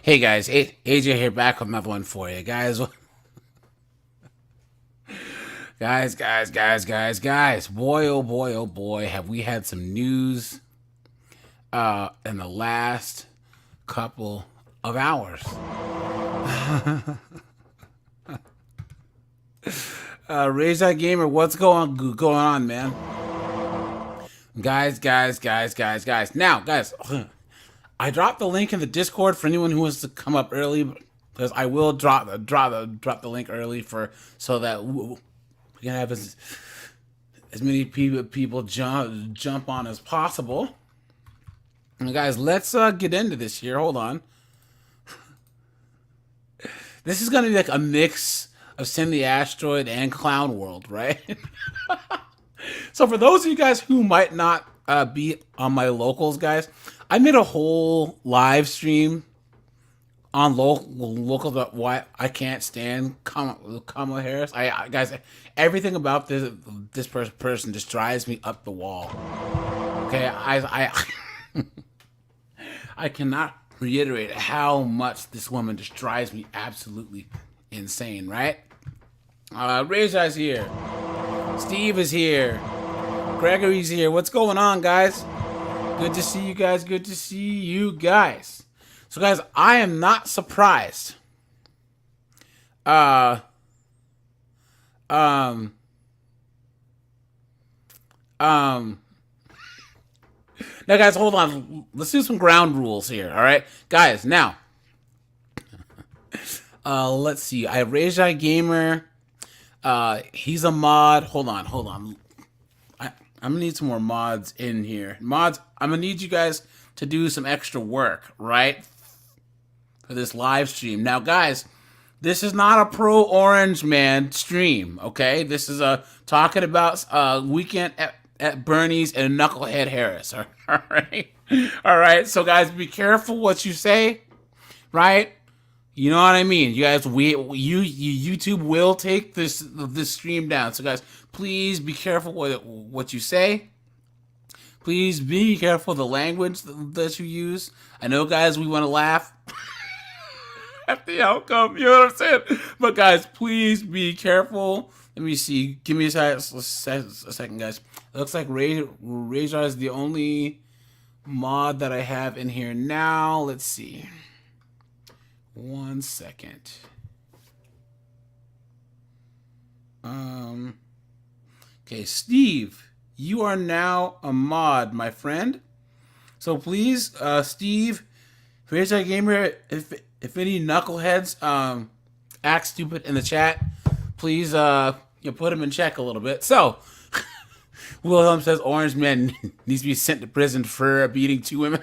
Hey guys, AJ here back with another one for you guys. Guys. Boy, oh boy, oh boy, have we had some news in the last couple of hours. Raise that gamer, what's going on, man? Guys. Now, guys, I dropped the link in the Discord for anyone who wants to come up early, because I will drop the link early for so that we can have as many people jump on as possible. And guys, let's get into this here. Hold on. This is gonna be like a mix of Send the Asteroid and Clown World, right? So for those of you guys who might not be on my locals, guys, I made a whole live stream on local why I can't stand Kamala Harris. Guys, everything about this person just drives me up the wall. Okay, I cannot reiterate how much this woman just drives me absolutely insane. Right? Reza's here. Steve is here. Gregory's here. What's going on, guys? Good to see you guys. Good to see you guys. So, guys, I am not surprised. Now, guys, hold on. Let's do some ground rules here. All right, guys. Now, let's see. I have Rejai Gamer. He's a mod. Hold on. I'm gonna need some more mods in here. Mods, I'm gonna need you guys to do some extra work, right? For this live stream. Now, guys, this is not a pro Orange Man stream, okay? This is talking about weekend at Bernie's and Knucklehead Harris. All right, all right. So, guys, be careful what you say, right? You know what I mean? You guys, YouTube will take this stream down. So, guys, please be careful what you say. Please be careful the language that you use. I know, guys, we want to laugh at the outcome. You know what I'm saying? But, guys, please be careful. Let me see. Give me a second, guys. It looks like Razor is the only mod that I have in here now. Let's see. 1 second. Okay, Steve, you are now a mod, my friend. So please, Steve, Rejai Gamer, if any knuckleheads act stupid in the chat, please you put them in check a little bit. So Wilhelm says Orange Man needs to be sent to prison for beating 2 women.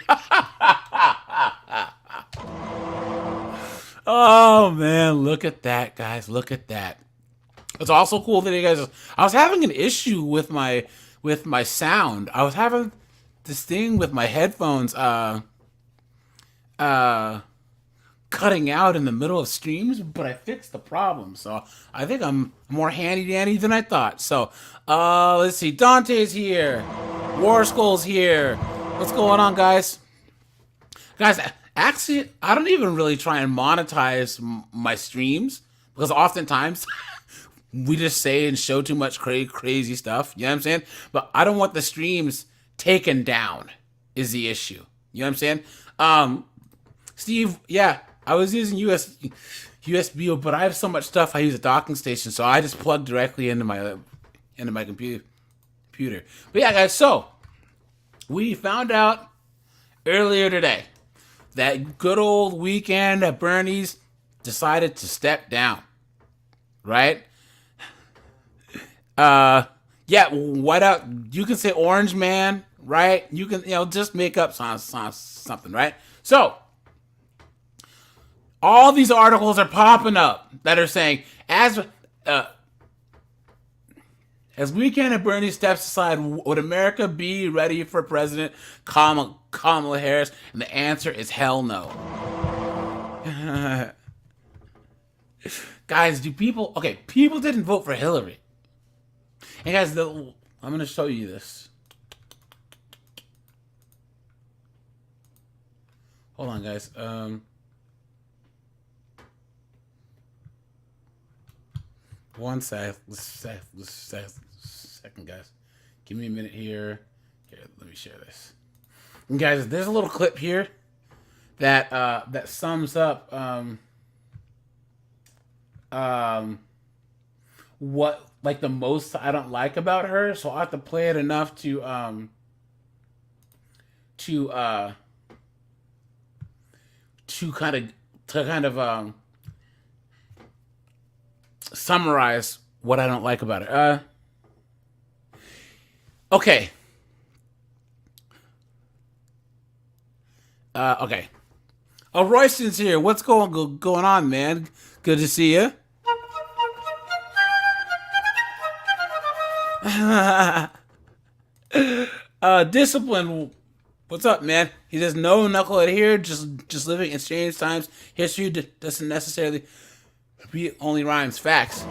Oh man, look at that, guys. Look at that. It's also cool that you guys. I was having an issue with my sound. I was having this thing with my headphones cutting out in the middle of streams, but I fixed the problem. So I think I'm more handy dandy than I thought. So let's see. Dante's here. War Skull's here. What's going on, guys? Guys, actually, I don't even really try and monetize my streams because oftentimes we just say and show too much crazy stuff. You know what I'm saying? But I don't want the streams taken down is the issue. You know what I'm saying? Steve, yeah, I was using USB, but I have so much stuff. I use a docking station, so I just plug directly into my computer. But yeah, guys, so we found out earlier today that good old weekend at Bernie's decided to step down, right? Yeah, what up? You can say Orange Man, right? You can, just make up something, right? So, all these articles are popping up that are saying, as weekend at Bernie steps aside, would America be ready for President Kamala Harris? And the answer is hell no. Guys, people didn't vote for Hillary. And guys, I'm going to show you this. Hold on, guys. One sec. Second, guys. Give me a minute here. Here, let me share this. And guys, there's a little clip here that that sums up what like the most I don't like about her. So I have to play it enough to kind of summarize what I don't like about it. Okay. Okay. Oh, Royston's here. What's going on, man? Good to see you. Discipline. What's up, man? He says no knucklehead here. Just living in strange times. History doesn't necessarily be only rhymes. Facts.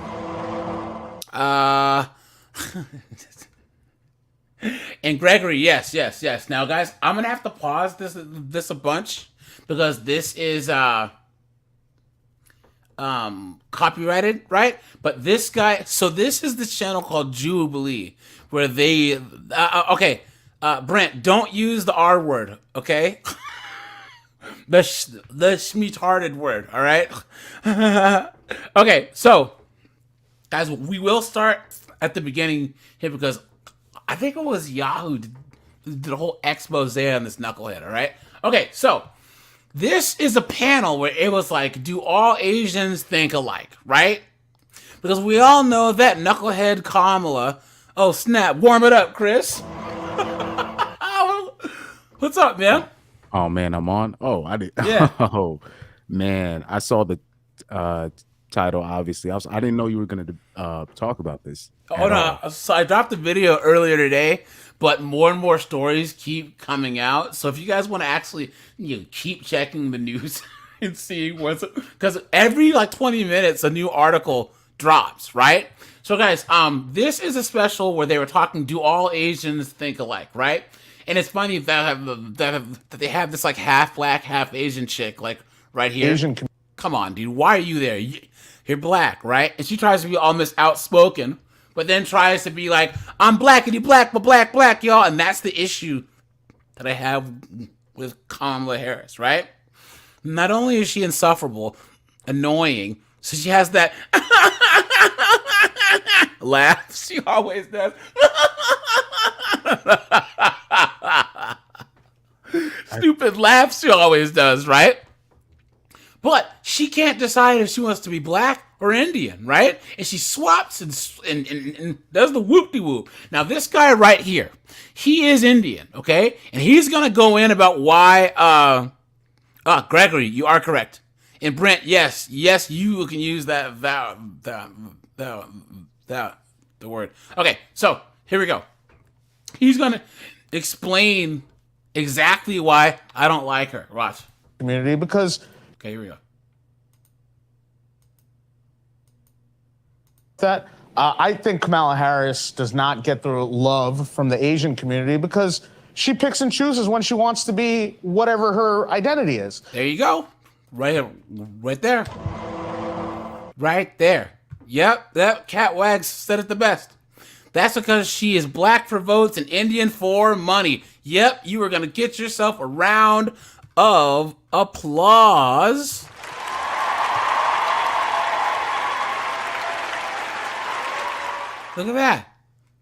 And Gregory, yes. Now, guys, I'm gonna have to pause this a bunch because this is copyrighted, right? But this guy, so this is the channel called Jubilee, where they okay, Brent, don't use the R word, okay? the schmeatarded word, all right? Okay, so guys, we will start at the beginning here because I think it was Yahoo did a whole expose on this knucklehead, all right? Okay, so this is a panel where it was like, do all Asians think alike, right? Because we all know that knucklehead Kamala. Oh, snap. Warm it up, Chris. What's up, man? Oh, man, I'm on. Oh, I did. Yeah. Oh, man. I saw the title, obviously. I didn't know you were going to talk about this. Oh, no. So I dropped a video earlier today, but more and more stories keep coming out. So if you guys want to actually keep checking the news and see what's... Because every like 20 minutes, a new article drops, right? So guys, this is a special where they were talking, do all Asians think alike, right? And it's funny that they have this like half black, half Asian chick like right here. Come on, dude. Why are you there? You're black, right? And she tries to be almost outspoken, but then tries to be like, I'm blackity black, but black, y'all. And that's the issue that I have with Kamala Harris, right? Not only is she insufferable, annoying, so she has that laugh. She always does. Stupid laugh she always does, right? But she can't decide if she wants to be black or Indian, right? And she swaps and does the whoop-de-whoop. Now, this guy right here, he is Indian, okay? And he's going to go in about why... Gregory, you are correct. And Brent, yes, you can use the word. Okay, so here we go. He's going to explain exactly why I don't like her. Watch. Community because... Okay, here we go. That I think Kamala Harris does not get the love from the Asian community because she picks and chooses when she wants to be whatever her identity is. There you go. Right there. Right there. Yep, that Cat Wags said it the best. That's because she is black for votes and Indian for money. Yep, you are going to get yourself a round of applause. Look at that.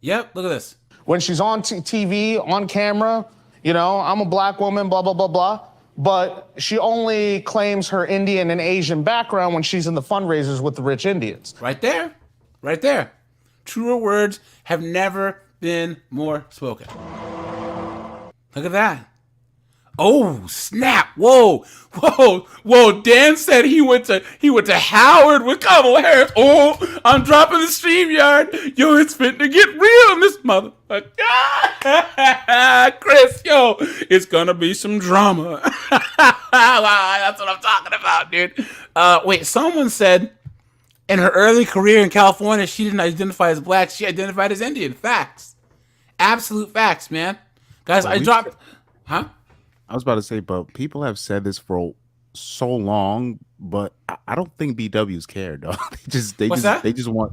Yep, look at this. When she's on TV, on camera, you know, I'm a black woman, blah, blah, blah, blah. But she only claims her Indian and Asian background when she's in the fundraisers with the rich Indians. Right there. Right there. Truer words have never been more spoken. Look at that. Oh, snap. Whoa. Dan said he went to Howard with Kamala Harris. Oh, I'm dropping the StreamYard. Yo, it's fit to get real in this motherfucker. Chris, yo, it's gonna be some drama. That's what I'm talking about, dude. Wait, someone said in her early career in California, she didn't identify as black. She identified as Indian. Facts. Absolute facts, man. Guys, I dropped... Huh? I was about to say, but people have said this for so long, but I don't think BWs care, dog. What's that? They just want,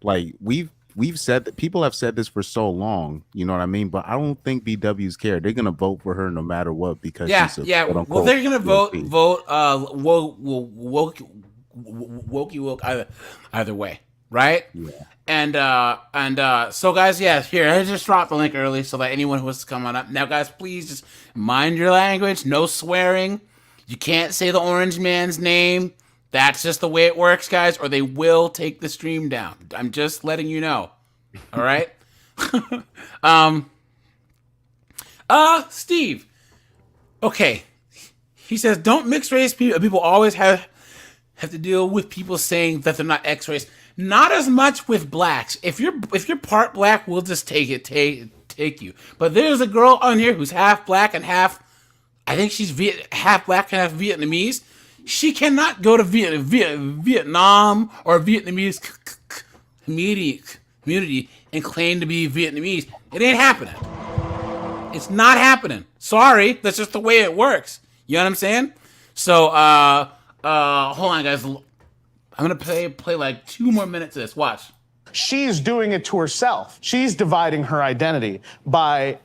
like, we've said that, people have said this for so long, you know what I mean? But I don't think BWs care. They're gonna vote for her no matter what because Yeah, she's a yeah. quote Well, unquote they're gonna POC. vote woke either way, right? Yeah. And so guys, yeah, here I just dropped the link early so that anyone who wants to come on up now, guys, please just mind your language, no swearing. You can't say the orange man's name. That's just the way it works, guys, or they will take the stream down. I'm just letting you know. All right. Steve. Okay. He says, don't mix race people. People always have to deal with people saying that they're not X race. Not as much with blacks. If you're part black, we'll just take you. But there's a girl on here who's half black and half, I think she's half black and half Vietnamese. She cannot go to Vietnam or Vietnamese community and claim to be Vietnamese. It ain't happening. It's not happening. Sorry, that's just the way it works. You know what I'm saying? So, hold on, guys. I'm gonna play like 2 more minutes of this. Watch. She's doing it to herself. She's dividing her identity by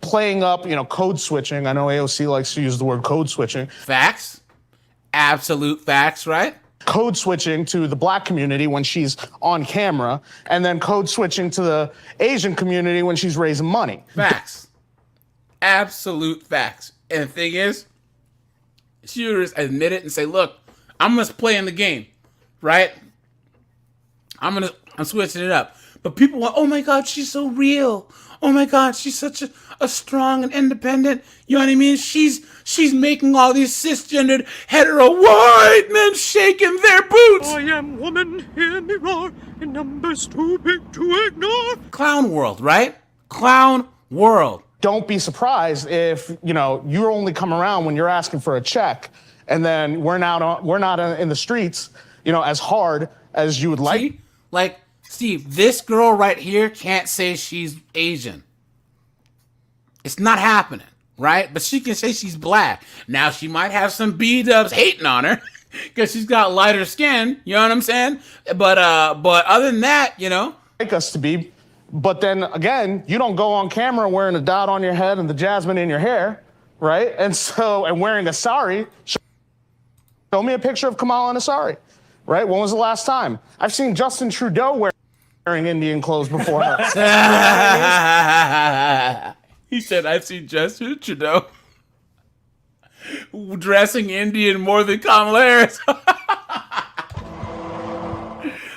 playing up, code switching. I know AOC likes to use the word code switching. Facts. Absolute facts, right? Code switching to the black community when she's on camera, and then code switching to the Asian community when she's raising money. Facts. Absolute facts. And the thing is, shooters admit it and say, look, I'm just playing the game, right? I'm switching it up. But people want, oh my God, she's so real. Oh my God, she's such a strong and independent, you know what I mean? She's making all these cisgendered, hetero white men shaking their boots. I am woman, hear me roar, in numbers too big to ignore. Clown world, right? Clown world. Don't be surprised if, you only come around when you're asking for a check, and then we're not in the streets, as hard as you would like. See? Like, Steve, this girl right here can't say she's Asian. It's not happening, right? But she can say she's black. Now, she might have some B-dubs hating on her because she's got lighter skin, you know what I'm saying? But other than that, Like us to be. But then again, you don't go on camera wearing a dot on your head and the jasmine in your hair, right? And wearing a sari. Show me a picture of Kamala in a sari, right? When was the last time? I've seen Justin Trudeau wearing Indian clothes before her. He said, I've seen Justin Trudeau dressing Indian more than Kamala Harris.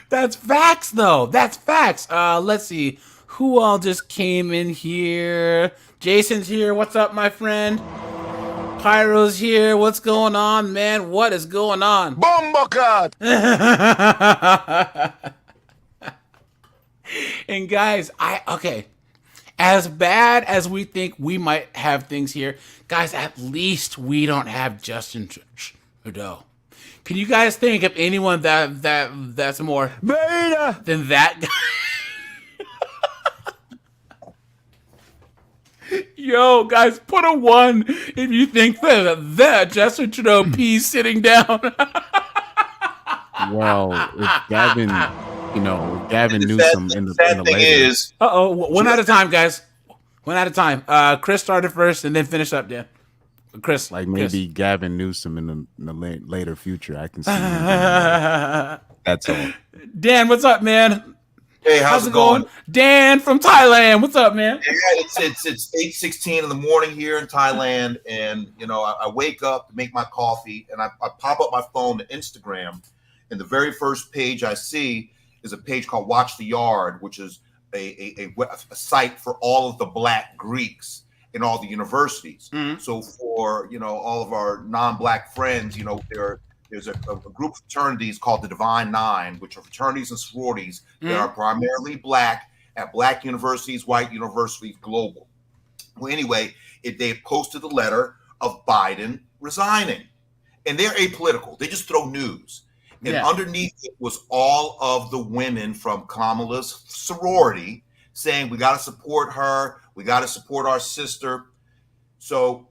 That's facts, though. That's facts. Let's see. Who all just came in here? Jason's here. What's up, my friend? Pyro's here. What's going on, man? What is going on? Bombakat! And guys, okay. As bad as we think we might have things here, guys, at least we don't have Justin Trudeau. Can you guys think of anyone that's more beta than that guy? Yo, guys, put a 1 if you think that Justin Trudeau pees sitting down. Well, if Gavin Newsom in the thing later. is, One at a time, guys. One at a time. Chris started first and then finish up, Dan. Chris, Like maybe Chris. Gavin Newsom in the later future, I can see. That's all. Dan, what's up, man? hey, how's it going? Dan from Thailand. What's up, man? Yeah, it's 8:16 in the morning here in Thailand, and I wake up to make my coffee, and I pop up my phone to Instagram, and the very first page I see is a page called Watch the Yard, which is a site for all of the Black Greeks in all the universities. Mm-hmm. So for all of our non-Black friends, there's a group of fraternities called the Divine Nine, which are fraternities and sororities that are primarily Black at Black universities, white universities, global. Well, anyway, they posted the letter of Biden resigning, and they're apolitical. They just throw news. And underneath it was all of the women from Kamala's sorority saying, we got to support her. We got to support our sister. So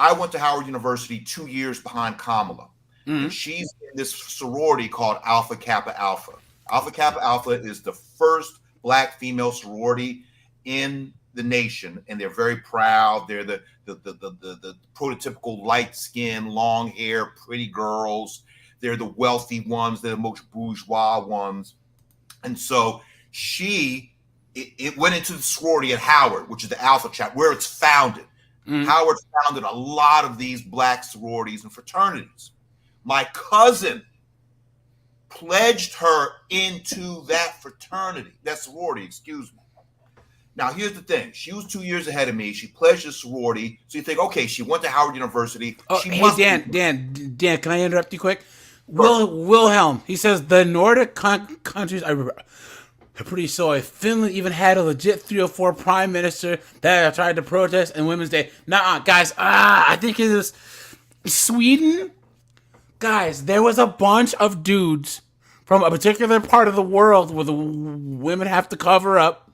I went to Howard University 2 years behind Kamala. Mm-hmm. And she's in this sorority called Alpha Kappa Alpha. Alpha Kappa Alpha is the first black female sorority in the nation, and they're very proud. They're the prototypical light skin, long hair, pretty girls. They're the wealthy ones. They're the most bourgeois ones. And so it went into the sorority at Howard, which is the Alpha chapter, where it's founded. Mm-hmm. Howard founded a lot of these black sororities and fraternities. My cousin pledged her into that fraternity, that sorority, excuse me. Now, here's the thing. She was 2 years ahead of me. She pledged a sorority. So you think, okay, she went to Howard University. Oh, she hey, Dan, can I interrupt you quick? Wilhelm, he says the Nordic countries are pretty soy. Finland even had a legit 3 or 4 prime minister that tried to protest in Women's Day. Nuh-uh, guys. I think it was Sweden. Guys, there was a bunch of dudes from a particular part of the world where the women have to cover up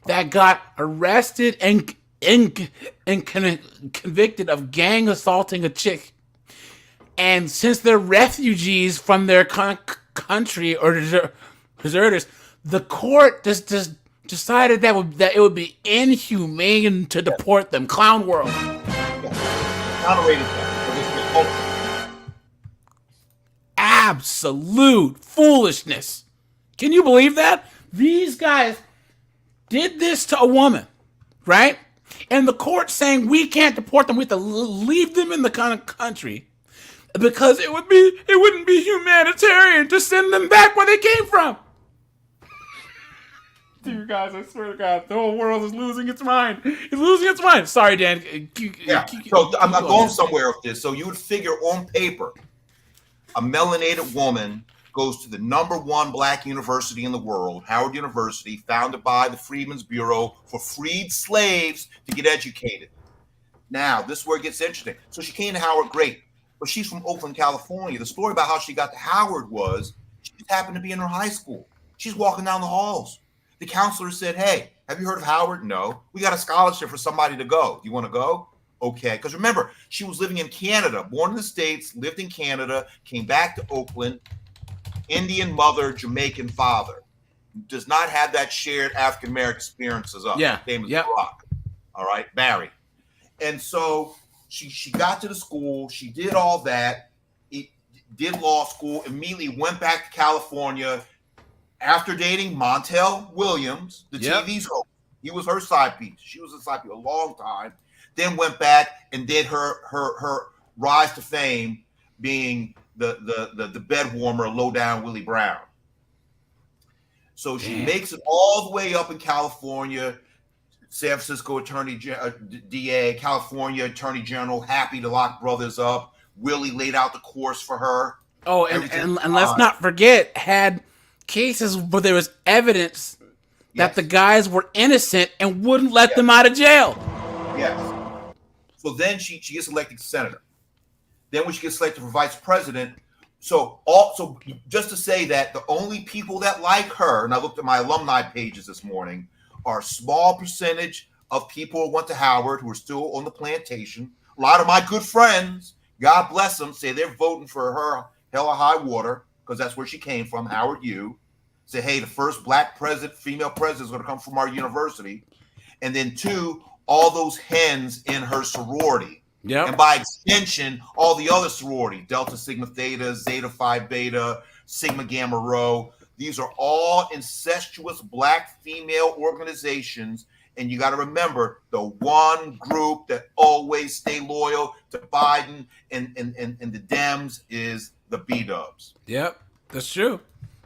that got arrested and convicted of gang assaulting a chick. And since they're refugees from their country or deserters, the court just decided that it would be inhumane to deport them. Clown world. Tolerated that. Absolute foolishness. Can you believe that? These guys did this to a woman, right? And the court saying we can't deport them, we have to leave them in the country because it wouldn't be humanitarian to send them back where they came from. Dear guys, I swear to God, the whole world is losing its mind. It's losing its mind. Sorry, Dan. Yeah. So I'm going somewhere with this. So you would figure on paper, a melanated woman goes to the #1 black university in the world, Howard University, founded by the Freedmen's Bureau for freed slaves to get educated. Now, this is where it gets interesting. So she came to Howard, great, but she's from Oakland, California. The story about how she got to Howard was she just happened to be in her high school. She's walking down the halls. The counselor said, hey, have you heard of Howard? No. We got a scholarship for somebody to go. Do you want to go? Okay. Because remember, she was living in Canada, born in the States, lived in Canada, came back to Oakland. Indian mother, Jamaican father, does not have that shared African-American experiences of. Yeah. His name is Rock. All right, Barry. And so she got to the school. She did all that. Did law school, immediately went back to California after dating Montel Williams, the TV's host. He was her side piece. She was a side piece a long time. Then went back and did her rise to fame being the bed warmer, low down Willie Brown. So she makes it all the way up in California, San Francisco DA, California Attorney General, happy to lock brothers up. Willie laid out the course for her. Oh, and let's not forget, had cases where there was evidence that the guys were innocent and wouldn't let them out of jail. Yes. So then she gets elected senator. Then when she gets selected for vice president, so just to say that the only people that like her, and I looked at my alumni pages this morning, are a small percentage of people who went to Howard who are still on the plantation. A lot of my good friends, God bless them, say they're voting for her hell or high water because that's where she came from, Howard U. Say, hey, the first black female president is going to come from our university. And then 2, all those hens in her sorority. Yep. And by extension, all the other sorority, Delta Sigma Theta, Zeta Phi Beta, Sigma Gamma Rho, these are all incestuous black female organizations. And you got to remember, the one group that always stay loyal to Biden and the Dems is the B-dubs. Yep, that's true.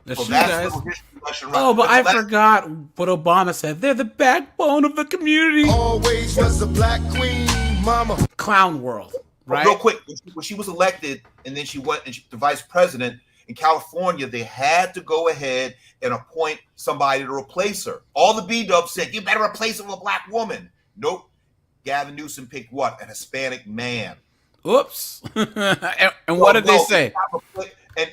That's so true, that's guys. Oh, but I forgot what Obama said. They're the backbone of the community. Always was a black queen, mama. Clown world, right? Real quick, when she was elected and then she went and the vice president in California, they had to go ahead and appoint somebody to replace her. All the B-dubs said, you better replace her with a black woman. Nope. Gavin Newsom picked what? An Hispanic man. Oops. and what did they say?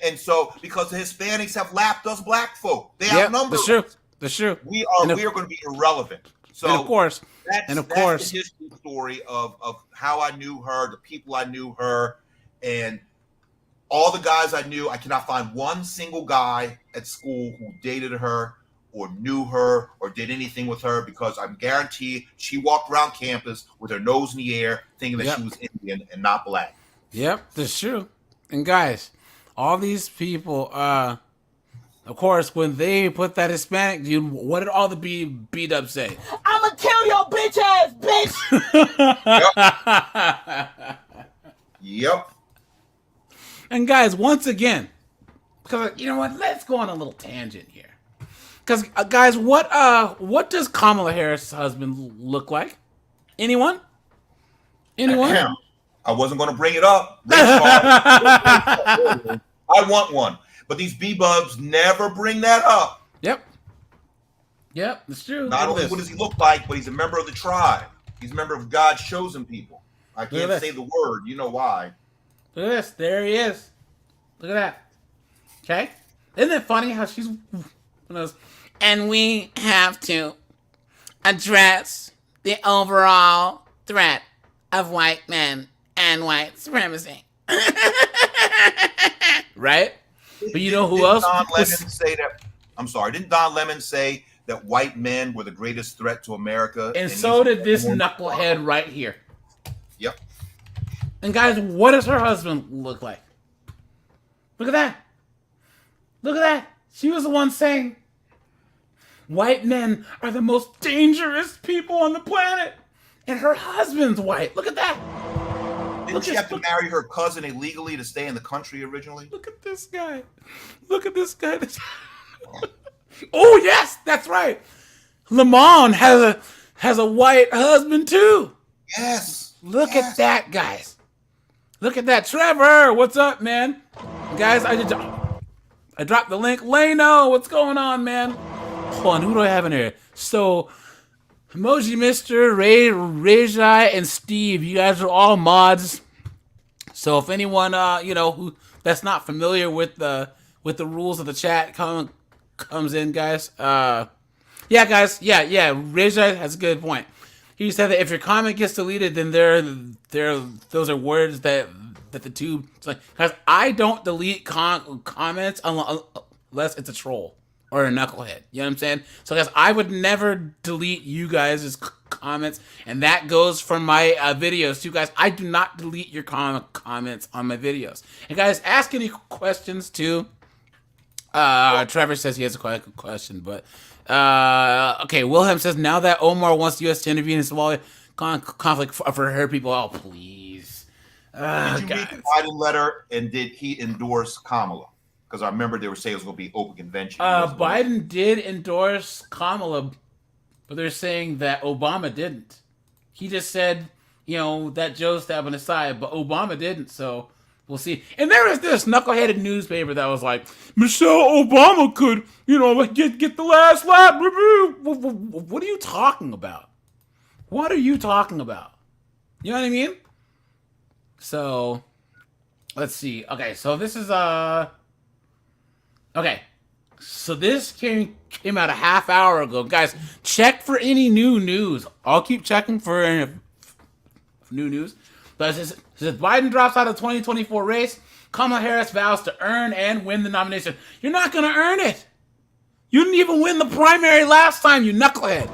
And so, because the Hispanics have lapped us black folk, they outnumber us. That's true. We are going to be irrelevant. So and of course, that's the history story of how I knew her, the people I knew her, and all the guys I knew. I cannot find one single guy at school who dated her or knew her or did anything with her, because I'm guaranteed she walked around campus with her nose in the air thinking that she was Indian and not black. Yep, that's true. And guys, all these people, of course, when they put that Hispanic dude, what did all the B-dubs say? I'ma kill your bitch ass, bitch! Yep. And guys, once again, because you know what, let's go on a little tangent here. Because guys, what does Kamala Harris' husband look like? Anyone? I wasn't going to bring it up. I want one, but these B-bubs never bring that up. Yep, that's true. Not only what does he look like, but he's a member of the tribe. He's a member of God's chosen people. I can't say the word. You know why? Look at this. There he is. Look at that. Okay? Isn't it funny how she's... And we have to address the overall threat of white men and white supremacy. Right? But you know who else? Don Lemon say that? I'm sorry. Didn't Don Lemon say that white men were the greatest threat to America? And so did this knucklehead right here. Yep. And guys, what does her husband look like? Look at that. Look at that. She was the one saying, white men are the most dangerous people on the planet. And her husband's white. Look at that. Didn't she have to marry her cousin illegally to stay in the country originally? Look at this guy. Look at this guy. Oh, yes, that's right. Lamont has a white husband, too. Yes. Look at that, guys. Look at that. Trevor, what's up, man? Guys, I dropped the link. Leno, what's going on, man? Hold on, who do I have in here? So, Emoji Mr., Rajai, and Steve, you guys are all mods. So if anyone, who that's not familiar with the rules of the chat comes in, guys. Yeah, guys. Yeah. Rajai has a good point. He said that if your comment gets deleted, then those are words that the tube. Like, guys, I don't delete comments unless it's a troll or a knucklehead. You know what I'm saying? So, guys, I would never delete you guys' comments, and that goes for my videos too, guys. I do not delete your comments on my videos. And guys, ask any questions too. Trevor says he has a question, but okay. Wilhelm says, now that Omar wants the U.S. to intervene in Somalia conflict for her people, oh please. Did you read the Biden letter, and did he endorse Kamala? Because I remember they were saying it was going to be open convention. Biden did endorse Kamala, but they're saying that Obama didn't. He just said, that Joe stabbing his side, but Obama didn't, so we'll see. And there was this knuckleheaded newspaper that was like, Michelle Obama could, get the last laugh. What are you talking about? What are you talking about? You know what I mean? So, let's see. Okay, so this is, okay, so this came out a half hour ago. Guys, check for any new news. I'll keep checking for new news. But it says Biden drops out of the 2024 race. Kamala Harris vows to earn and win the nomination. You're not going to earn it. You didn't even win the primary last time, you knucklehead.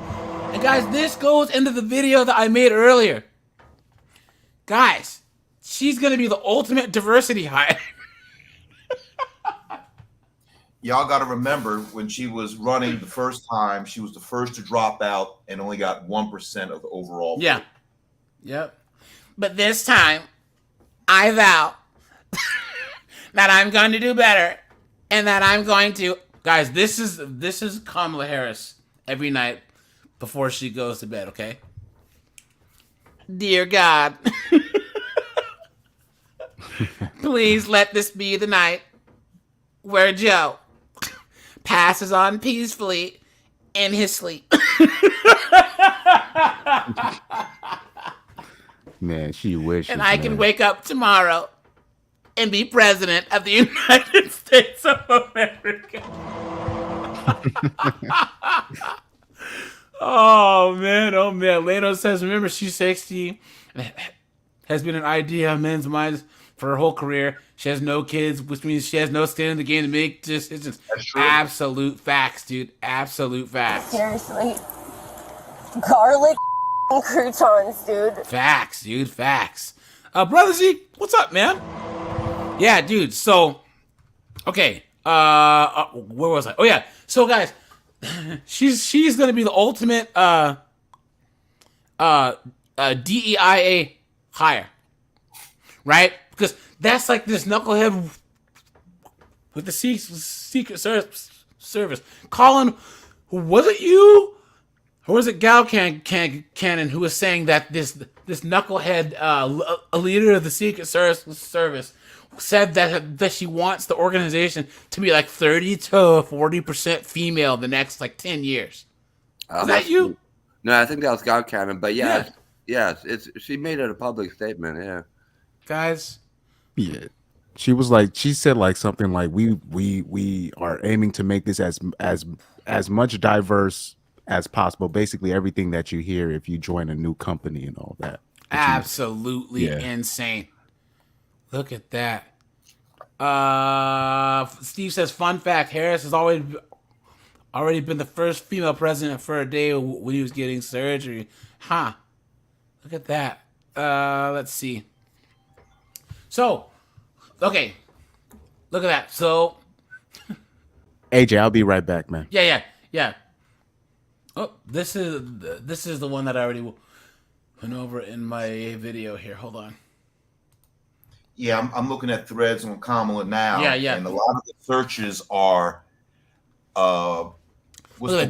And guys, this goes into the video that I made earlier. Guys, she's going to be the ultimate diversity hire. Y'all got to remember, when she was running the first time, she was the first to drop out and only got 1% of the overall. Yeah. Yep. But this time, I vow that I'm going to do better, and that I'm going to. Guys, this is Kamala Harris every night before she goes to bed. Okay. Dear God, please let this be the night where Joe passes on peacefully in his sleep. Man, she wishes. And I can wake up tomorrow and be president of the United States of America. Oh man. Leno says, remember, she's 60. Has been an idea on men's minds for her whole career. She has no kids, which means she has no skin in the game to make decisions. That's true. Absolute facts, dude. Absolute facts. Seriously. Garlic croutons, dude. Facts, dude. Facts. Brother Z, what's up, man? Yeah, dude. So, okay. Where was I? Oh yeah. So, guys, she's gonna be the ultimate DEIA hire, right? Because that's like this knucklehead with the Secret Service. Colin, was it you? Or was it Gal Cannon who was saying that this knucklehead, a leader of the Secret Service, said that she wants the organization to be like 30 to 40% female the next like 10 years? Is that you? No, I think that was Gal Cannon. But yes, she made it a public statement. Yeah, guys. Yeah. She was like, she said like something like, we are aiming to make this as much diverse as possible. Basically everything that you hear if you join a new company and all that. Absolutely insane. Look at that. Steve says, fun fact, Harris has already been the first female president for a day when he was getting surgery. Huh. Look at that. Let's see. So, okay. Look at that. So, AJ, I'll be right back, man. Yeah. Oh, this is the one that I already went over in my video here. Hold on. Yeah, I'm looking at threads on Kamala now. Yeah. And a lot of the searches are the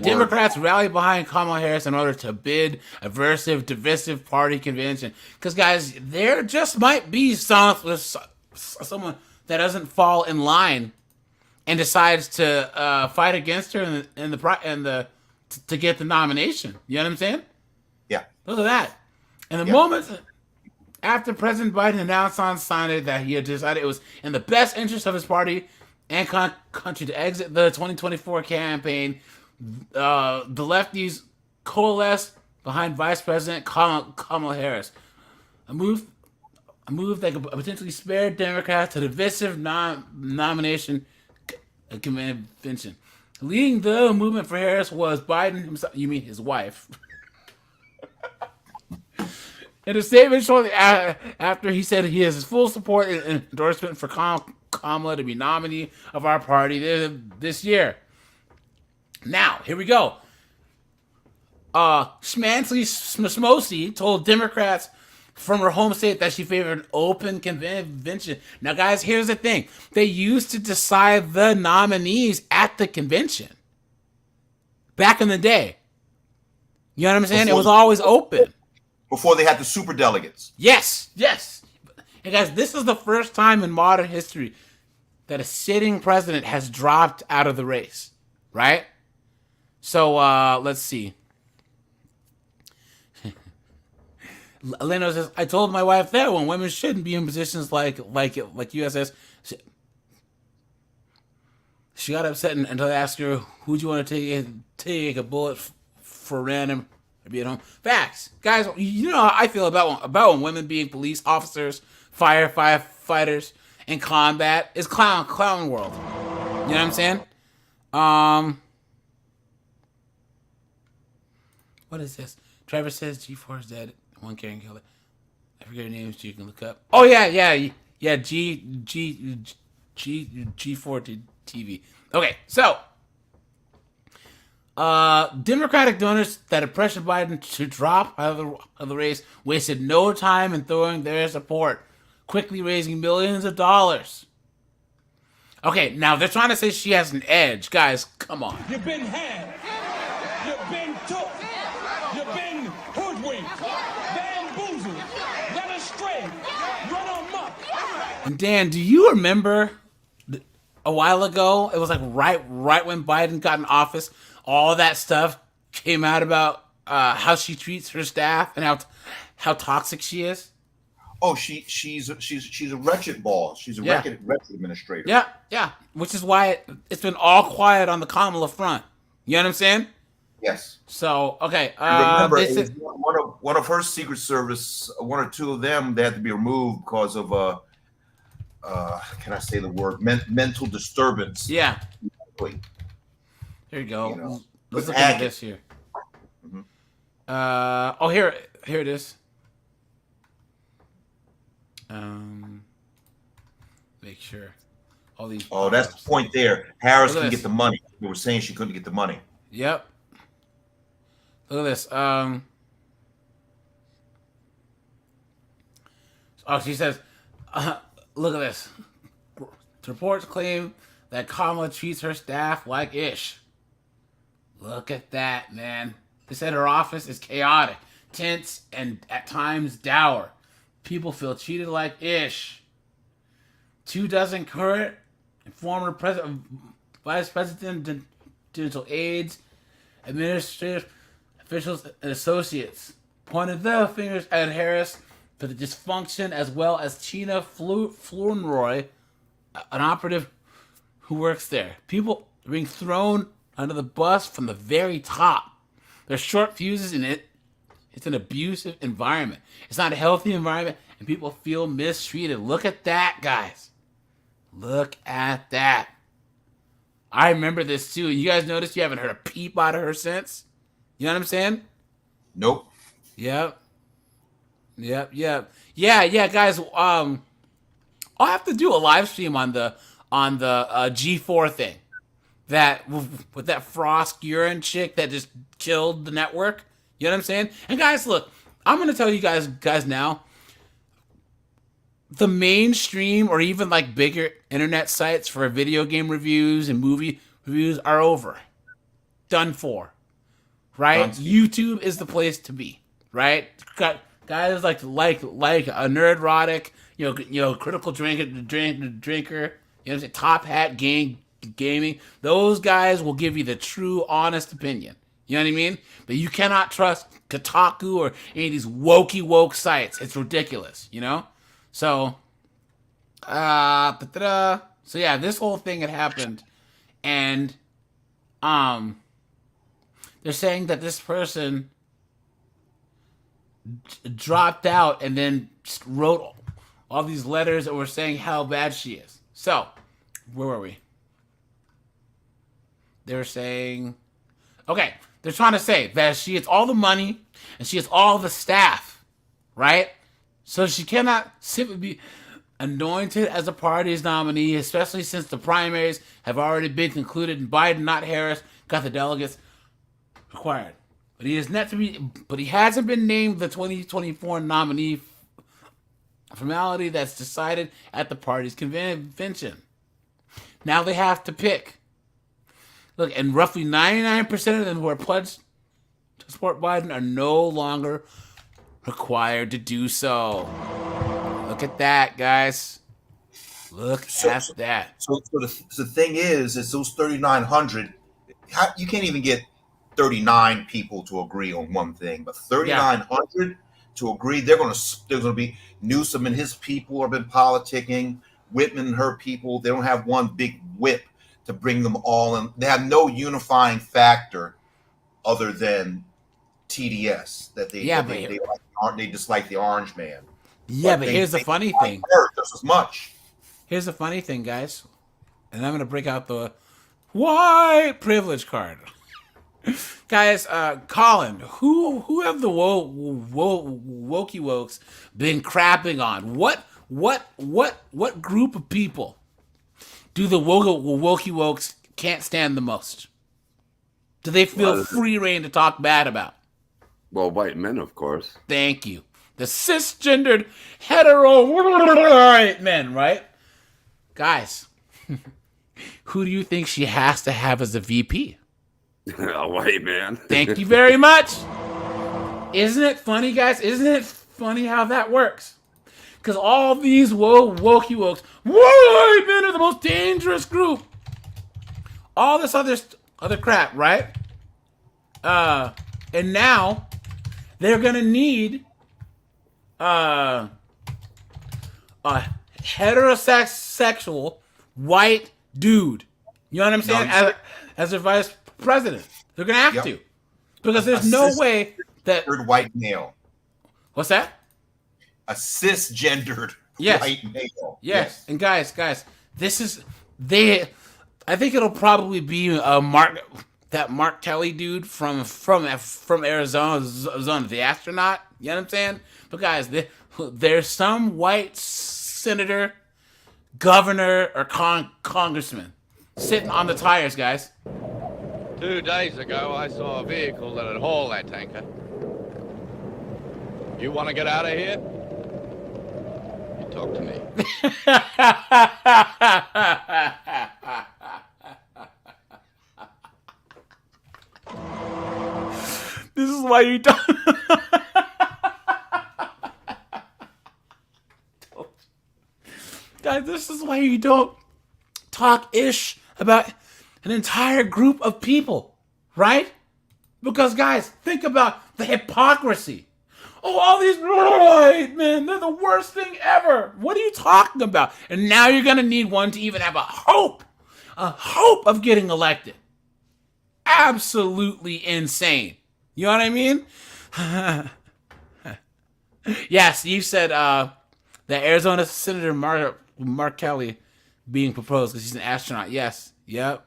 Democrats rally behind Kamala Harris in order to bid a divisive party convention. Because, guys, there just might be someone that doesn't fall in line and decides to fight against her to get the nomination. You know what I'm saying? Yeah. Look at that. And the moment after President Biden announced on Sunday that he had decided it was in the best interest of his party and country to exit the 2024 campaign, the lefties coalesced behind Vice President Kamala Harris. A move that could potentially spare Democrats a divisive nomination convention. Leading the movement for Harris was Biden himself. You mean his wife? In a statement shortly after, he said he has his full support and endorsement for Kamala to be nominee of our party this year. Now, here we go. Schmansley Smosi told Democrats from her home state that she favored an open convention. Now, guys, here's the thing. They used to decide the nominees at the convention. Back in the day. You know what I'm saying? It was always open. Before they had the super delegates. Yes. And guys, this is the first time in modern history that a sitting president has dropped out of the race. Right? So, let's see. Leno says, I told my wife that when women shouldn't be in positions like USS. She got upset until I asked her, who'd you want to take a bullet for random or be at home? Facts. Guys, you know how I feel about when women being police officers, firefighters, in combat. It's clown world. You know what I'm saying? What is this? Trevor says G4 is dead. One carrying killer. I forget her name, so you can look up. Oh yeah. G4 TV. Okay, so Democratic donors that had pressured Biden to drop out of the race wasted no time in throwing their support, quickly raising millions of dollars. Okay, now they're trying to say she has an edge. Guys, come on. You've been had. You've been took. You've been hoodwinked. Bamboozled. Led astray. Run amok. And Dan, do you remember a while ago? It was like right when Biden got in office. All that stuff came out about how she treats her staff and how toxic she is. Oh, she's a wretched boss. She's a wretched administrator. Yeah. Which is why it's been all quiet on the Kamala front. You know what I'm saying? Yes. So okay, And remember, they said, one of her Secret Service, one or two of them, they had to be removed because of can I say the word mental disturbance? yeah. Wait, Here you go. you know, Let's with look at Hackett. this here. Mhm. Oh, here it is. Make sure. All these. Oh, that's pop-ups. the point there. Harris Look at can this. get the money. We were saying she couldn't get the money. Yep. Look at this. Oh, she says, look at this. Reports claim that Kamala treats her staff like ish. Look at that, man. They said her office is chaotic, tense, and at times dour. People feel treated like ish. 24 current and former vice presidential aides, administrative officials, and associates pointed their fingers at Harris for the dysfunction, as well as Tina Flournoy, an operative who works there. People are being thrown under the bus from the very top. There's short fuses in it. It's an abusive environment. It's not a healthy environment, and people feel mistreated. Look at that, guys. Look at that. I remember this too. You guys notice you haven't heard a peep out of her since? You know what I'm saying? Nope. Yep. Yeah, guys. I'll have to do a live stream on the G4 thing. That with that Frost urine chick that just killed the network. You know what I'm saying? And guys, look, I'm gonna tell you guys now. The mainstream or even like bigger internet sites for video game reviews and movie reviews are over. Done for. Right? YouTube is the place to be. Right? Got guys like a Nerdrotic, you know, critical drinker, you know what I'm saying, Top Hat Gaming. Those guys will give you the true, honest opinion. You know what I mean? But you cannot trust Kotaku or any of these woke sites. It's ridiculous, you know? So, so yeah, this whole thing had happened, and they're saying that this person dropped out and then wrote all these letters that were saying how bad she is. So, where were we? They were saying, okay, they're trying to say that she has all the money and she has all the staff, right? So she cannot simply be anointed as a party's nominee, especially since the primaries have already been concluded and Biden, not Harris, got the delegates required. But he hasn't been named the 2024 nominee, formality that's decided at the party's convention. Now they have to pick. Look, and roughly 99% of them who are pledged to support Biden are no longer required to do so. Look at that, guys. Look at that. So the thing is those 3,900. You can't even get 39 people to agree on one thing, but 3,900 to agree. There's going to be Newsom and his people have been politicking. Whitman and her people. They don't have one big whip to bring them all in. They have no unifying factor other than TDS that they dislike the orange man. Yeah, but here's the funny thing. Just as much. Here's the funny thing, guys, and I'm gonna break out the white privilege card, guys. Colin, who have the wokey wokes been crapping on? What group of people do the wokey wokes can't stand the most? Do they feel free reign to talk bad about? Well, white men, of course. Thank you. The cisgendered, hetero white men, right? Guys, who do you think she has to have as a VP? A white man. Thank you very much. Isn't it funny, guys? Isn't it funny how that works? Because all these wokey wokes, white men are the most dangerous group. All this other crap, right? And now they're gonna need a heterosexual white dude. You know what I'm saying? As a vice president, they're gonna have to. Because there's no way that white male. What's that? A cisgendered Yes. white male. Yes. And guys, this is I think it'll probably be Mark Kelly dude from Arizona, the astronaut. You know what I'm saying? But guys, there's some white senator, governor, or congressman sitting on the tires, guys. 2 days ago, I saw a vehicle that had hauled that tanker. You want to get out of here? You talk to me. This is why you don't. Guys, this is why you don't talk ish about an entire group of people, right? Because, guys, think about the hypocrisy. Oh, all these white men, they're the worst thing ever. What are you talking about? And now you're going to need one to even have a hope of getting elected. Absolutely insane. You know what I mean? Yeah, Steve said that Arizona Senator Mark Kelly being proposed because he's an astronaut. Yes. Yep.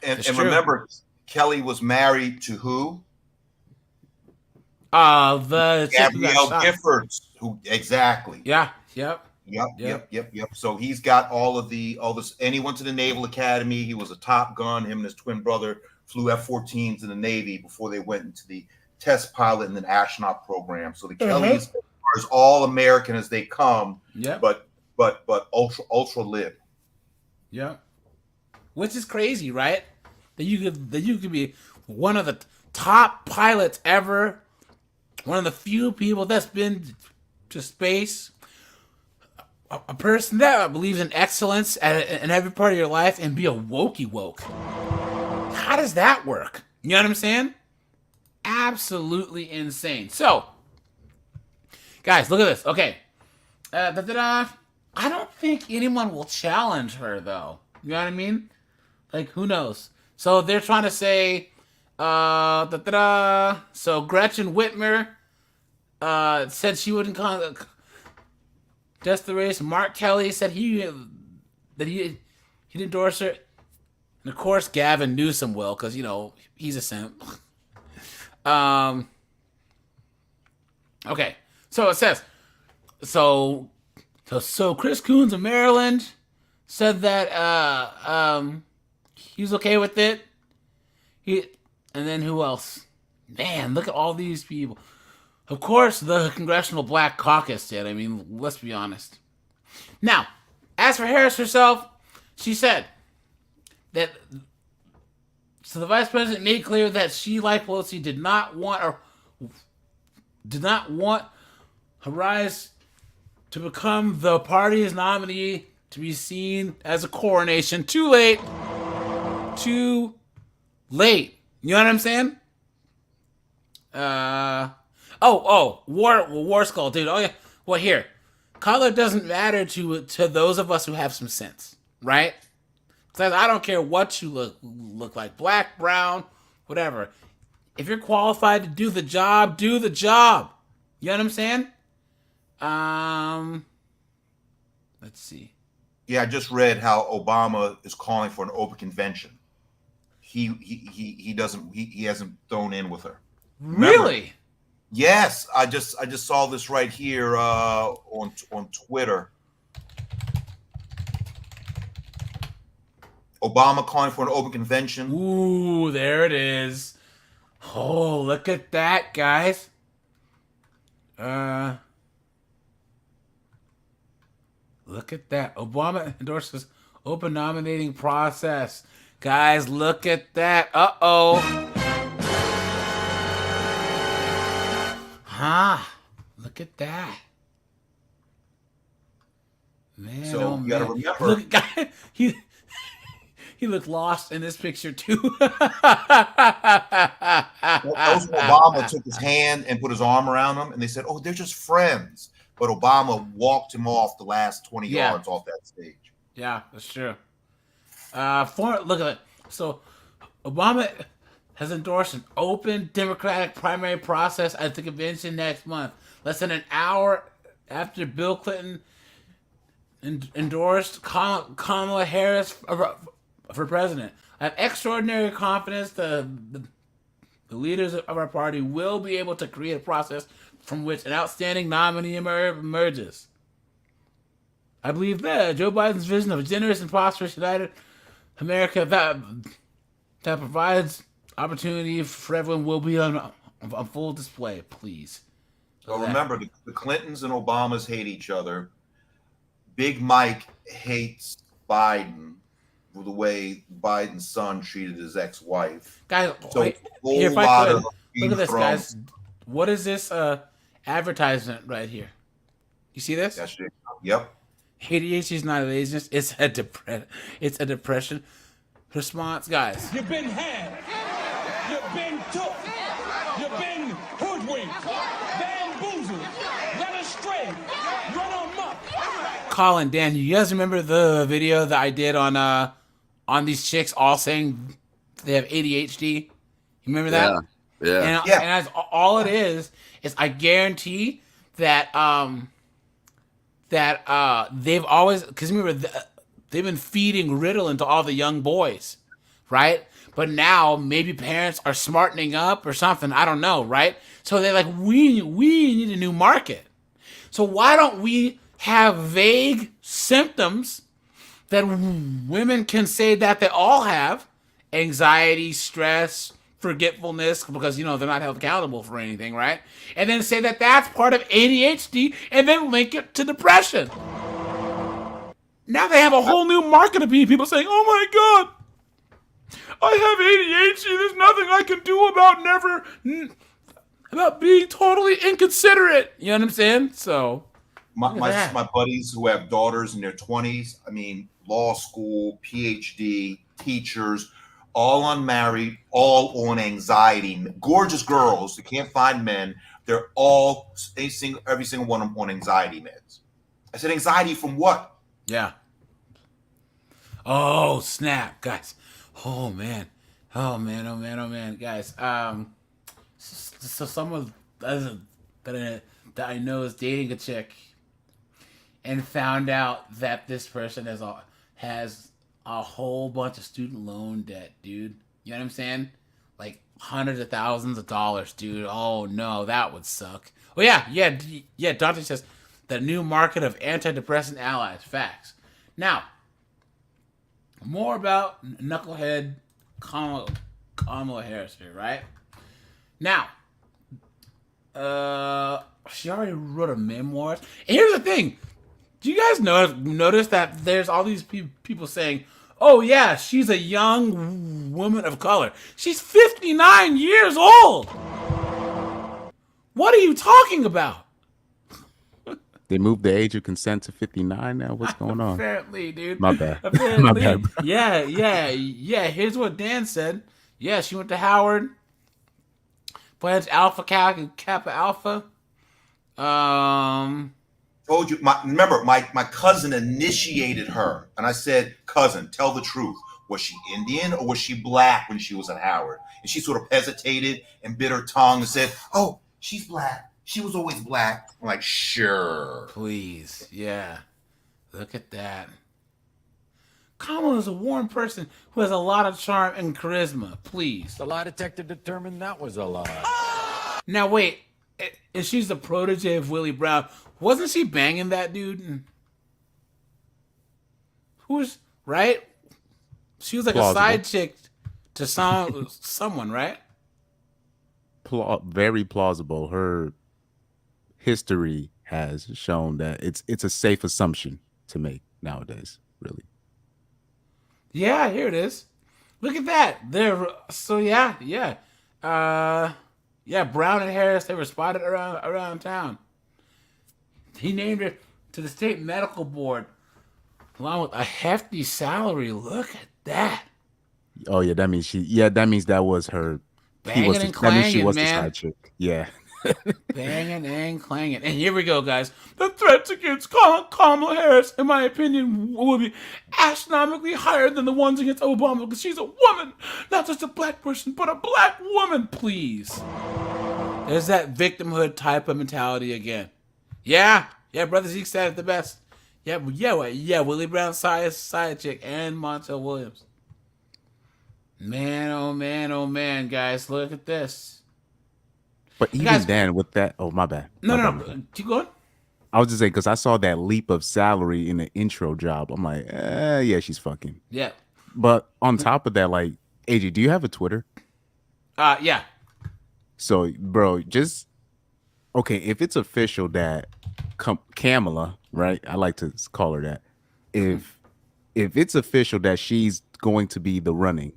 And remember, Kelly was married to who? The Gabrielle Giffords. Who exactly? Yeah. Yep. Yep. So he's got all this. And he went to the Naval Academy. He was a Top Gun. Him and his twin brother flew F-14s in the Navy before they went into the test pilot and then astronaut program. So the Kellys are as all American as they come. Yeah. But ultra lib. Yeah. Which is crazy, right? That you could be one of the top pilots ever, one of the few people that's been to space, a person that believes in excellence in every part of your life, and be a wokey woke. How does that work? You know what I'm saying? Absolutely insane. So, guys, look at this. Okay. I don't think anyone will challenge her, though. You know what I mean? Like, who knows? So they're trying to say, so Gretchen Whitmer said she wouldn't contest the race. Mark Kelly said he'd endorse her. And of course, Gavin Newsom will, because, he's a simp. Okay. So it says, so Chris Coons of Maryland said that he was okay with it. And then who else? Man, look at all these people. Of course, the Congressional Black Caucus did. I mean, let's be honest. Now, as for Harris herself, she said that. So the vice president made clear that she, like Pelosi, did not want her rise to become the party's nominee to be seen as a coronation. Too late. You know what I'm saying? War Skull, dude. Oh yeah. Well, here, color doesn't matter to those of us who have some sense, right? Because I don't care what you look like, black, brown, whatever. If you're qualified to do the job, do the job. You know what I'm saying? Let's see. Yeah, I just read how Obama is calling for an open convention. He hasn't thrown in with her. Really? Remember? Yes, I just saw this right here on Twitter. Obama calling for an open convention. Ooh, there it is. Oh, look at that, guys. Look at that. Obama endorses open nominating process. Guys, look at that. Uh-oh. Look at that. Man, So oh, you gotta man. remember. Look, guy, he looked lost in this picture too. Obama took his hand and put his arm around him, and they said, "Oh, they're just friends." But Obama walked him off the last 20 yards off that stage. Yeah, that's true. Look at it. So Obama has endorsed an open Democratic primary process at the convention next month. Less than an hour after Bill Clinton endorsed Kamala Harris for president. I have extraordinary confidence the leaders of our party will be able to create a process from which an outstanding nominee emerges. I believe that Joe Biden's vision of a generous and prosperous united America that provides opportunity for everyone will be on full display. Please. So remember, the Clintons and Obamas hate each other. Big Mike hates Biden for the way Biden's son treated his ex-wife. Guys, so here, if I could, look at this, guys. What is this advertisement right here? You see this? That's it. Yep. ADHD is not a laziness. It's a depression response, guys. You've been had. You've been took. You've been hoodwinked. Bamboozled. Led astray. Run amok. Colin, Dan, you guys remember the video that I did on these chicks all saying they have ADHD? You remember that? Yeah. And as all it is I guarantee that they've always, because remember they've been feeding Ritalin to all the young boys, right? But now maybe parents are smartening up or something. I don't know, right? So they're like, we need a new market. So why don't we have vague symptoms that women can say that they all have? Anxiety, stress, forgetfulness, because, they're not held accountable for anything, right? And then say that that's part of ADHD and then link it to depression. Now they have a whole new market of people saying, oh my God, I have ADHD. There's nothing I can do about being totally inconsiderate. You know what I'm saying? So my buddies who have daughters in their 20s, I mean, law school, PhD, teachers, all unmarried, all on anxiety. Gorgeous girls, they can't find men. They're all, every single one of them on anxiety meds. I said, anxiety from what? Yeah. Oh, snap, guys. Oh, man. Guys, so someone that I know is dating a chick and found out that this person has a whole bunch of student loan debt, dude. You know what I'm saying? Like hundreds of thousands of dollars, dude. Oh, no, that would suck. Oh, yeah. Dante says the new market of antidepressant allies. Facts. Now, more about knucklehead Kamala Harris here, right? Now, she already wrote a memoir. And here's the thing. Do you guys notice that there's all these people saying, oh, yeah, she's a young woman of color. She's 59 years old. What are you talking about? They moved the age of consent to 59 now. What's going on? Apparently, dude. My bad. Apparently. My bad. Yeah. Here's what Dan said. Yeah, she went to Howard. Pledged Alpha Kappa Alpha. Told you. Remember, my cousin initiated her, and I said, "Cousin, tell the truth. Was she Indian or was she black when she was at Howard?" And she sort of hesitated and bit her tongue and said, "Oh, she's black. She was always black." I'm like, sure. Please, yeah. Look at that. Kamala is a warm person who has a lot of charm and charisma. Please. The lie detector determined that was a lie. Now wait, and she's the protege of Willie Brown. Wasn't she banging that dude? Who's right? She was like plausible. A side chick to someone, right? Very plausible. Her history has shown that it's a safe assumption to make nowadays, really. Yeah, here it is. Look at that. Brown and Harris, they were spotted around town. He named her to the state medical board along with a hefty salary. Look at that. Oh yeah, that means that was her. Banging and clanging, that means she was man. the side chick. Yeah. Banging and clanging. And here we go, guys. The threats against Kamala Harris, in my opinion, will be astronomically higher than the ones against Obama because she's a woman. Not just a black person, but a black woman, please. There's that victimhood type of mentality again. Yeah, Brother Zeke said it the best. Yeah, Willie Brown's side chick and Montel Williams. Man, oh man, guys, look at this. But even guys, then, with that, oh my bad. No, keep going. I was just saying because I saw that leap of salary in the intro job. I'm like, yeah, she's fucking. Yeah. But on top of that, like, AJ, do you have a Twitter? Yeah. So, bro, just okay. If it's official that Kamala, right? I like to call her that. If it's official that she's going to be the running,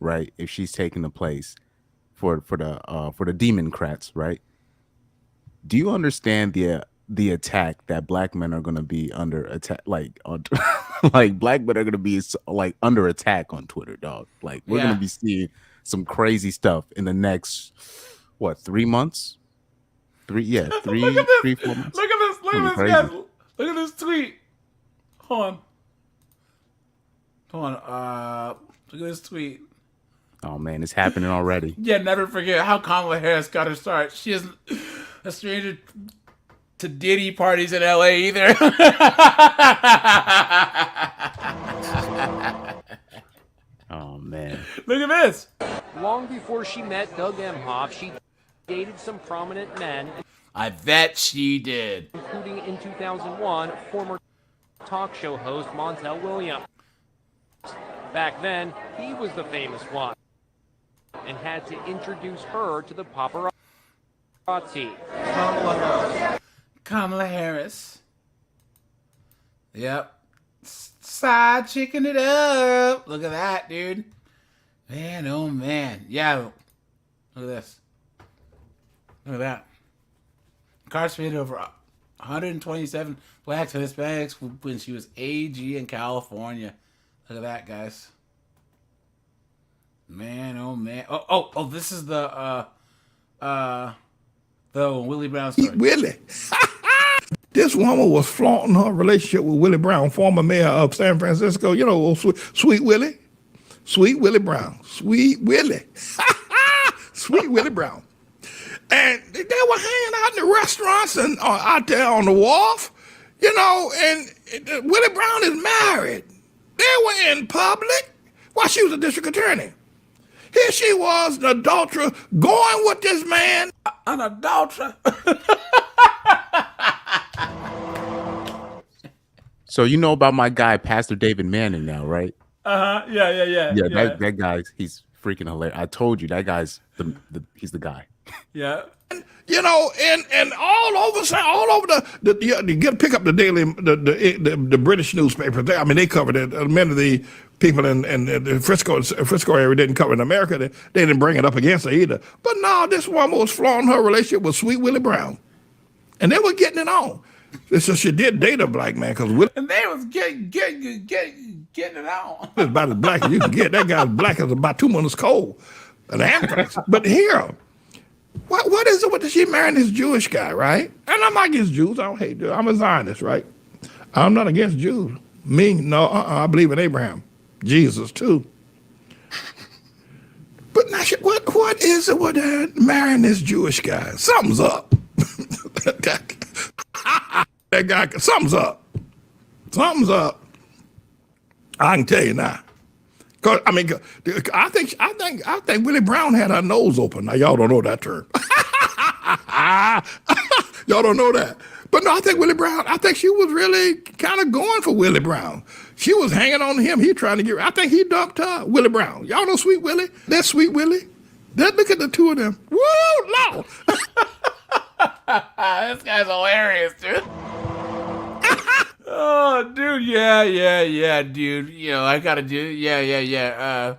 right? If she's taking the place for the Democrats, right? Do you understand the attack that black men are going to be under attack? Like, like black men are going to be like under attack on Twitter, dog. Like, we're going to be seeing some crazy stuff in the next 3 months? 3 4 months. Look at this, guys. Look at this tweet. Hold on. Look at this tweet. Oh man, it's happening already. Yeah, never forget how Kamala Harris got her start. She isn't a stranger to Diddy parties in LA either. Oh man. Look at this. Long before she met Doug Emhoff, she dated some prominent men. I bet she did. Including in 2001, former talk show host Montel Williams. Back then, he was the famous one and had to introduce her to the paparazzi. Kamala Harris. Yep. Side chicking it up. Look at that, dude. Man, oh man. Yeah. Look at this. Look at that. Incarcerated over 127 blacks and Hispanics when she was AG in California. Look at that, guys. Man, oh man. Oh, this is the Willie Brown story. Willie. This woman was flaunting her relationship with Willie Brown, former mayor of San Francisco. You know, sweet Willie. Sweet Willie Brown. Sweet Willie. Sweet Willie Brown. And they were hanging out in the restaurants and out there on the wharf, you know, and Willie Brown is married. They were in public while she was a district attorney. Here she was, an adulterer, going with this man. An adulterer. So you know about my guy, Pastor David Manning now, right? Yeah. Yeah, that guy's, he's freaking hilarious. I told you, that guy's he's the guy. Yeah. You know, and all over you get pick up the daily the British newspapers. I mean, they covered it. Many of the people in the Frisco area didn't cover it in America. They didn't bring it up against her either. But no, this woman was flaunting her relationship with Sweet Willie Brown, and they were getting it on. So she did date a black man because and they was getting it on. It's about as black as you can get. That guy's black as about 2 months cold, an anthrax. But here. What is it with she marrying this Jewish guy, right? And I'm not against Jews. I don't hate Jews. I'm a Zionist, right? I'm not against Jews. No, I believe in Abraham. Jesus, too. But now, what is it with her marrying this Jewish guy? Something's up. That guy, something's up. Something's up. I can tell you now. Cause I mean, I think Willie Brown had her nose open. Now y'all don't know that term. Y'all don't know that. But no, I think Willie Brown. I think she was really kind of going for Willie Brown. She was hanging on to him. He trying to get. I think he dumped her. Willie Brown. Y'all know Sweet Willie? That's Sweet Willie. Look at the two of them. Woo, Lord. This guy's hilarious, dude. Oh, dude, yeah, dude. You know, I gotta do, yeah.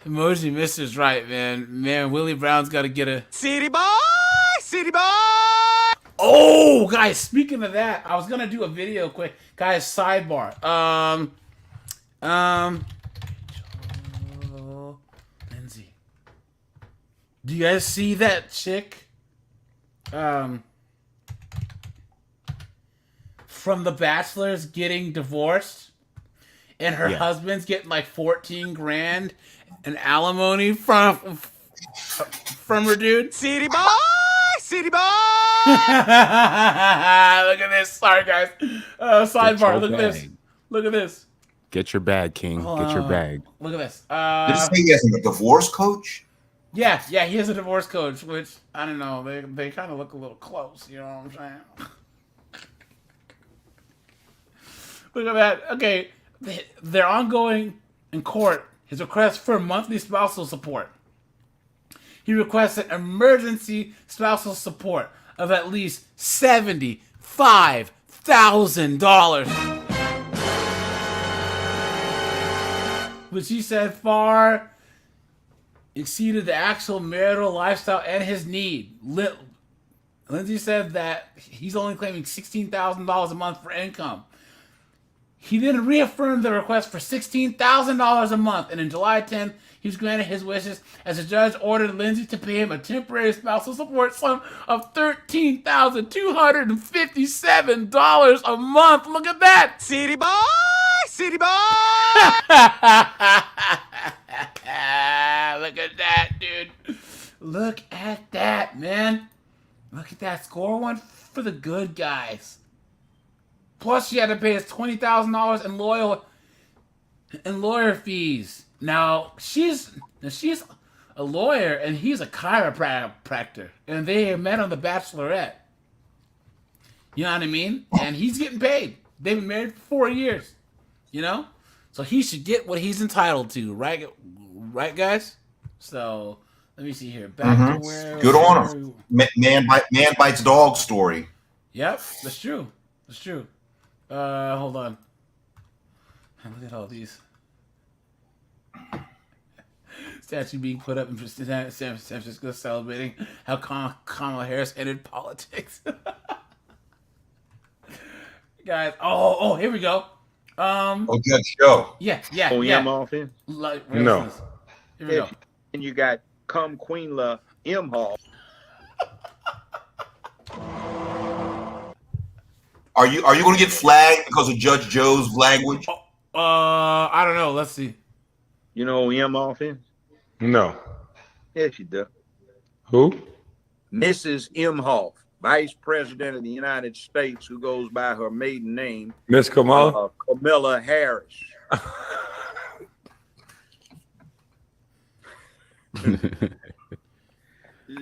Emoji Mister's right, man. Man, Willie Brown's gotta get a City boy. Oh, guys, speaking of that, I was gonna do a video quick. Guys, sidebar. Lindsay. Do you guys see that chick from the Bachelors getting divorced, and her Yeah. husband's getting like 14 grand in alimony from her dude. City boy! City boy! Look at this. Sorry, guys. Sidebar. Look at this. Look at this. Get your bag, King. Get your bag. Look at this. Did you say he has a divorce coach? Yeah, he has a divorce coach, which I don't know. They kind of look a little close. You know what I'm saying? Look at that. Okay, they're ongoing in court. His request for monthly spousal support. He requested emergency spousal support of at least $75,000, which he said far exceeded the actual marital lifestyle and his need. Lindsay said that he's only claiming $16,000 a month for income. He then reaffirmed the request for $16,000 a month, and in July 10th, he was granted his wishes as a judge ordered Lindsay to pay him a temporary spousal support sum of $13,257 a month. Look at that! City boy! City boy! Look at that, dude. Look at that, man. Look at that. Score one for the good guys. Plus, she had to pay us $20,000 in lawyer fees. Now she's a lawyer and he's a chiropractor, and they met on The Bachelorette. You know what I mean? And he's getting paid. They've been married for 4 years. You know, so he should get what he's entitled to, right? Right, guys. So let me see here. Back to where. Good on him. Man bites dog story. Yep, that's true. That's true. Hold on. Look at all these. Statue being put up in San Francisco celebrating how Kamala Harris entered politics. Guys, here we go. Good show. Yeah. OM offense? No. Here we go. And you got Come Queen La M Hall. Are you going to get flagged because of Judge Joe's language? I don't know. Let's see. You know M offense? No. Yes, you do. Who? Mrs. Imhoff, Vice President of the United States, who goes by her maiden name, Miss Kamala? Kamala Harris.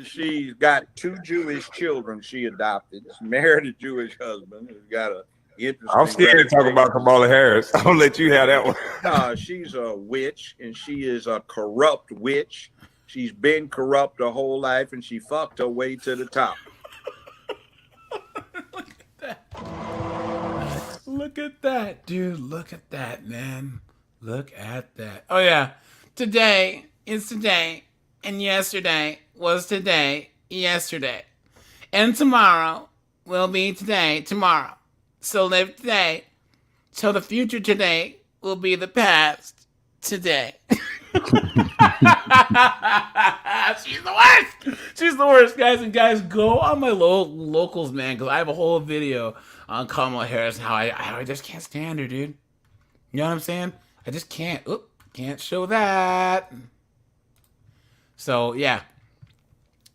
She's got 2 Jewish children she adopted. She married a Jewish husband who's got a interesting. I'm scared to talk about Kamala Harris. I'll let you have that one. She's a witch, and she is a corrupt witch. She's been corrupt her whole life, and she fucked her way to the top. Look at that, dude. Look at that, man. Look at that. Oh, yeah. Today is today, and yesterday was today, yesterday. And tomorrow will be today, tomorrow. So live today, so the future today will be the past today. She's the worst. She's the worst, guys. And guys, go on my locals, man, because I have a whole video on Kamala Harris and how I just can't stand her, dude. You know what I'm saying? I just can't. Can't show that. So yeah,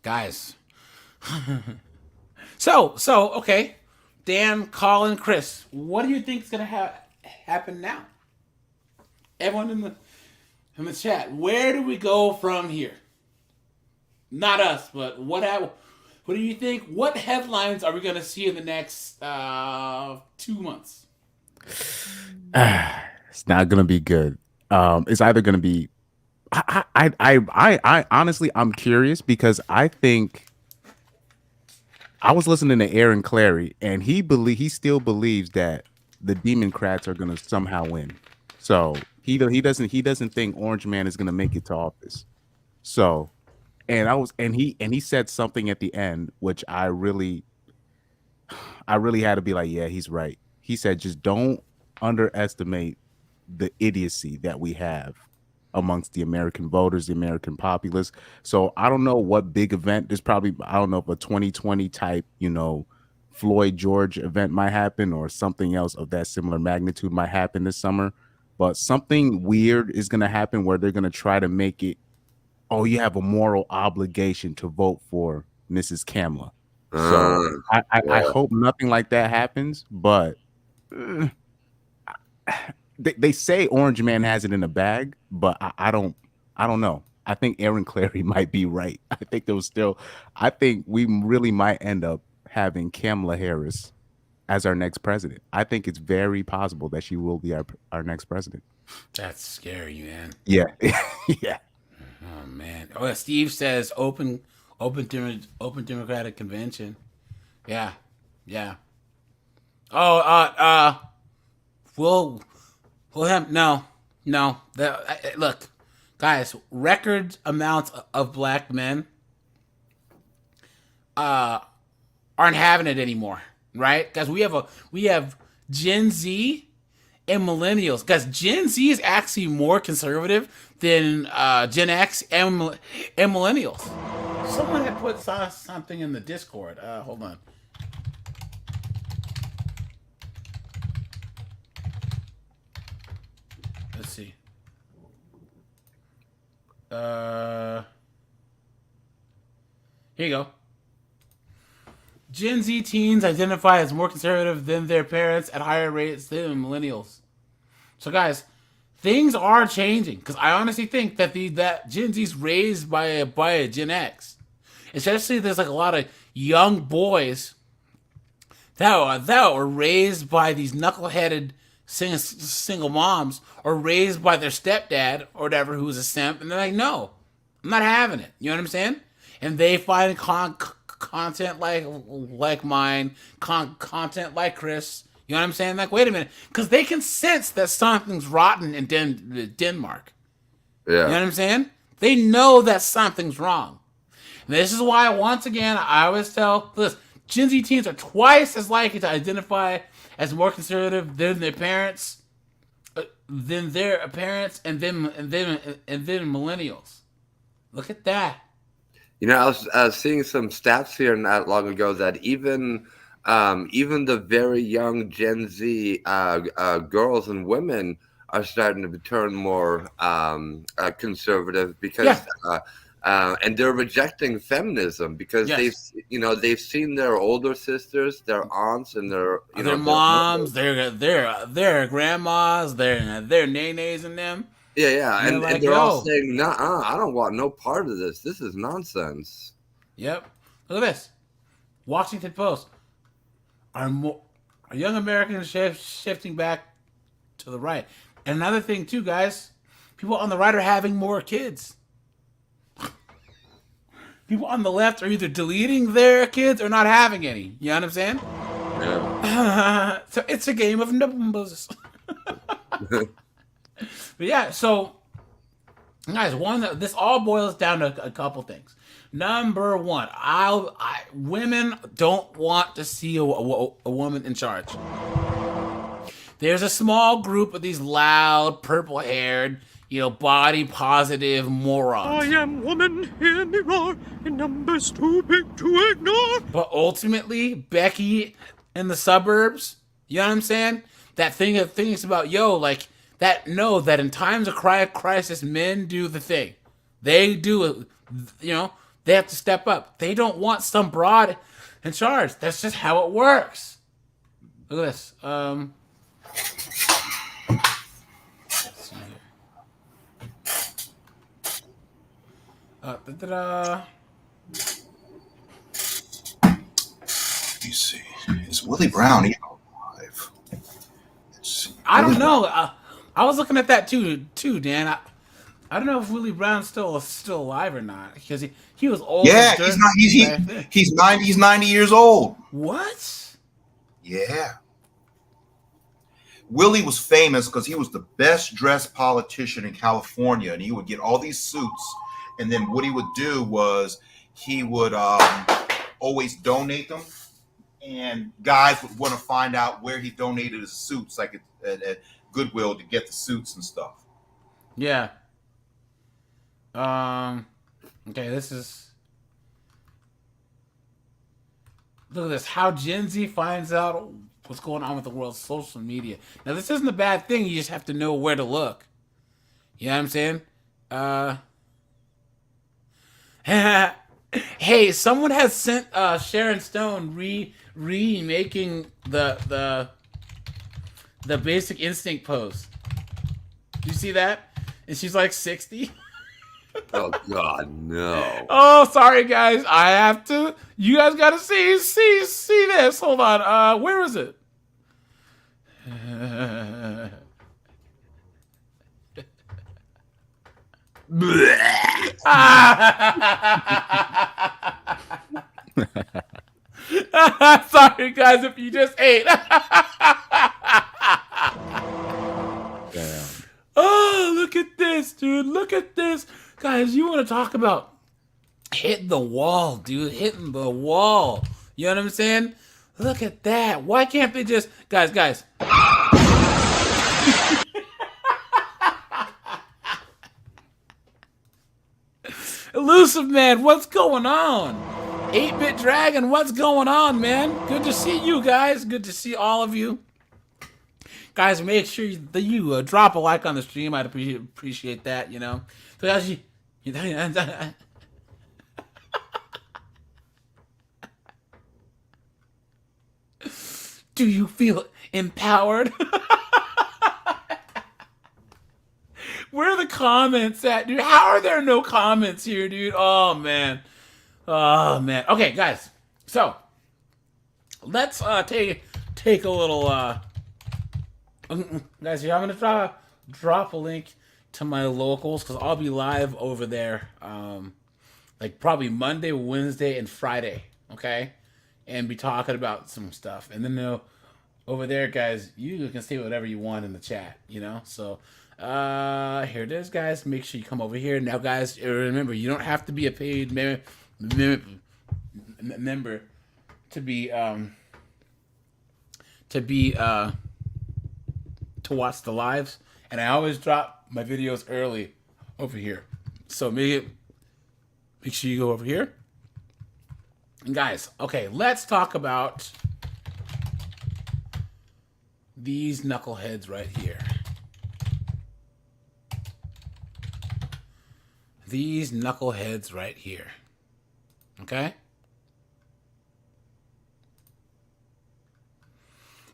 guys. So okay, Dan, Colin, Chris, what do you think is gonna happen now? Everyone in the chat, where do we go from here? Not us, but what do you think? What headlines are we going to see in the next 2 months? It's not going to be good. It's either going to be. I honestly, I'm curious because I think I was listening to Aaron Clary, and he still believes that the Democrats are going to somehow win. So he doesn't think Orange Man is going to make it to office. So, and he said something at the end which I really had to be like, yeah, he's right. He said, just don't underestimate the idiocy that we have amongst the American voters, the American populace. So I don't know what big event. There's probably, I don't know if a 2020 type, Floyd George event might happen, or something else of that similar magnitude might happen this summer. But something weird is going to happen where they're going to try to make it, oh, you have a moral obligation to vote for Mrs. Kamala. So I hope nothing like that happens, but they say Orange Man has it in a bag, but I don't know. I think Aaron Clary might be right. I think we really might end up having Kamala Harris as our next president. I think it's very possible that she will be our next president. That's scary, man. Yeah. Yeah. Oh man. Oh, Steve says open Democratic convention. Yeah. Oh, we'll have no. Look, guys, record amounts of black men aren't having it anymore, right? Guys, we have Gen Z and millennials. Guys, Gen Z is actually more conservative than Gen X and millennials. Someone had put something in the Discord. Hold on. Let's see. Here you go. Gen Z teens identify as more conservative than their parents at higher rates than millennials. So, guys, things are changing, because I honestly think that that Gen Z's raised by a Gen X. Especially, there's like a lot of young boys that were raised by these knuckleheaded single moms, or raised by their stepdad or whatever, who was a simp, and they're like, no, I'm not having it. You know what I'm saying? And they find content like mine, content like Chris. You know what I'm saying? Like, wait a minute, because they can sense that something's rotten in Denmark. Yeah. You know what I'm saying? They know that something's wrong. And this is why, once again, I always tell this: Gen Z teens are twice as likely to identify as more conservative than their parents, and then millennials. Look at that. I was seeing some stats here not long ago that even the very young Gen Z girls and women are starting to turn more conservative, because and they're rejecting feminism because they've seen their older sisters, their aunts, and their moms, their grandmas, their nays and them. Yeah, and they're all saying, "Nah, I don't want no part of this. This is nonsense." Yep. Look at this. Washington Post. Are young Americans shifting back to the right? And another thing too, guys, people on the right are having more kids. People on the left are either deleting their kids or not having any. You know what I'm saying? Yeah. So it's a game of numbers. But yeah, so guys, this all boils down to a couple things. Number one, women don't want to see a woman in charge. There's a small group of these loud, purple-haired, body positive morons. I am woman, hear me roar, in numbers too big to ignore. But ultimately, Becky in the suburbs, you know what I'm saying? That thing is about, that in times of crisis, men do the thing. They do it, they have to step up. They don't want some broad in charge. That's just how it works. Look at this. Let's see here. Let me see. Is Willie Brown even alive? I don't know. I was looking at that too, Dan. I don't know if Willie Brown's still alive or not, because he was old. Yeah, he's 90 years old. What? Yeah. Willie was famous because he was the best dressed politician in California, and he would get all these suits. And then what he would do was he would always donate them, and guys would want to find out where he donated his suits, like at Goodwill, to get the suits and stuff. Yeah. Okay, this is. Look at this. How Gen Z finds out what's going on with the world's social media. Now, this isn't a bad thing. You just have to know where to look. You know what I'm saying? Hey, someone has sent Sharon Stone remaking the Basic Instinct pose. Do you see that? And she's like 60. Oh God, no! Oh, sorry guys, I have to. You guys gotta see this. Hold on. Where is it? Sorry guys, if you just ate. Damn. Oh, look at this, dude. Look at this. Guys, you want to talk about hitting the wall, dude. Hitting the wall. You know what I'm saying? Look at that. Why can't they just... Guys. Elusive Man, what's going on? 8-Bit Dragon, what's going on, man? Good to see you guys. Good to see all of you. Guys, make sure that you drop a like on the stream. I'd appreciate that, you know. So guys, do you feel empowered? Where are the comments at, dude? How are there no comments here, dude? Oh, man. Okay, guys. So, let's take a little... guys, here, I'm going to drop a link to my locals because I'll be live over there like probably Monday, Wednesday, and Friday, okay? And be talking about some stuff. And then over there, guys, you can say whatever you want in the chat, you know? So here it is, guys. Make sure you come over here. Now, guys, remember, you don't have to be a paid member to watch the lives, and I always drop my videos early over here. So make sure you go over here. And guys, okay, let's talk about these knuckleheads right here. These knuckleheads right here. Okay?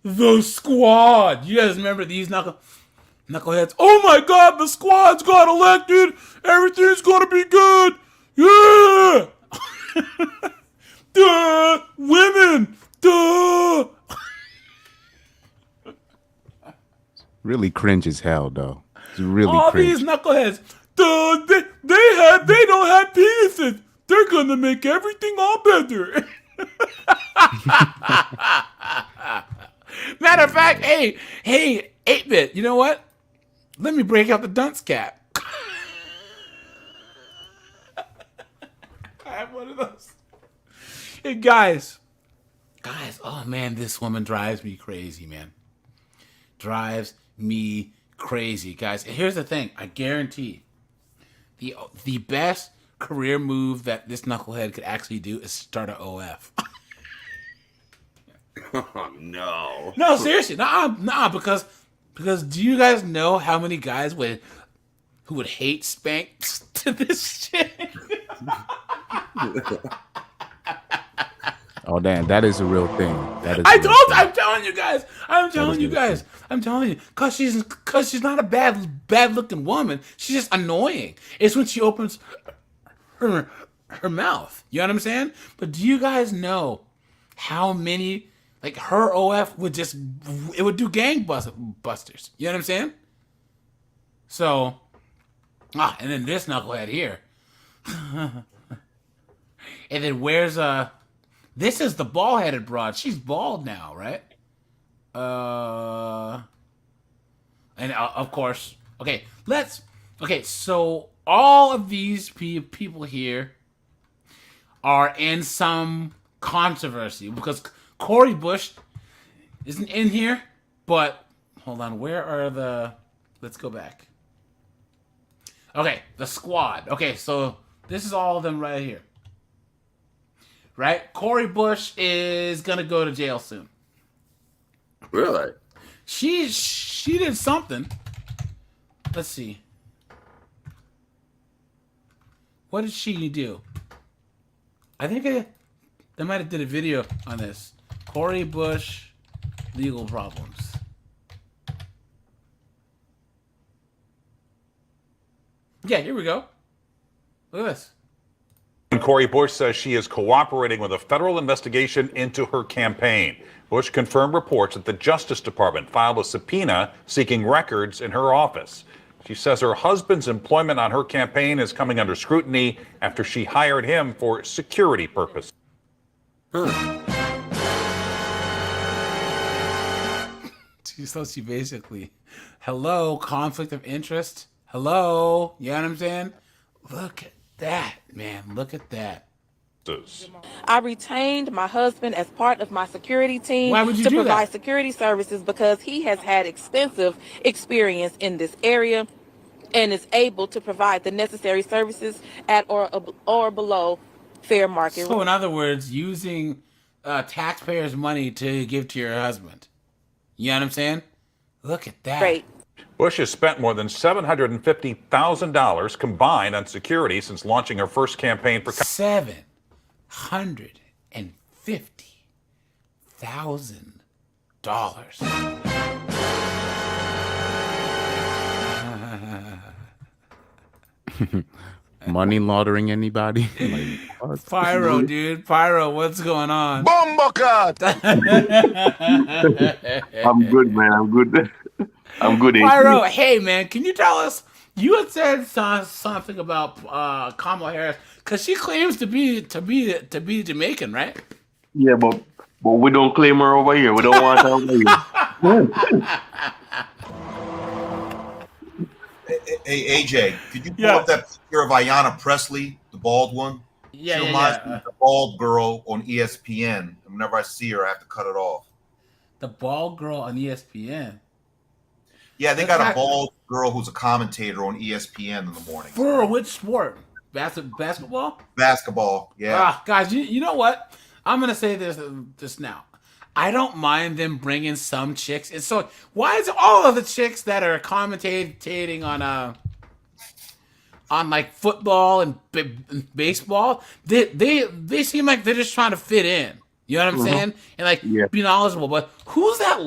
The Squad. You guys remember these knuckleheads? Oh my God, the Squad's got elected. Everything's gonna be good. Yeah. Duh. Women. Duh. Really cringe as hell, though. It's really all cringe. These knuckleheads. Duh. They don't have penises. They're gonna make everything all better. Matter of fact, hey, 8-Bit, you know what? Let me break out the dunce cap. I have one of those. Hey, guys, oh man, this woman drives me crazy, man. Drives me crazy, guys. And here's the thing, I guarantee the best career move that this knucklehead could actually do is start an OF. Oh no! No, seriously, nah, because do you guys know how many guys who would hate Spank to this shit? Oh damn, that is a real thing. I'm telling you guys, cause she's not a bad looking woman. She's just annoying. It's when she opens her mouth. You know what I'm saying? But do you guys know how many? Like, her OF would do gangbusters. You know what I'm saying? So, and then this knucklehead here. And then where's, this is the bald-headed broad. She's bald now, right? And of course, so all of these people here are in some controversy because Cori Bush isn't in here, but hold on, where are the... Let's go back. Okay, the squad. Okay, so this is all of them right here. Right? Cori Bush is gonna go to jail soon. Really? She did something. Let's see. What did she do? I think they might have did a video on this. Cori Bush legal problems. Yeah, here we go. Look at this. Cori Bush says she is cooperating with a federal investigation into her campaign. Bush confirmed reports that the Justice Department filed a subpoena seeking records in her office. She says her husband's employment on her campaign is coming under scrutiny after she hired him for security purposes. So she basically, hello, conflict of interest. Hello, you know what I'm saying? Look at that, man. Look at that. I retained my husband as part of my security team Why would you to do provide that? security services because he has had extensive experience in this area and is able to provide the necessary services at or below fair market. So in other words, using taxpayers' money to give to your husband. You know what I'm saying? Look at that. Great. Bush has spent more than $750,000 combined on security since launching her first campaign for $750,000. Money laundering anybody? Like, Pyro, dude. Pyro, what's going on? Bumblecart! I'm good, man. I'm good. I'm good. Pyro, hey, man, can you tell us? You had said something about Kamala Harris because she claims to be Jamaican, right? Yeah, but we don't claim her over here. We don't want her over here. Hey, AJ, could you pull up that picture of Ayanna Presley, the bald one? Yeah, She reminds me of the bald girl on ESPN. Whenever I see her, I have to cut it off. The bald girl on ESPN. Yeah, they got a bald girl who's a commentator on ESPN in the morning. For which sport? Basketball? Basketball, yeah. Guys, you know what? I'm going to say this now. I don't mind them bringing some chicks. And so why is all of the chicks that are commentating on like football and baseball, they seem like they're just trying to fit in. You know what I'm saying? And like be knowledgeable. But who's that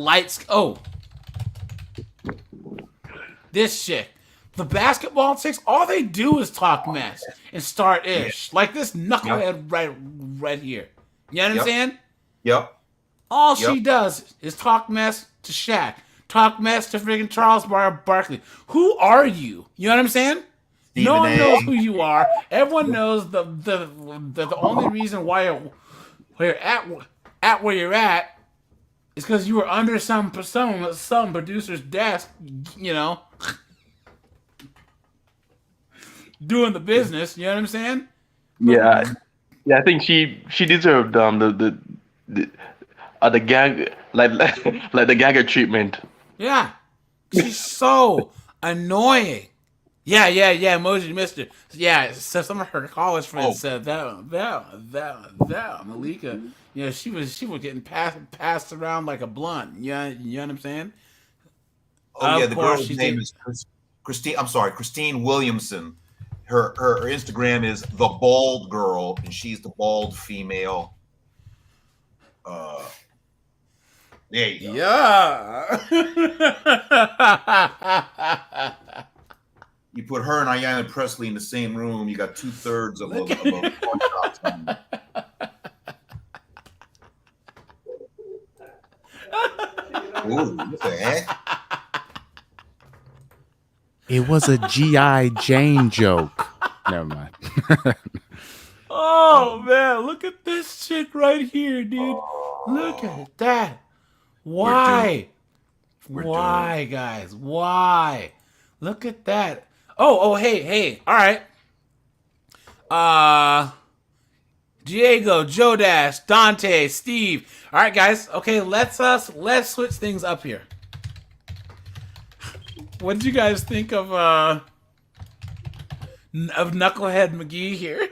this chick. The basketball chicks, all they do is talk mess and start ish. Like this knucklehead right here. You know what I'm saying? Yep. All she does is talk mess to Shaq, talk mess to freaking Charles Barkley. Who are you? You know what I'm saying? No one knows who you are. Everyone knows the only reason why you're at where you're at is because you were under some producer's desk, you know, doing the business. You know what I'm saying? Yeah, I think she deserved the gag like the gagger treatment. Yeah, she's so annoying. Yeah, Emoji Mister. Yeah, so some of her college friends said that Malika, you know, she was getting passed around like a blunt. You know what I'm saying? Oh yeah, the girl's name is Christine. I'm sorry, Christine Williamson. Her Instagram is the bald girl, and she's the bald female. There you go. Yeah. You put her and Ayanna Presley in the same room, you got 2/3 of a Ooh, what the heck? It was a G.I. Jane joke. Never mind. Oh man, look at this chick right here, dude. Look at that. Why? Why, guys? Why? Look at that. Oh, hey. All right. Diego, Joe Dash, Dante, Steve. All right, guys. Okay, let's switch things up here. What did you guys think of of Knucklehead McGee here.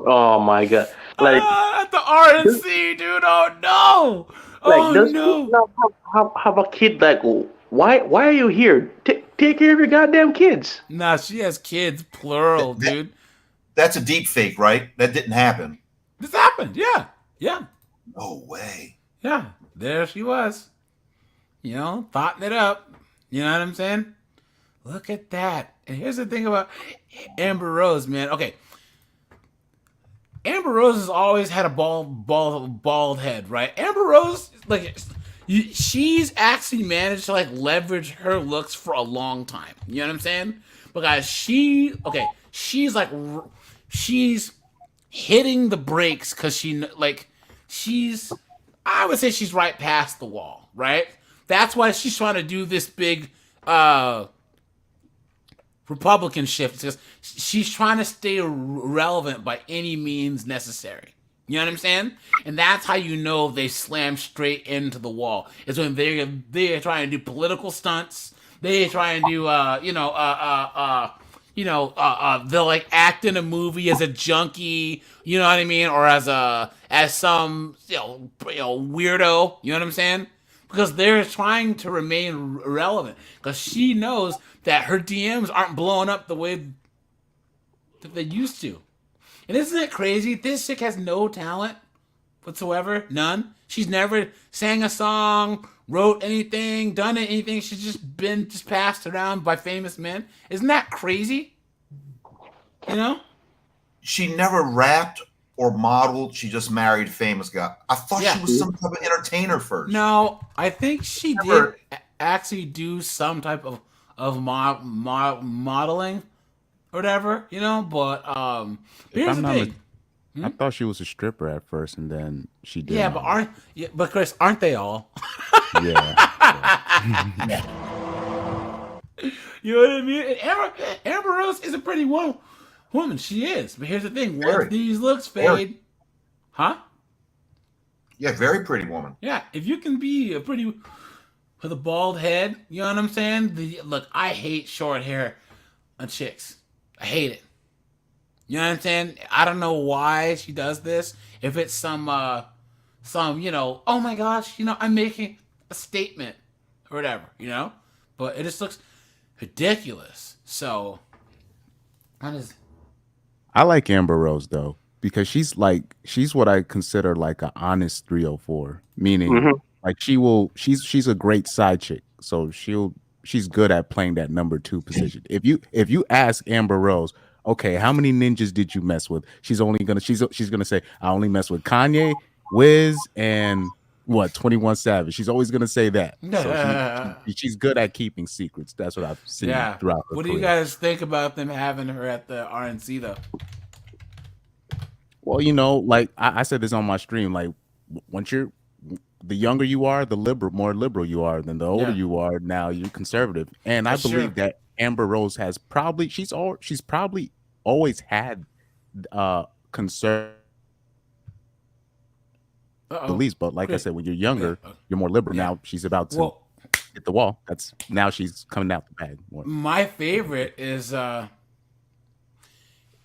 Oh my god! Like At the RNC, dude. Oh no! Oh does no! she not have a kid? Like, why are you here? Take care of your goddamn kids. Nah, she has kids, plural, dude. That's a deep fake, right? That didn't happen. This happened, yeah. Yeah. No way. Yeah. There she was. You know, thoughting it up. You know what I'm saying? Look at that. And here's the thing about Amber Rose, man. Okay. Amber Rose has always had a bald head, right? Amber Rose, like, she's actually managed to like leverage her looks for a long time. You know what I'm saying? Because she's hitting the brakes because I would say she's right past the wall, right? That's why she's trying to do this big Republican shift, because she's trying to stay relevant by any means necessary. You know what I'm saying? And that's how you know they slam straight into the wall. Is when they're trying to do political stunts. They're trying to they'll like act in a movie as a junkie, you know what I mean, or as some weirdo, you know what I'm saying? Because they're trying to remain relevant. Because she knows that her DMs aren't blowing up the way that they used to. And isn't it crazy? This chick has no talent whatsoever. None. She's never sang a song, wrote anything, done anything. She's just been passed around by famous men. Isn't that crazy? You know? She never rapped or modeled. She just married a famous guy. I thought she was some type of entertainer first. No, I think she did actually do some type of modeling or whatever, you know, but here's the thing. I thought she was a stripper at first, and then she did. Yeah, but Chris, aren't they all? Yeah. You know what I mean? And Amber Rose is a pretty woman. She is. But here's the thing. Once these looks fade, huh? Yeah, very pretty woman. Yeah, if you can be a pretty with a bald head, you know what I'm saying? Look, I hate short hair on chicks. I hate it. You know what I'm saying? I don't know why she does this. If it's some, oh my gosh, I'm making a statement or whatever, But it just looks ridiculous. So, I like Amber Rose though, because she's what I consider like an honest 304, meaning like she's a great side chick. So she's good at playing that number 2 position. If you ask Amber Rose, okay, how many ninjas did you mess with? She's gonna say, I only mess with Kanye, Wiz, and 21 Savage. She's always gonna say that. So she's good at keeping secrets. That's what I've seen throughout her What do career. you guys think about them having her at the RNC though? Well, like I said this on my stream, like once the younger you are, the more liberal you are. Than the older you are, now you're conservative. And I believe that Amber Rose has she's probably always had conservative beliefs, but like I said, when you're younger, you're more liberal. Now she's about to hit the wall. Now she's coming out the bag more. My favorite is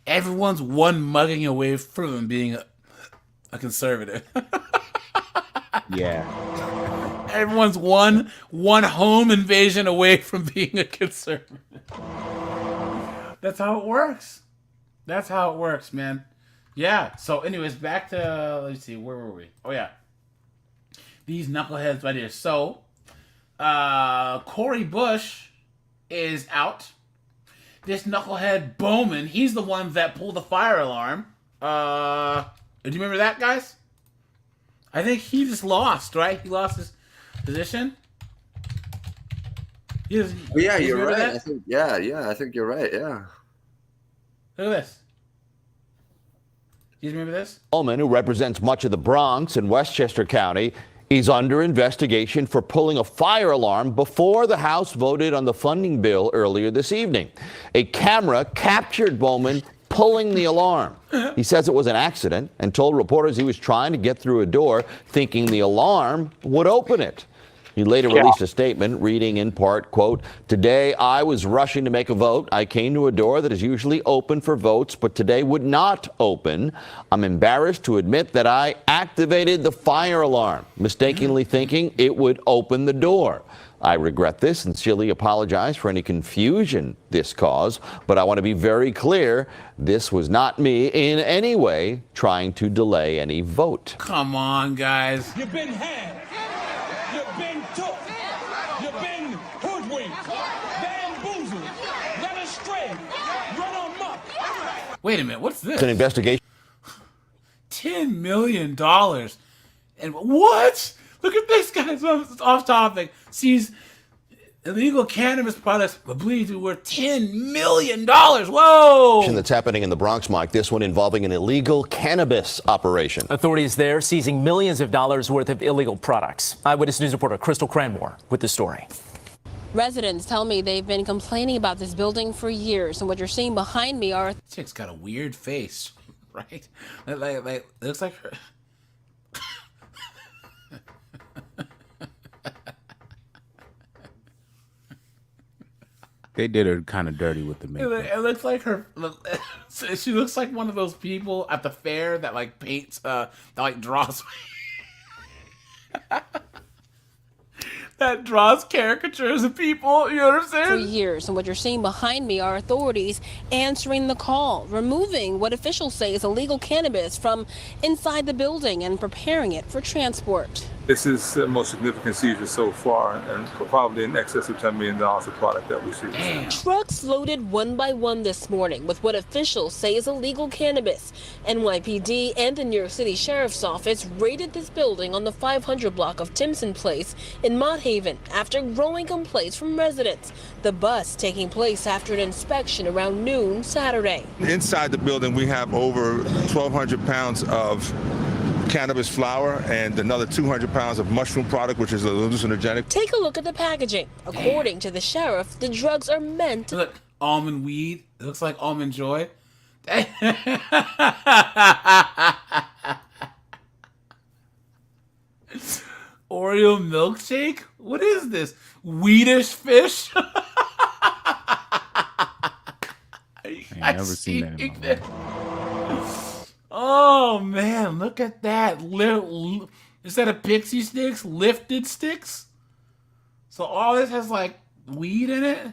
everyone's one mugging away from being a conservative. Yeah. Everyone's one home invasion away from being a conservative. That's how it works. That's how it works, man. Yeah. So, anyways, back to let's see, where were we? Oh yeah, these knuckleheads right here. So, Cori Bush is out. This knucklehead Bowman, he's the one that pulled the fire alarm. Do you remember that, guys? I think he just lost, right? He lost his position. You're right. I think, I think you're right. Yeah. Look at this. You remember this? Bowman, who represents much of the Bronx and Westchester County, is under investigation for pulling a fire alarm before the House voted on the funding bill earlier this evening. A camera captured Bowman pulling the alarm. He says it was an accident and told reporters he was trying to get through a door thinking the alarm would open it. He later released a statement reading in part, quote, "Today I was rushing to make a vote. I came to a door that is usually open for votes, but today would not open. I'm embarrassed to admit that I activated the fire alarm, mistakenly thinking it would open the door. I regret this, sincerely apologize for any confusion this caused, but I want to be very clear, this was not me in any way trying to delay any vote." Come on, guys. You've been had. You've been took. You've been hoodwinked, bamboozled, led astray, run amok. Wait a minute, what's this? It's an investigation. $10 million. And what? Look at this guy's off topic. Sees illegal cannabis products believed to be worth $10 million. Whoa! That's happening in the Bronx, Mike. This one involving an illegal cannabis operation. Authorities there seizing millions of dollars worth of illegal products. Eyewitness News reporter Crystal Cranmore with the story. Residents tell me they've been complaining about this building for years, and what you're seeing behind me are... This chick's got a weird face, right? Like it looks like her... They did her kind of dirty with the makeup. It looks like her. She looks like one of those people at the fair that like paints, that like draws, that draws caricatures of people. You know what I'm saying? For years, and what you're seeing behind me are authorities answering the call, removing what officials say is illegal cannabis from inside the building and preparing it for transport. This is the most significant seizure so far, and probably in excess of $10 million of product that we see. Trucks loaded one by one this morning with what officials say is illegal cannabis. NYPD and the New York City Sheriff's Office raided this building on the 500 block of Timpson Place in Mott Haven after growing complaints from residents. The bust taking place after an inspection around noon Saturday. Inside the building, we have over 1,200 pounds of cannabis flower and another 200 pounds of mushroom product, which is a hallucinogenic. Take a look at the packaging. According to the sheriff, the drugs are meant to... Look, almond weed. It looks like almond joy. Oreo milkshake? What is this? Weedish fish? I never seen that in my life. Oh man, look at that. Is that a pixie sticks? Lifted sticks? So all this has like weed in it?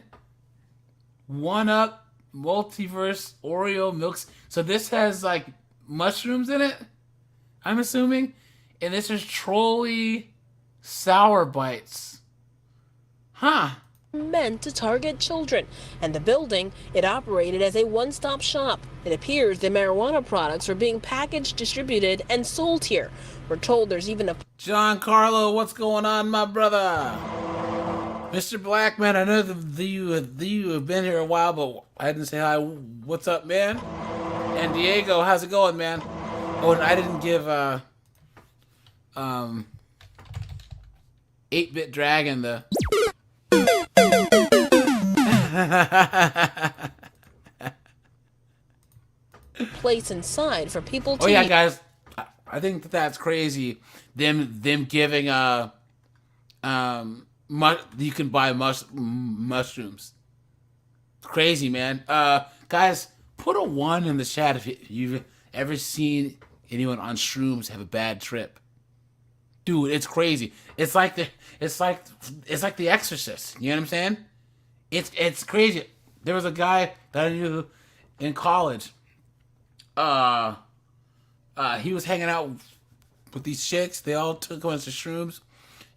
1-Up, multiverse, Oreo milks. So this has like mushrooms in it, I'm assuming. And this is Trolley Sour Bites. Huh. Meant to target children, and the building, it operated as a one-stop shop. It appears the marijuana products are being packaged, distributed, and sold here. We're told there's even a... John Carlo, what's going on, my brother? Mr. Blackman, I know that you have been here a while, but I didn't say hi. What's up, man? And Diego, how's it going, man? Oh, and I didn't give 8-Bit Dragon the... place inside for people to Oh yeah, eat. guys, I think that's crazy. Them giving you can buy mushrooms. It's crazy, man. Guys, put a 1 in the chat if you've ever seen anyone on shrooms have a bad trip. Dude, it's crazy. It's like The Exorcist. You know what I'm saying? It's crazy. There was a guy that I knew in college. He was hanging out with these chicks. They all took a bunch of shrooms,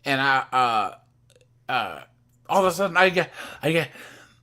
and all of a sudden I get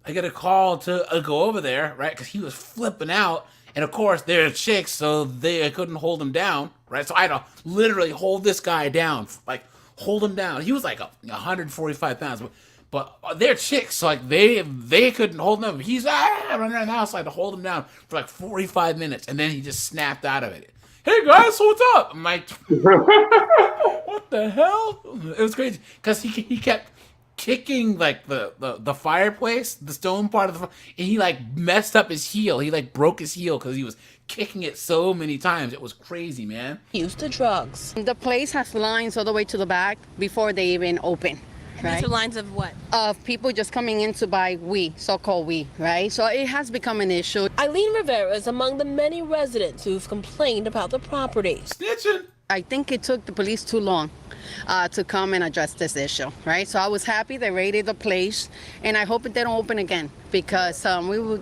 a call to go over there, right? Because he was flipping out, and of course they're chicks, so they couldn't hold him down, right? So I had to literally hold this guy down, like hold him down. He was like 145 pounds, but they're chicks, so like they couldn't hold him up. He's running around the house, so I had to hold him down for like 45 minutes, and then he just snapped out of it. Hey guys, what's up? I'm like, what the hell? It was crazy because he kept kicking like the fireplace, the stone part of the, and he like messed up his heel. He like broke his heel because he was kicking it so many times. It was crazy, man. Used to drugs. The place has lines all the way to the back before they even open. Right? These are lines of what? Of people just coming in to buy weed, so-called weed, right? So it has become an issue. Eileen Rivera is among the many residents who've complained about the property. Snitching. I think it took the police too long to come and address this issue, right? So I was happy they raided the place, and I hope it didn't open again because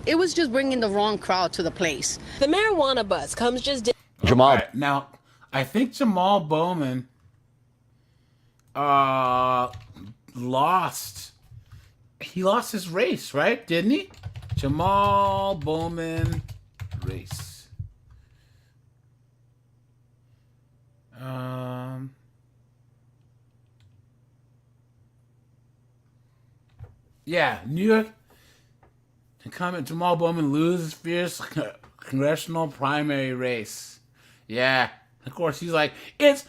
it was just bringing the wrong crowd to the place. The marijuana buzz comes just... Jamal. Right, now, I think Jamal Bowman lost his race, right? Didn't he? Jamal Bowman race. Yeah, New York. Comment: Jamal Bowman loses fierce congressional primary race. Yeah, of course he's like, it's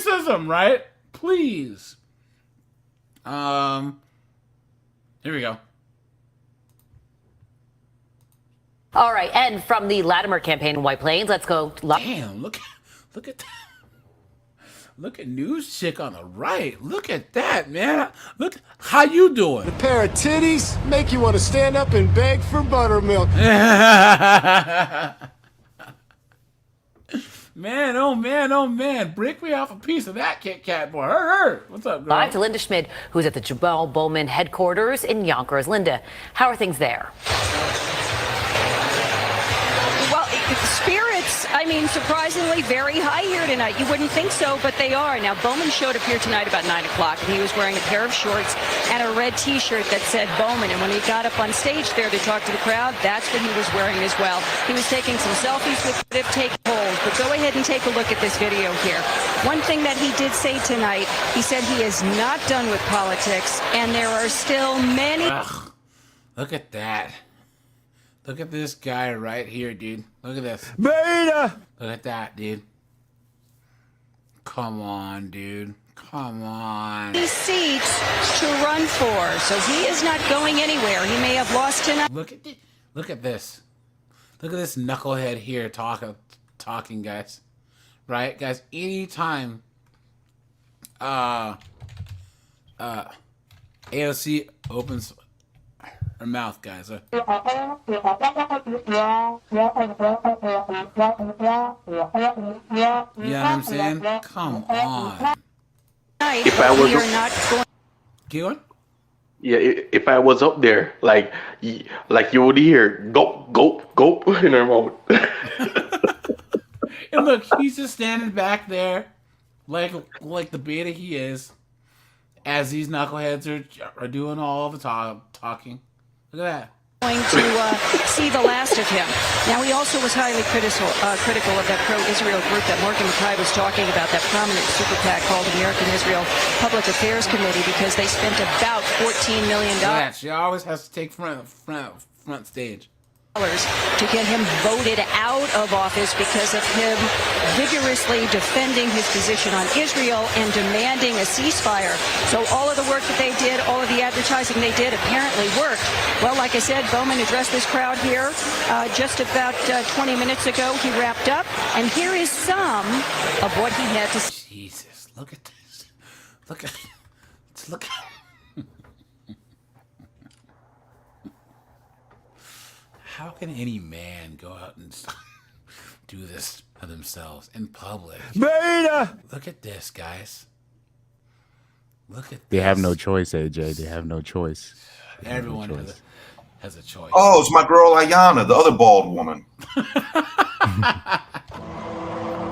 racism, right? Please. Here we go. All right, and from the Latimer campaign in White Plains, let's go. Damn, look at that. Look at news chick on the right. Look at that, man. Look, how you doing? A pair of titties make you want to stand up and beg for buttermilk. Man, oh man, oh man. Break me off a piece of that Kit Kat, boy. Her. What's up, girl? Live to Linda Schmidt, who's at the Jamal Bowman headquarters in Yonkers. Linda, how are things there? Well, spirits, I mean, surprisingly very high here tonight. You wouldn't think so, but they are. Now, Bowman showed up here tonight about 9 o'clock, and he was wearing a pair of shorts and a red T-shirt that said Bowman. And when he got up on stage there to talk to the crowd, that's what he was wearing as well. He was taking some selfies with it, take polls. But go ahead and take a look at this video here. One thing that he did say tonight, he said he is not done with politics, and there are still many... Ugh, look at that. Look at this guy right here, dude. Look at this. Beta! Look at that, dude. Come on, dude. Come on. Seats to run for, so he is not going anywhere. He may have lost tonight. Look at this. Look at this. Look at this knucklehead here talking, guys. Right, guys. Anytime AOC opens her mouth, guys. You know what I'm saying? Come on. If I was Keelan? Yeah, if I was up there, like you would hear gulp, gulp, gulp in her mouth. And look, he's just standing back there, like the beta he is, as these knuckleheads are doing all the talking. Look at that. Going to see the last of him. Now, he also was highly critical of that pro-Israel group that Morgan McKay was talking about, that prominent super PAC called American Israel Public Affairs Committee, because they spent about $14 million. Yeah, she always has to take front stage to get him voted out of office because of him vigorously defending his position on Israel and demanding a ceasefire. So all of the work that they did, all of the advertising they did apparently worked. Well, like I said, Bowman addressed this crowd here just about 20 minutes ago. He wrapped up, and here is some of what he had to say. Jesus, look at this. Look at. How can any man go out and do this to themselves in public? Beta! Look at this, guys. Look at They this. have no choice, AJ. They have no choice. Everyone has a choice. Oh, it's my girl Ayana, the other bald woman.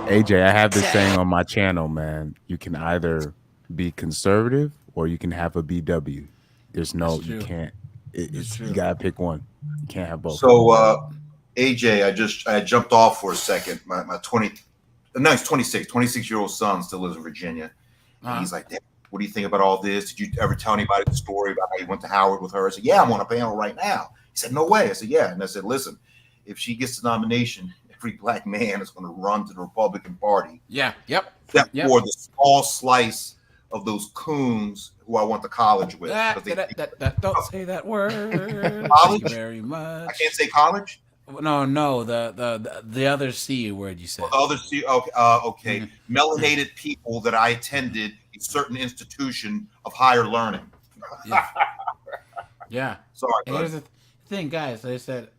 AJ, I have this saying on my channel, man. You can either be conservative or you can have a BW. There's no, you can't. You gotta pick one. You can't have both. So, AJ, I jumped off for a second. My 26-year-old son still lives in Virginia. And he's like, Dad, what do you think about all this? Did you ever tell anybody the story about how you went to Howard with her? I said, yeah, I'm on a panel right now. He said, no way. I said, yeah. And I said, listen, if she gets the nomination, every black man is going to run to the Republican Party. Yeah. Yep. Except for the small slice of those coons who I went to college with. Don't say that word. College? Thank you very much. I can't say college? No, the other C word you said. The other C. Okay. Melanated people that I attended a certain institution of higher learning. Yeah. Yeah. Sorry. And here's the thing, guys. They said,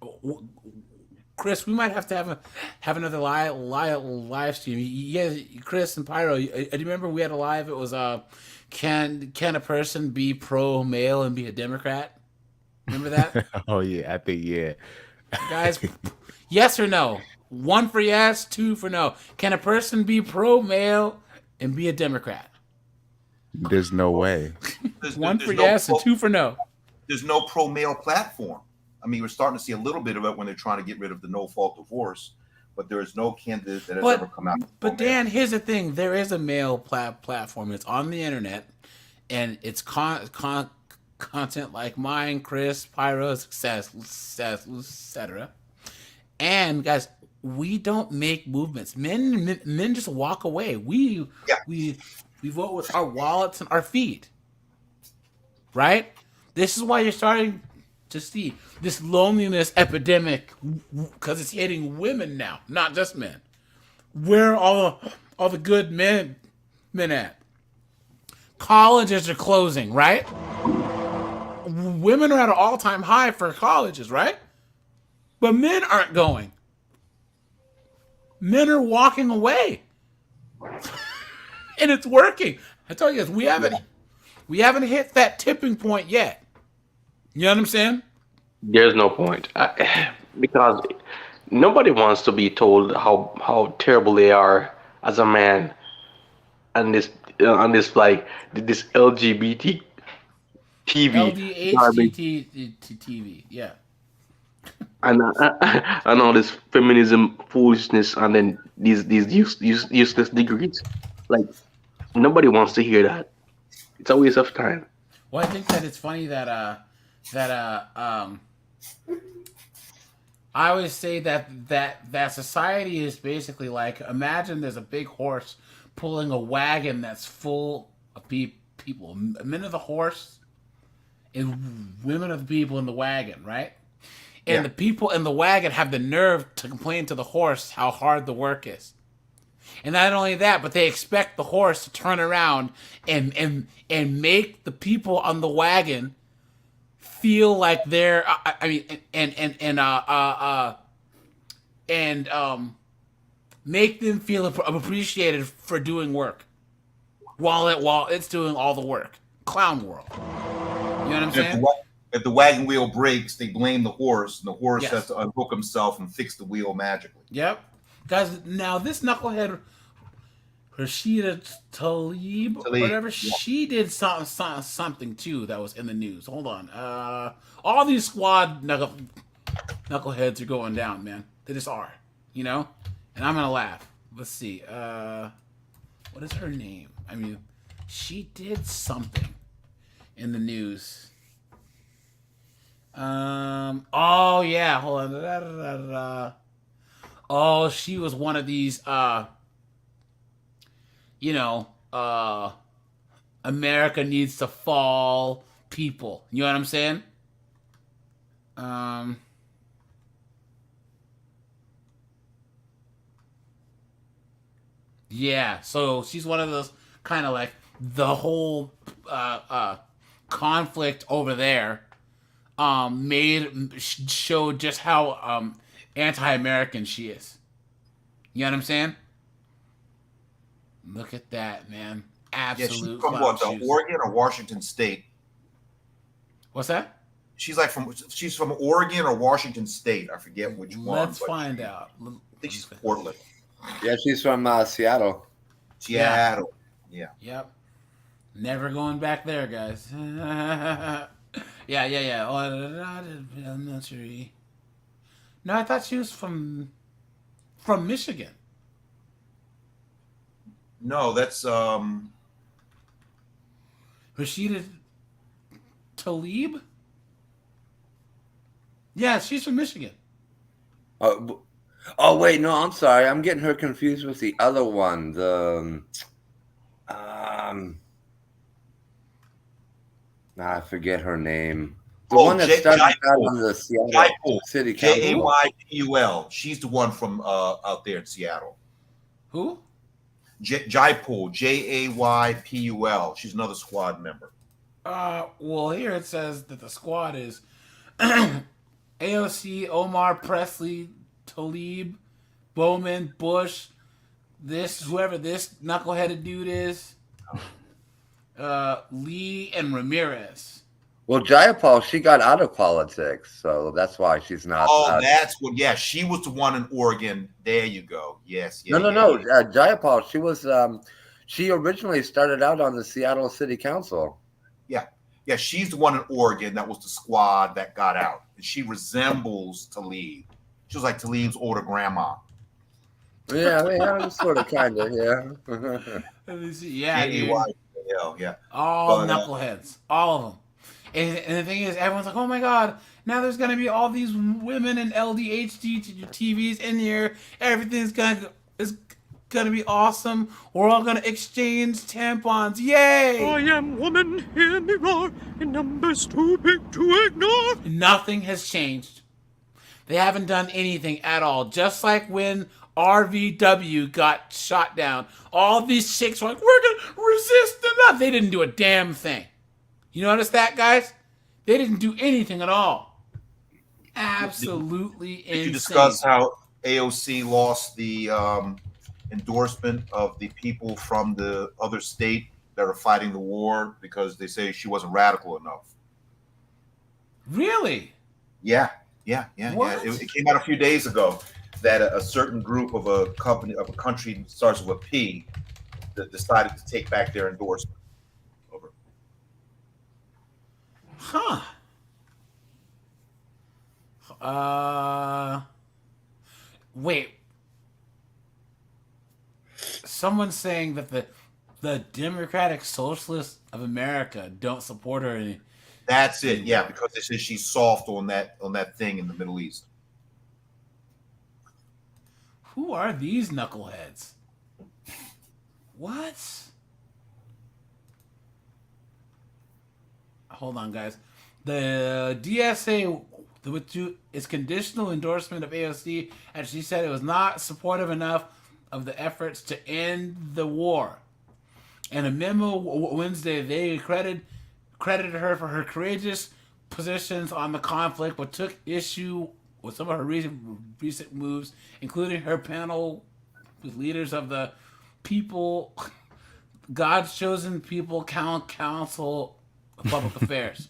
Chris, we might have to have another live stream. Yeah, Chris and Pyro. Do you remember we had a live? It was can a person be pro male and be a Democrat? Remember that? Oh yeah, I think yeah. Guys, yes or no? 1 for yes, 2 for no. Can a person be pro male and be a Democrat? There's no way. 1 for yes and 2 for no. There's no pro male platform. I mean, we're starting to see a little bit of it when they're trying to get rid of the no fault divorce, but there is no candidate that has ever come out. But Dan, here's the thing: there is a male platform. It's on the internet, and it's content like mine, Chris, Pyro, Success, etc. And guys, we don't make movements. Men just walk away. We vote with our wallets and our feet. Right? This is why you're starting to see this loneliness epidemic, because it's hitting women now, not just men. Where are all the good men at? Colleges are closing, right? Women are at an all-time high for colleges, right? But men aren't going. Men are walking away. And it's working. I tell you this, we haven't hit that tipping point yet. You know what I'm saying? There's no point. Because nobody wants to be told how terrible they are as a man and this like this LGBT TV TV, yeah. And all this feminism foolishness, and then these useless degrees. Like, nobody wants to hear that. It's a waste of time. Well, I think that it's funny that I always say that society is basically like, imagine there's a big horse pulling a wagon that's full of people. Men are the horse, and women are the people in the wagon, right? And the people in the wagon have the nerve to complain to the horse how hard the work is. And not only that, but they expect the horse to turn around and make the people on the wagon feel like they're make them feel appreciated for doing work while it's doing all the work. Clown world. You know what I'm saying? If the wagon wheel breaks, they blame the horse, and the horse Yes. has to unhook himself and fix the wheel magically. Yep. Guys, now this knucklehead Rashida Tlaib, whatever, she did something too that was in the news. Hold on. All these squad knuckleheads are going down, man. They just are, you know? And I'm going to laugh. Let's see. What is her name? I mean, she did something in the news. Oh, yeah. Hold on. Oh, she was one of these, America needs to fall people. You know what I'm saying? Yeah, so she's one of those kind of like the whole conflict over there showed just how anti-American she is. You know what I'm saying? Look at that, man. Absolute. Yeah, she's from what, Oregon or Washington State? What's that? She's from Oregon or Washington State. I forget which one. Let's find out. I think she's Portland. Yeah, she's from Seattle. Seattle. Yeah. Yep. Never going back there, guys. Yeah. Oh, I'm not sure. No, I thought she was from Michigan. No, that's Rashida Tlaib? Yeah, she's from Michigan. Oh wait, no, I'm sorry. I'm getting her confused with the other one. I forget her name. The one that started out on the Seattle Jaypool. City Council. Jaypul. She's the one from out there in Seattle. Who? Jaypul. Jaypul. She's another squad member. Well, here it says that the squad is AOC, Omar, Presley, Talib, Bowman, Bush, whoever this knuckleheaded dude is, Lee, and Ramirez. Well, Jayapal, she got out of politics, so that's why she's not. Oh, that's what. Yeah, she was the one in Oregon. There you go. Yes. Yeah, No. Jayapal, she was. She originally started out on the Seattle City Council. Yeah, she's the one in Oregon that was the squad that got out. And she resembles Talib. She was like Talib's older grandma. Yeah, sort of, kind of, yeah. Let me see. Yeah, dude. Yeah. All knuckleheads. All of them. And the thing is, everyone's like, oh my God, now there's going to be all these women in LDHD TVs in here. Everything's going to be awesome. We're all going to exchange tampons. Yay! I am woman, hear me roar, in numbers too big to ignore. Nothing has changed. They haven't done anything at all. Just like when RVW got shot down, all these chicks were like, we're going to resist enough. They didn't do a damn thing. You notice that, guys? They didn't do anything at all. Absolutely insane. Did you discuss how AOC lost the endorsement of the people from the other state that are fighting the war because they say she wasn't radical enough? Really? Yeah. It came out a few days ago that a certain group of a country that starts with a P that decided to take back their endorsement. Over. Huh. Wait. Someone's saying that the Democratic Socialists of America don't support her any. That's it. Yeah, because they say she's soft on that thing in the Middle East. Who are these knuckleheads? What? Hold on, guys. The DSA withdrew its conditional endorsement of AOC, and she said it was not supportive enough of the efforts to end the war. In a memo Wednesday, they credited her for her courageous positions on the conflict, but took issue with some of her recent moves, including her panel with leaders of the people, God's chosen people council of public affairs,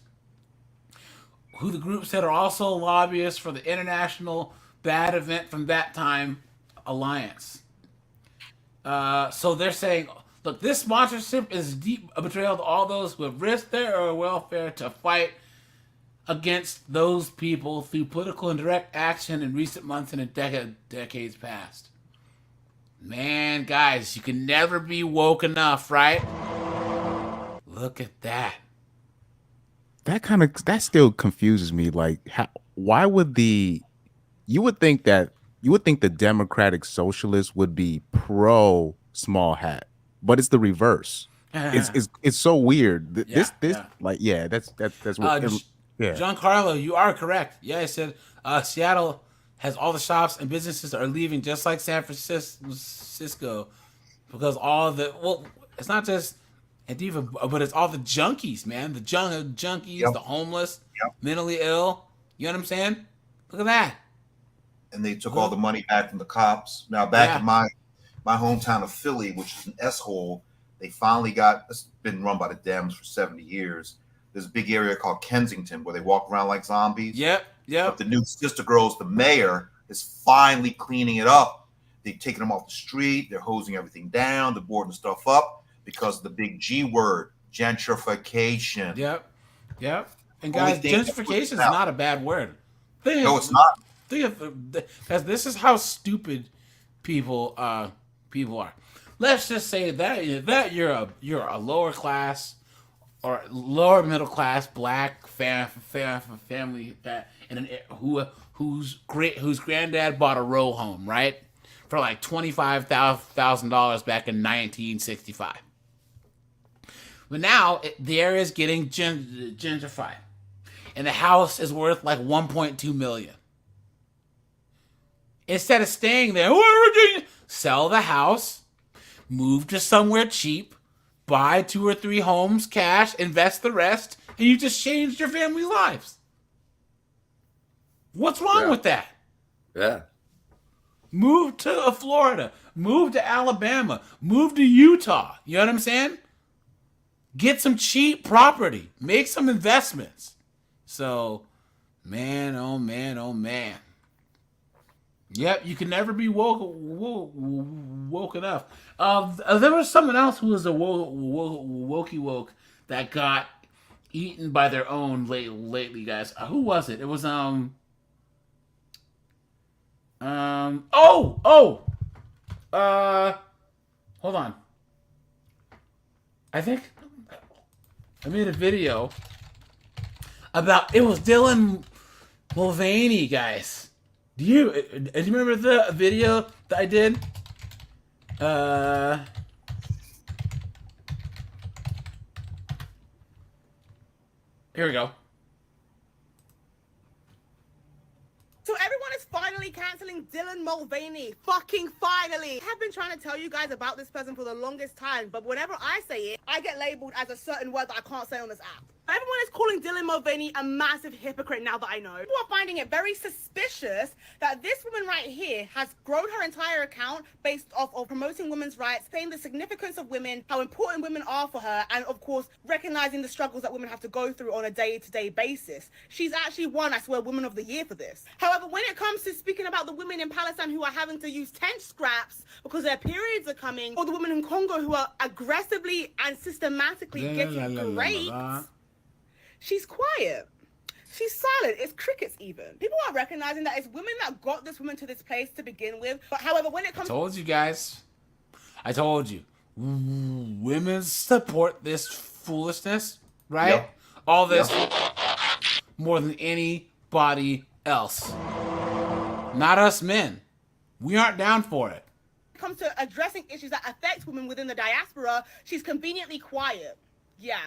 who the group said are also lobbyists for the International Bad Event from That Time Alliance. So they're saying, look, this sponsorship is deep betrayal to all those who have risked their welfare to fight against those people through political and direct action in recent months and in decades past. Man, guys, you can never be woke enough, right? Look at that. That still confuses me. Like, why would you would think the Democratic Socialists would be pro small hat, but it's the reverse. It's so weird. That's what. Giancarlo, you are correct. Yeah, I said Seattle has all the shops and businesses are leaving, just like San Francisco, because it's not just Antifa, but it's all the junkies, man. The junkies, the homeless, mentally ill. You know what I'm saying? Look at that. And they took all the money back from the cops. Now back in my hometown of Philly, which is an S-hole, they finally it's been run by the Dems for 70 years. There's a big area called Kensington where they walk around like zombies. Yep. But the new Sister Girls, the mayor, is finally cleaning it up. They've taken them off the street. They're hosing everything down. They're boarding stuff up because of the big G word, gentrification. Yep. And guys, gentrification is not a bad word. No, it's not. Because this is how stupid people are. Let's just say that you're a lower class or lower middle class black family that whose granddad bought a row home, right, for like $25,000 back in 1965. But now the area is getting gentrified, and the house is worth like 1.2 million. Instead of staying there, sell the house, move to somewhere cheap, buy 2 or 3 homes, cash, invest the rest, and you just changed your family's lives. What's wrong with that? Yeah. Move to Florida, move to Alabama, move to Utah. You know what I'm saying? Get some cheap property, make some investments. So, man, oh man, oh man. Yep, you can never be woke enough. There was someone else who was a wokey woke that got eaten by their own lately, guys. Who was it? It was hold on. I think I made a video about, it was Dylan Mulvaney, guys. Do you remember the video that I did? Here we go. So everyone is finally canceling Dylan Mulvaney. Fucking finally. I have been trying to tell you guys about this person for the longest time, but whenever I say it, I get labeled as a certain word that I can't say on this app. Everyone is calling Dylan Mulvaney a massive hypocrite now that I know. People are finding it very suspicious that this woman right here has grown her entire account based off of promoting women's rights, saying the significance of women, how important women are for her, and of course, recognizing the struggles that women have to go through on a day-to-day basis. She's actually won, I swear, Woman of the Year for this. However, when it comes to speaking about the women in Palestine who are having to use tent scraps because their periods are coming, or the women in Congo who are aggressively and systematically getting raped, she's quiet. She's silent. It's crickets even. People are recognizing that it's women that got this woman to this place to begin with. But however, when it comes... I told you guys. I told you. Women support this foolishness, right? Yep. All this more than anybody else. Not us men. We aren't down for it. When it comes to addressing issues that affect women within the diaspora, she's conveniently quiet. Yeah.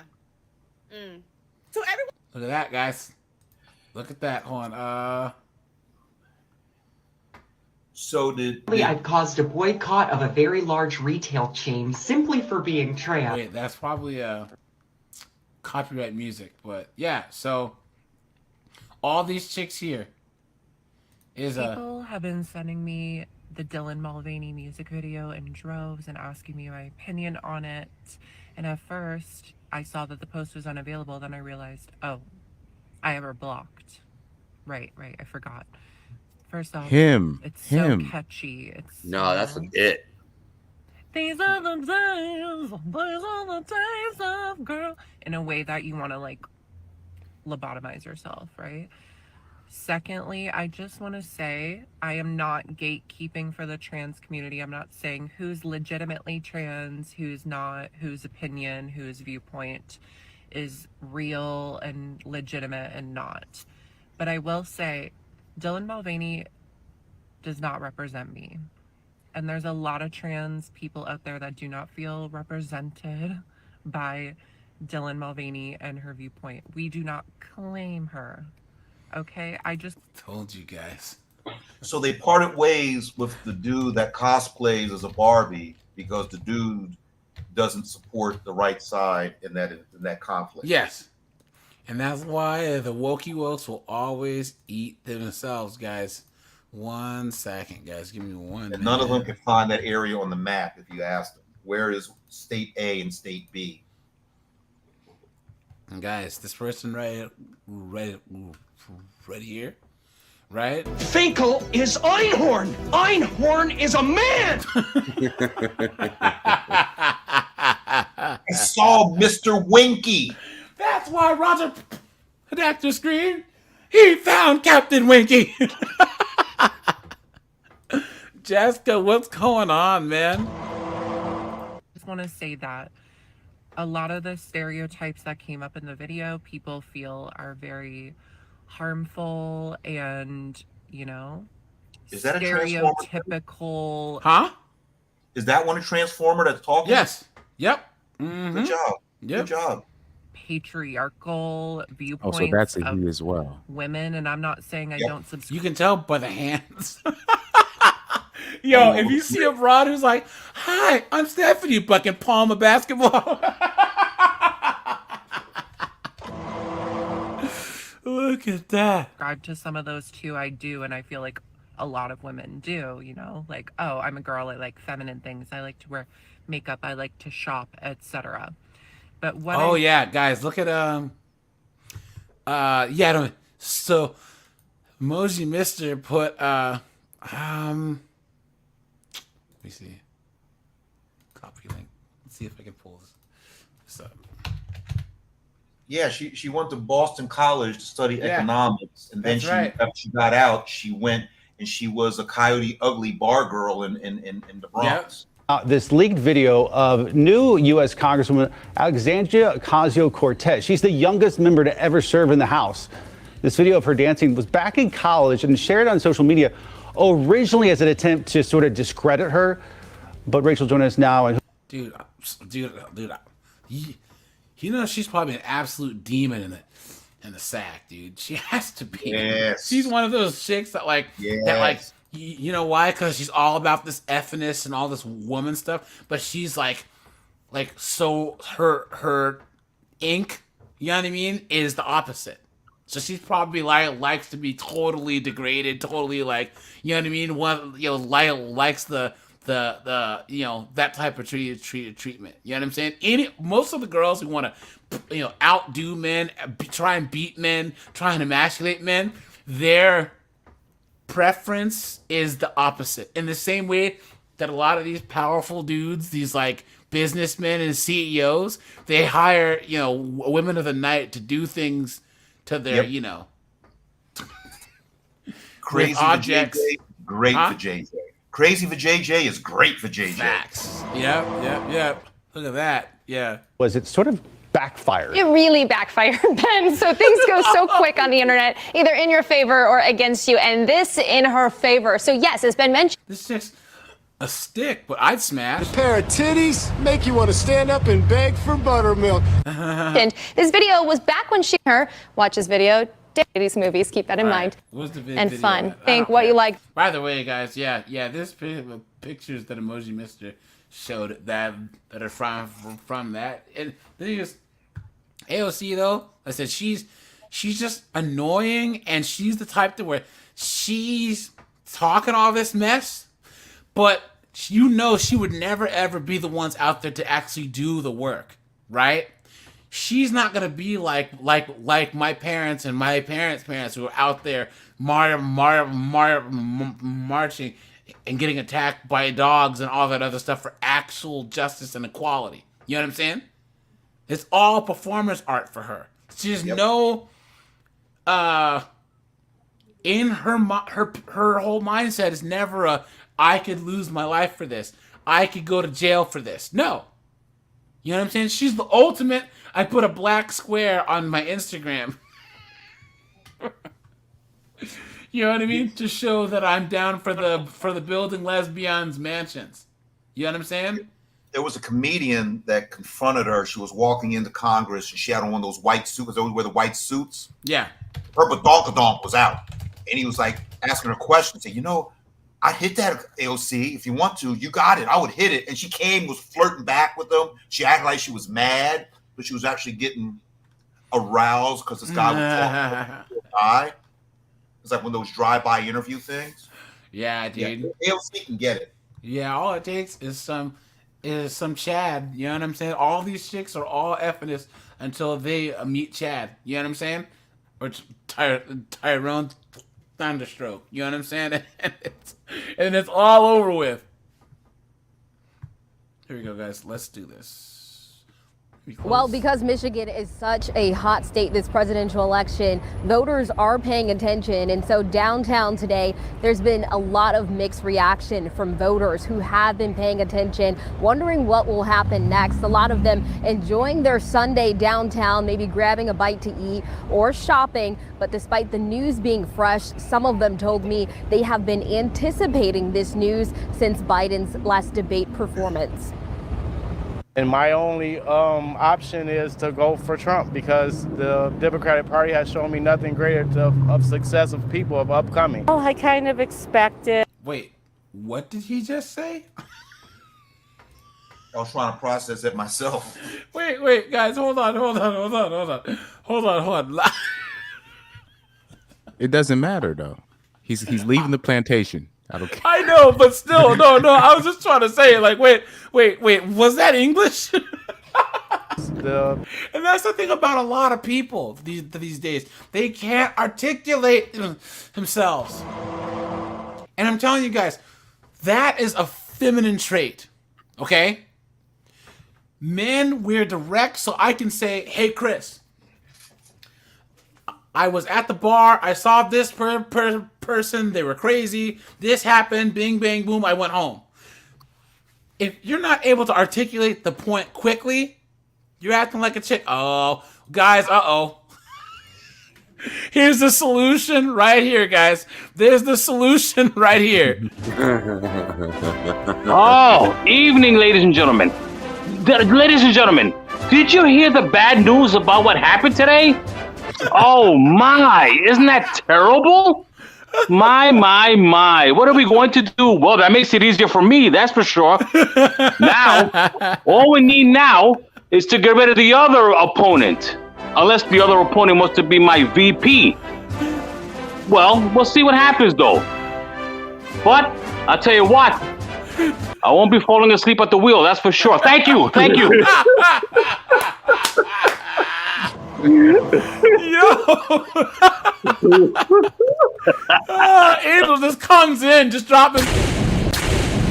So everyone... Look at that, guys. Look at that. Hold on. So I caused a boycott of a very large retail chain simply for being trans. Wait, that's probably copyright music, but yeah. So all these chicks here is people have been sending me the Dylan Mulvaney music video in droves and asking me my opinion on it. And at first, I saw that the post was unavailable. Then I realized, oh, I have her blocked. Right. I forgot. First off, it's so catchy. It's that's it. These are the days of girl. In a way that you want to like lobotomize yourself, right? Secondly, I just want to say I am not gatekeeping for the trans community. I'm not saying who's legitimately trans, who's not, whose opinion, whose viewpoint is real and legitimate and not. But I will say Dylan Mulvaney does not represent me. And there's a lot of trans people out there that do not feel represented by Dylan Mulvaney and her viewpoint. We do not claim her. Okay, I just told you guys. So they parted ways with the dude that cosplays as a Barbie because the dude doesn't support the right side in that conflict. Yes. And that's why the wokey wokes will always eat themselves, guys. 1 second, guys. Give me 1 minute. None of them can find that area on the map if you ask them. Where is state A and state B? And guys, this person right here, right? Finkel is Einhorn. Einhorn is a man. I saw Mr. Winky. That's why Roger Podactor screamed, he found Captain Winky. Jessica, what's going on, man? I just want to say that a lot of the stereotypes that came up in the video, people feel are very harmful and, you know, is that stereotypical. Huh? Is that one a transformer that's talking? Yes. Yep. Mm-hmm. Good job. Yep. Good job. patriarchal Oh, viewpoints so that's a of he as well. women, and I'm not saying I don't subscribe. You can tell by the hands. Yo, if you see a broad who's like, "Hi, I'm Stephanie," fucking palm a basketball. Look at that. Subscribe to some of those too. I do, and I feel like a lot of women do. You know, like, oh, I'm a girl. I like feminine things. I like to wear makeup. I like to shop, etc. But what? Oh yeah, guys, look at yeah. No, so, Emoji Mister put let me see. Copy link. Let's see if I can pull this up. Yeah, she went to Boston College to study economics, and then That's after she got out, she went and she was a Coyote Ugly bar girl in the Bronx. This leaked video of new U.S. Congresswoman Alexandria Ocasio-Cortez. She's the youngest member to ever serve in the House. This video of her dancing was back in college and shared on social media, originally as an attempt to sort of discredit her. But Rachel joins us now. And Dude, you know she's probably an absolute demon in the sack, dude. She has to be. Yes. She's one of those chicks that you know why? Because she's all about this effness and all this woman stuff. But she's like so her ink, you know what I mean, is the opposite. So she's probably likes to be totally degraded, totally like, you know what I mean. Likes the that type of treatment. You know what I'm saying? Most of the girls who want to, outdo men, try and beat men, try and emasculate men, their preference is the opposite. In the same way that a lot of these powerful dudes, these like businessmen and CEOs, they hire, women of the night to do things to their, Crazy objects. VJJ, great for JJ. Crazy for JJ is great for JJ. Facts. Yep. Look at that. Yeah. was it sort of backfired? It really backfired, Ben. So things go so quick on the internet, either in your favor or against you, and this in her favor. So yes, as Ben mentioned, this is just a stick, but I'd smash. A pair of titties make you want to stand up and beg for buttermilk. and this video was back when her watch this video. These movies, keep that in mind. What's the and video fun. at? Think what you like. By the way, guys, this pictures that Emoji Mister showed that are from that. And the thing is, AOC though, I said she's just annoying, and she's the type to where she's talking all this mess, but she would never ever be the ones out there to actually do the work, right? She's not gonna be like my parents and my parents' parents who are out there marching and getting attacked by dogs and all that other stuff for actual justice and equality. You know what I'm saying? It's all performance art for her. She's in her whole mindset is never I could lose my life for this. I could go to jail for this. No. You know what I'm saying? She's the ultimate. I put a black square on my Instagram. You know what I mean? To show that I'm down for the building lesbians mansions. You know what I'm saying? There was a comedian that confronted her. She was walking into Congress and she had on one of those white suits. They always wear the white suits. Yeah. Her badonkadonk was out. And he was like asking her questions. Saying, I hit that, AOC. If you want to, you got it. I would hit it. And she was flirting back with them. She acted like she was mad, but she was actually getting aroused because this guy was talking to a guy. It's like one of those drive-by interview things. Yeah, dude. Yeah, AOC can get it. Yeah, all it takes is some Chad. You know what I'm saying? All these chicks are all effing until they meet Chad. You know what I'm saying? Or Tyrone Thunderstroke. You know what I'm saying? And it's all over with. Here we go, guys. Let's do this. Well, because Michigan is such a hot state this presidential election, voters are paying attention. And so downtown today, there's been a lot of mixed reaction from voters who have been paying attention, wondering what will happen next. A lot of them enjoying their Sunday downtown, maybe grabbing a bite to eat or shopping. But despite the news being fresh, some of them told me they have been anticipating this news since Biden's last debate performance. And my only option is to go for Trump because the Democratic Party has shown me nothing greater of success of people of upcoming. Well, I kind of expected. Wait, what did he just say? I was trying to process it myself. Wait, guys, hold on. It doesn't matter though. He's leaving the plantation. I don't care. I know, but still, no. I was just trying to say, like, wait. Was that English? And that's the thing about a lot of people these days. They can't articulate themselves. And I'm telling you guys, that is a feminine trait. Okay? Men, we're direct, so I can say, hey, Chris, I was at the bar. I saw this person. They were crazy. This happened. Bing, bang, boom. I went home. If you're not able to articulate the point quickly, you're acting like a chick. Oh, guys, uh-oh. Here's the solution right here, guys. There's the solution right here. Oh, evening, ladies and gentlemen. Ladies and gentlemen, did you hear the bad news about what happened today? Oh my, isn't that terrible? My. What are we going to do? Well, that makes it easier for me, that's for sure. Now, all we need now is to get rid of the other opponent. Unless the other opponent wants to be my VP. Well, we'll see what happens though. But, I'll tell you what, I won't be falling asleep at the wheel, that's for sure. Thank you. Angel just comes in, just dropping.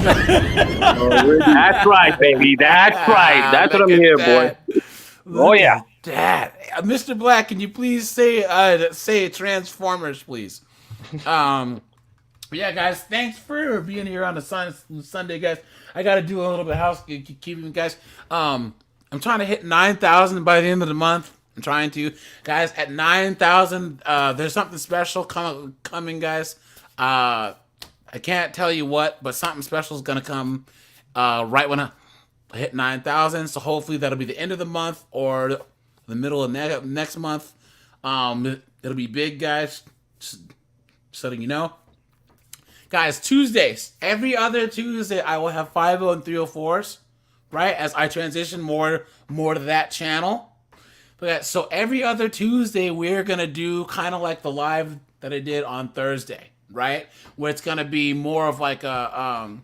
That's right, baby. That's right. That's what I'm here for. Oh yeah. Dad, Mr. Black, can you please say Transformers, please? Yeah, guys, thanks for being here on the Sunday, guys. I got to do a little bit of housekeeping, guys. I'm trying to hit 9,000 by the end of the month. I'm trying to, guys. At 9,000, there's something special coming, guys. I can't tell you what, but something special is gonna come right when I hit 9,000. So hopefully that'll be the end of the month or the middle of next month. It'll be big, guys. Just so that you know, guys. Tuesdays, every other Tuesday, I will have 50 and 304s, right? As I transition more to that channel. But so every other Tuesday, we're gonna do kind of like the live that I did on Thursday, right? Where it's gonna be more of like a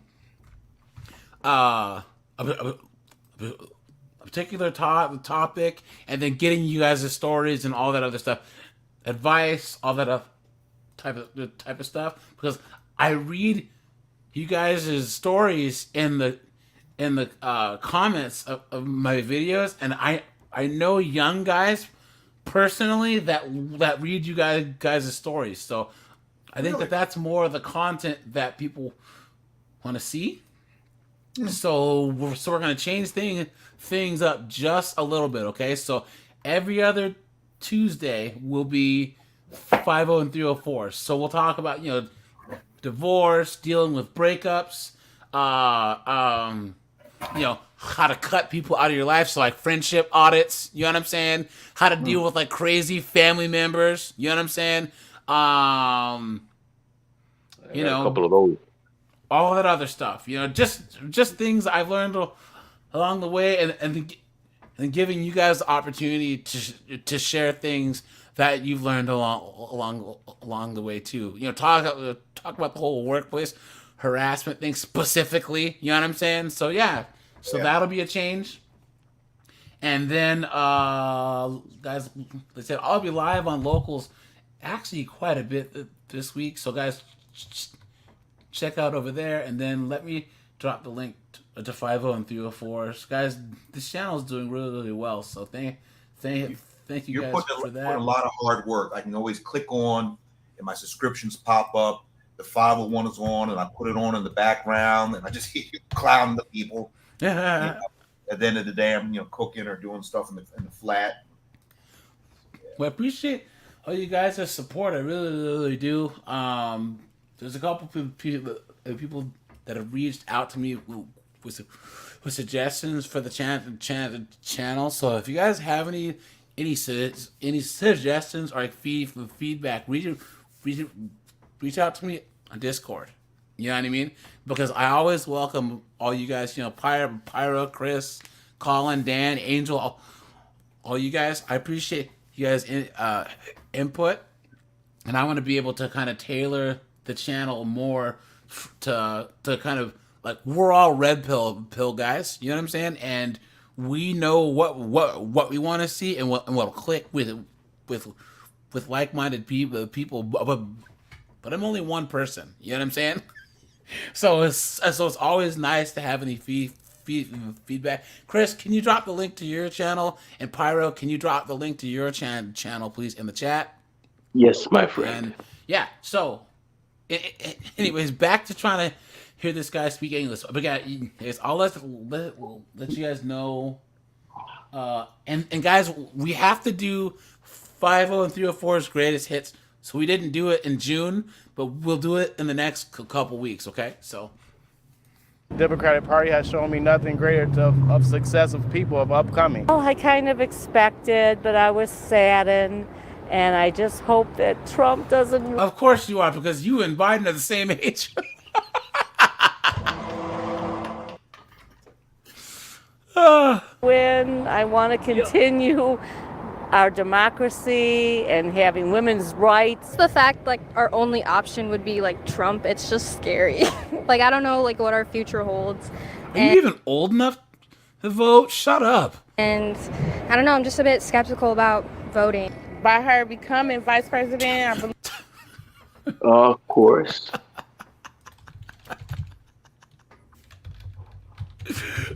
particular topic, and then getting you guys' stories and all that other stuff, advice, all that type of stuff. Because I read you guys' stories in the comments of my videos, and I know young guys personally that read you guys' stories. So I think that's more of the content that people want to see. So we're going to change things up just a little bit, okay? So every other Tuesday will be 50 and 304. So we'll talk about, divorce, dealing with breakups, how to cut people out of your life, so like friendship audits, you know what I'm saying? How to deal with like crazy family members, you know what I'm saying? A couple of those. All that other stuff, just things I've learned along the way, and giving you guys the opportunity to share things that you've learned along the way too. Talk about the whole workplace harassment thing specifically, you know what I'm saying? So yeah. So that'll be a change. And then, guys, they said I'll be live on Locals actually quite a bit this week. So, guys, check out over there. And then let me drop the link to 50 and 304. So, guys, this channel is doing really, really well. So thank you guys for that. Putting a lot of hard work. I can always click on, and my subscriptions pop up. The 501 is on, and I put it on in the background, and I just hear you clown the people. At the end of the day, I'm cooking or doing stuff in the flat. Well, I appreciate all you guys' support. I really, really do. There's a couple people that have reached out to me with suggestions for the channel. So if you guys have any suggestions or feedback, reach out to me on Discord. You know what I mean? Because I always welcome all you guys. You know, Pyro, Chris, Colin, Dan, Angel, all you guys. I appreciate you guys' input, and I want to be able to kind of tailor the channel more to kind of like, we're all red pill guys. You know what I'm saying? And we know what we want to see and what'll click with like-minded people. But I'm only one person. You know what I'm saying? So it's always nice to have any feedback. Chris, can you drop the link to your channel? And Pyro, can you drop the link to your channel, please, in the chat? Yes, my friend. And yeah, so anyways, back to trying to hear this guy speak English. But guys, I'll let you guys know. And guys, we have to do 5-0 and 304's greatest hits. So we didn't do it in June, but we'll do it in the next couple weeks. Okay, so. The Democratic Party has shown me nothing greater of success of people of upcoming. Well, I kind of expected, but I was saddened, and I just hope that Trump doesn't. Of course you are, because you and Biden are the same age. Win. I want to continue our democracy and having women's rights. The fact like our only option would be like Trump, it's just scary. Like, I don't know like what our future holds. Are you even old enough to vote? Shut up. And I don't know, I'm just a bit skeptical about voting. By her becoming vice president, I believe. Of course.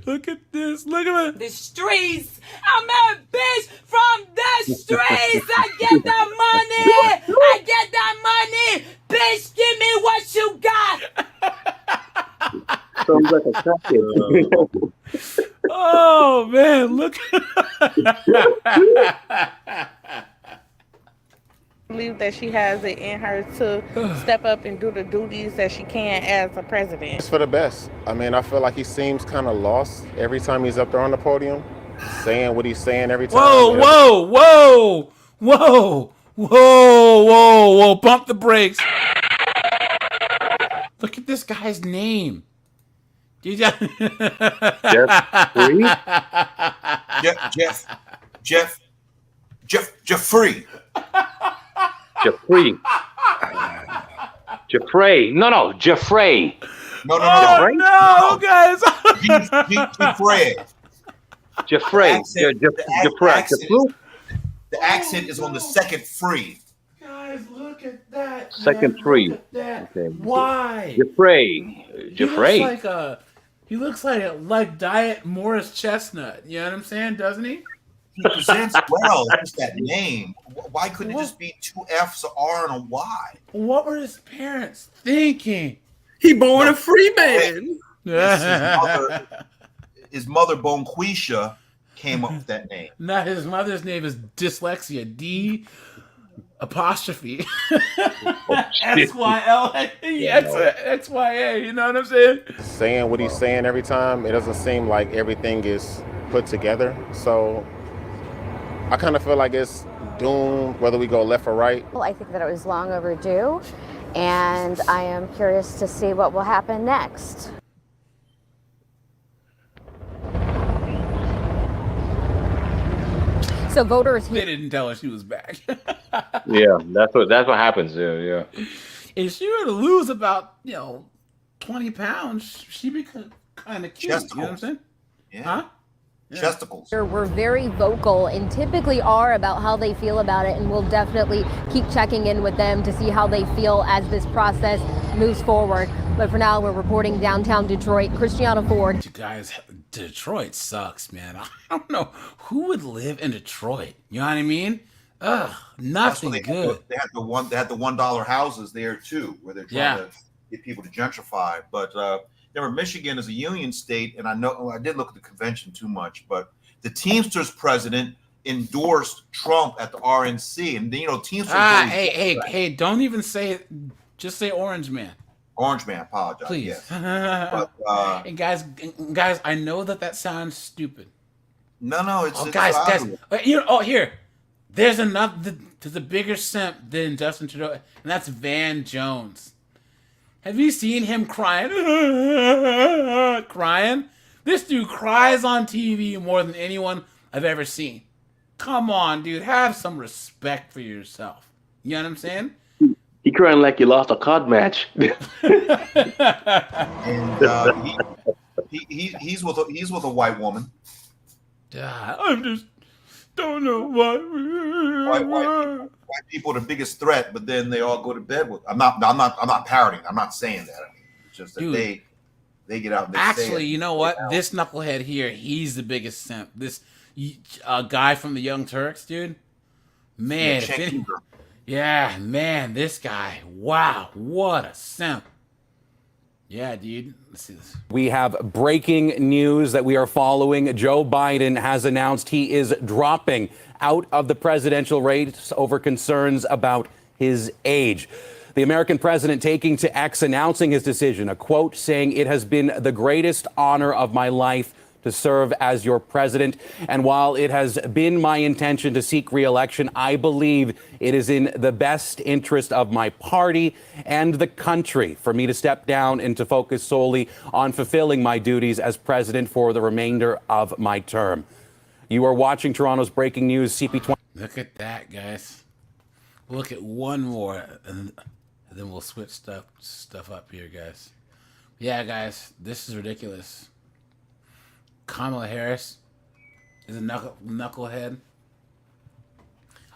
Look at this. Look at it. The streets. I'm a bitch from the streets. I get that money. I get that money. Bitch, give me what you got. Sounds like a crackhead. Oh, man. Look. I believe that she has it in her to step up and do the duties that she can as a president. It's for the best. I mean, I feel like he seems kind of lost every time he's up there on the podium, saying what he's saying every time. Whoa. Pump the brakes. Look at this guy's name. Jeffrey. Jeffrey. No, Jeffrey. No, guys. Jeffrey. Jeffrey. The accent is on the second free. Guys, look at that. Second free. Look at that. Okay. Why? Jeffrey. He looks like Diet Morris Chestnut. You know what I'm saying? Doesn't he? He presents well. It's just that name. Why couldn't it just be 2 F's, an R, and a Y? What were his parents thinking? He born a free man. His mother, Bonquisha, came up with that name. No, his mother's name is Dyslexia. D apostrophe SYLA. XYA. You know what I'm saying? Saying what he's saying every time, it doesn't seem like everything is put together. So I kind of feel like it's doomed, whether we go left or right. Well, I think that it was long overdue, and I am curious to see what will happen next. So voters. They didn't tell her she was back. Yeah, that's what happens. Yeah. If she were to lose about 20 pounds, she'd be kind of cute. Chesticles. You know what I'm saying? Yeah. Huh? Yeah. Chesticles. We're very vocal and typically are about how they feel about it, and we'll definitely keep checking in with them to see how they feel as this process moves forward. But for now, we're reporting downtown Detroit. Christiana Ford. You guys, Detroit sucks, man. I don't know who would live in Detroit. You know what I mean? Ugh, nothing good. They had the $1 houses there too, where they're trying to get people to gentrify. But remember, Michigan is a union state, and I did look at the convention too much, but the Teamsters president endorsed Trump at the RNC, and Teamsters. Hey! Don't even say it. Just say Orange Man. Orange Man, apologize. Please. Yes. But, and guys, I know that sounds stupid. No, it's guys. valuable. Here. There's a bigger simp than Justin Trudeau, and that's Van Jones. Have you seen him crying? Crying? This dude cries on TV more than anyone I've ever seen. Come on, dude. Have some respect for yourself. You know what I'm saying? He crying like he lost a COD match. And he's with a white woman. I just don't know why. White people are the biggest threat, but then they all go to bed with. I'm not parroting. I'm not saying that. I mean, it's just that Dude, they get out. And they actually, say you know what? This knucklehead here, he's the biggest simp. This guy from the Young Turks, dude. Man, man, this guy. Wow, what a simp. Yeah, dude. Let's see this. We have breaking news that we are following. Joe Biden has announced he is dropping out of the presidential race over concerns about his age. The American president taking to X announcing his decision, a quote saying, "It has been the greatest honor of my life to serve as your president. And while it has been my intention to seek re-election, I believe it is in the best interest of my party and the country for me to step down and to focus solely on fulfilling my duties as president for the remainder of my term." You are watching Toronto's Breaking News CP20. Look at that, guys. Look at one more, and then we'll switch stuff up here, guys. Yeah, guys, this is ridiculous. Kamala Harris is a knucklehead.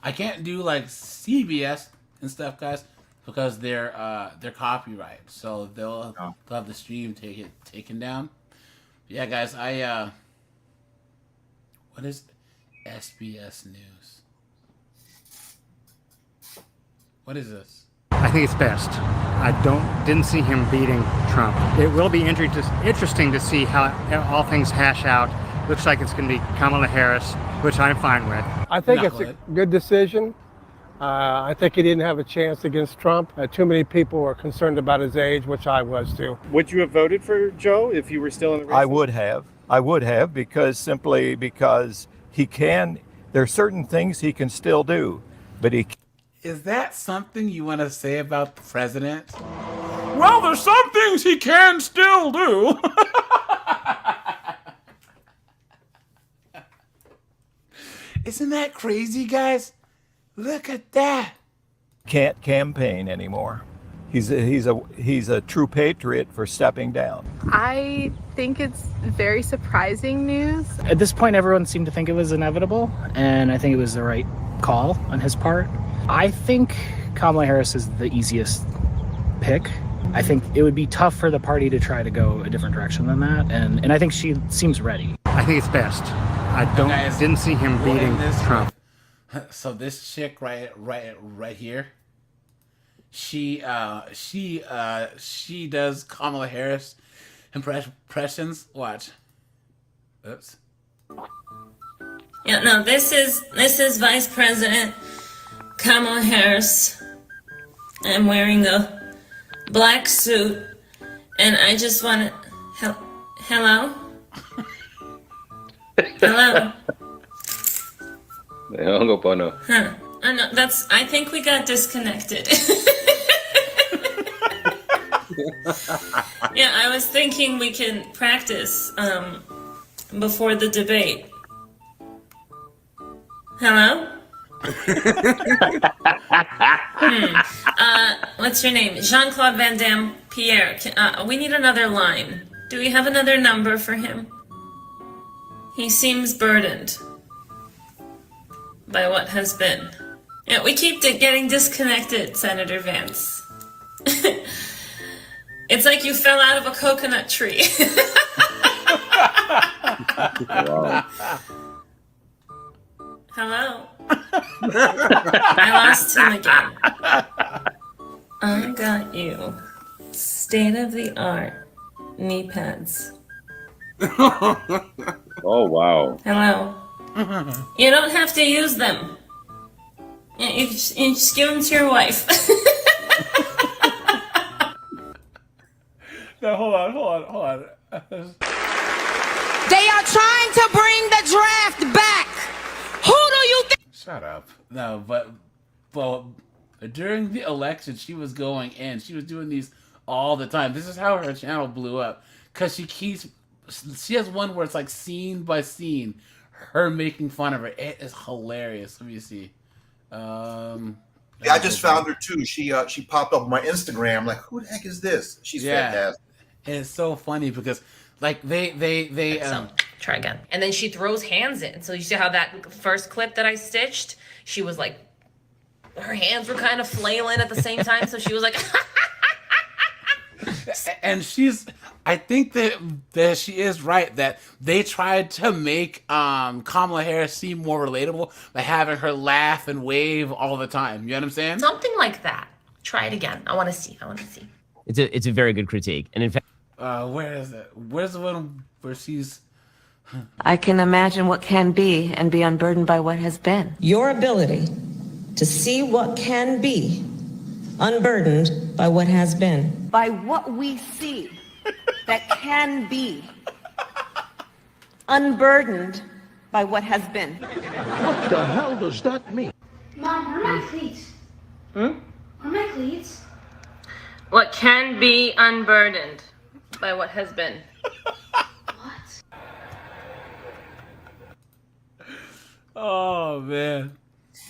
I can't do like CBS and stuff, guys, because they're copyright, so they'll have the stream taken down. Yeah, guys, what is SBS News? What is this? I think it's best. I didn't see him beating Trump. It will be interesting to see how all things hash out. Looks like it's going to be Kamala Harris, which I'm fine with. I think it's a good decision. I think he didn't have a chance against Trump. Too many people were concerned about his age, which I was too. Would you have voted for Joe if you were still in the race? I would have, simply because he can. There are certain things he can still do, but he. Is that something you want to say about the president? Well, there's some things he can still do. Isn't that crazy, guys? Look at that. Can't campaign anymore. He's a true patriot for stepping down. I think it's very surprising news. At this point, everyone seemed to think it was inevitable, and I think it was the right call on his part. I think Kamala Harris is the easiest pick. I think it would be tough for the party to try to go a different direction than that, and I think she seems ready. I think it's best. I didn't see him beating Trump. So this chick right here, she does Kamala Harris impressions. Watch. Oops. Yeah, no, this is Vice President Kamala Harris. I'm wearing a black suit, and I just want to. Hello? Hello? Huh. I think we got disconnected. Yeah, I was thinking we can practice before the debate. Hello? What's your name? Jean-Claude Van Damme Pierre. We need another line. Do we have another number for him? He seems burdened by what has been. Yeah, we keep getting disconnected, Senator Vance. It's like you fell out of a coconut tree. Wow. Hello? I lost him again. I got you state-of-the-art knee pads. Oh, wow. Hello? You don't have to use them. You just give them to your wife. No, hold on. They are trying to bring the draft back. Who do you think? Shut up. No, but during the election, she was going in. She was doing these all the time. This is how her channel blew up. Because she has one where it's like scene by scene, her making fun of her. It is hilarious. Let me see. Yeah, I just found her too. She popped up on my Instagram. Like, who the heck is this? She's fantastic. And it's so funny because like they try again. And then she throws hands in. So you see how that first clip that I stitched, she was like, her hands were kind of flailing at the same time. So she was like, and I think that she is right that they tried to make Kamala Harris seem more relatable by having her laugh and wave all the time. You know what I'm saying? something like that. Try it again. I want to see. It's a very good critique. And in fact, where is it? Where's the one where she's... I can imagine what can be and be unburdened by what has been. Your ability to see what can be unburdened by what has been. By what we see that can be unburdened by what has been. What the hell does that mean? Mom, where are my cleats? Hmm? Where are my cleats? What can be unburdened by what has been. Oh man,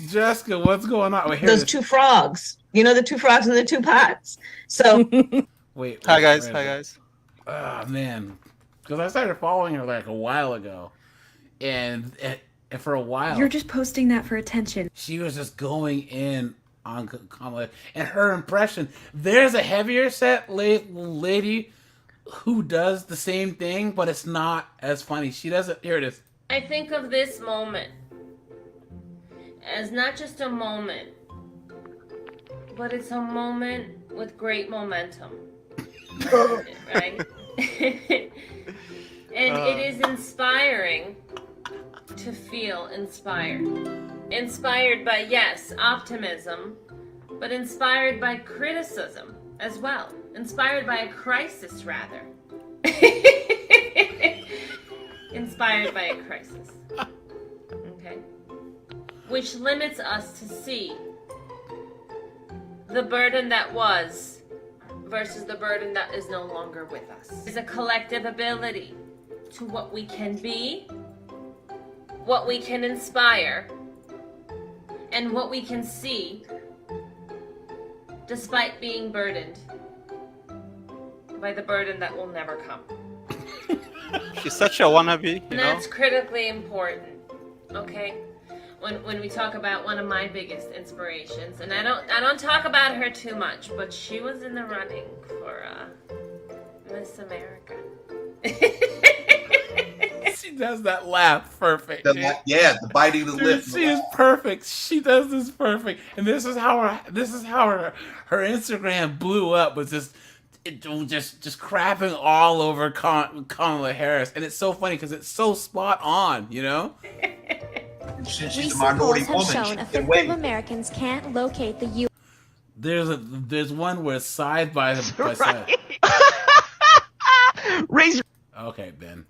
Jessica, what's going on? Wait, Those two frogs. You know the two frogs in the two pots. So wait. Hi guys. Oh man, because I started following her like a while ago, and for a while You're just posting that for attention. she was just going in on Kamala and her impression. There's a heavier set lady who does the same thing, but it's not as funny. She doesn't. Here it is. I think of this moment as not just a moment, but it's a moment with great momentum. Right? And it is inspiring to feel inspired. Inspired by, yes, optimism, but inspired by criticism as well. Inspired by a crisis, rather. Inspired by a crisis. Okay? Which limits us to see the burden that was versus the burden that is no longer with us. There's a collective ability to what we can be, what we can inspire, and what we can see despite being burdened by the burden that will never come. She's such a wannabe, And that's critically important, okay? When we talk about one of my biggest inspirations, and I don't talk about her too much, but she was in the running for Miss America. She does that laugh perfect. The biting the lip. She is perfect. She does this perfect, and this is how her Instagram blew up. Was just crapping all over Kamala Harris, and it's so funny because it's so spot on, you know. Since she's Recent a minority polls have woman, shown a fifth of Americans can't locate the U. There's one where it's side by side. Raise. Okay, Ben.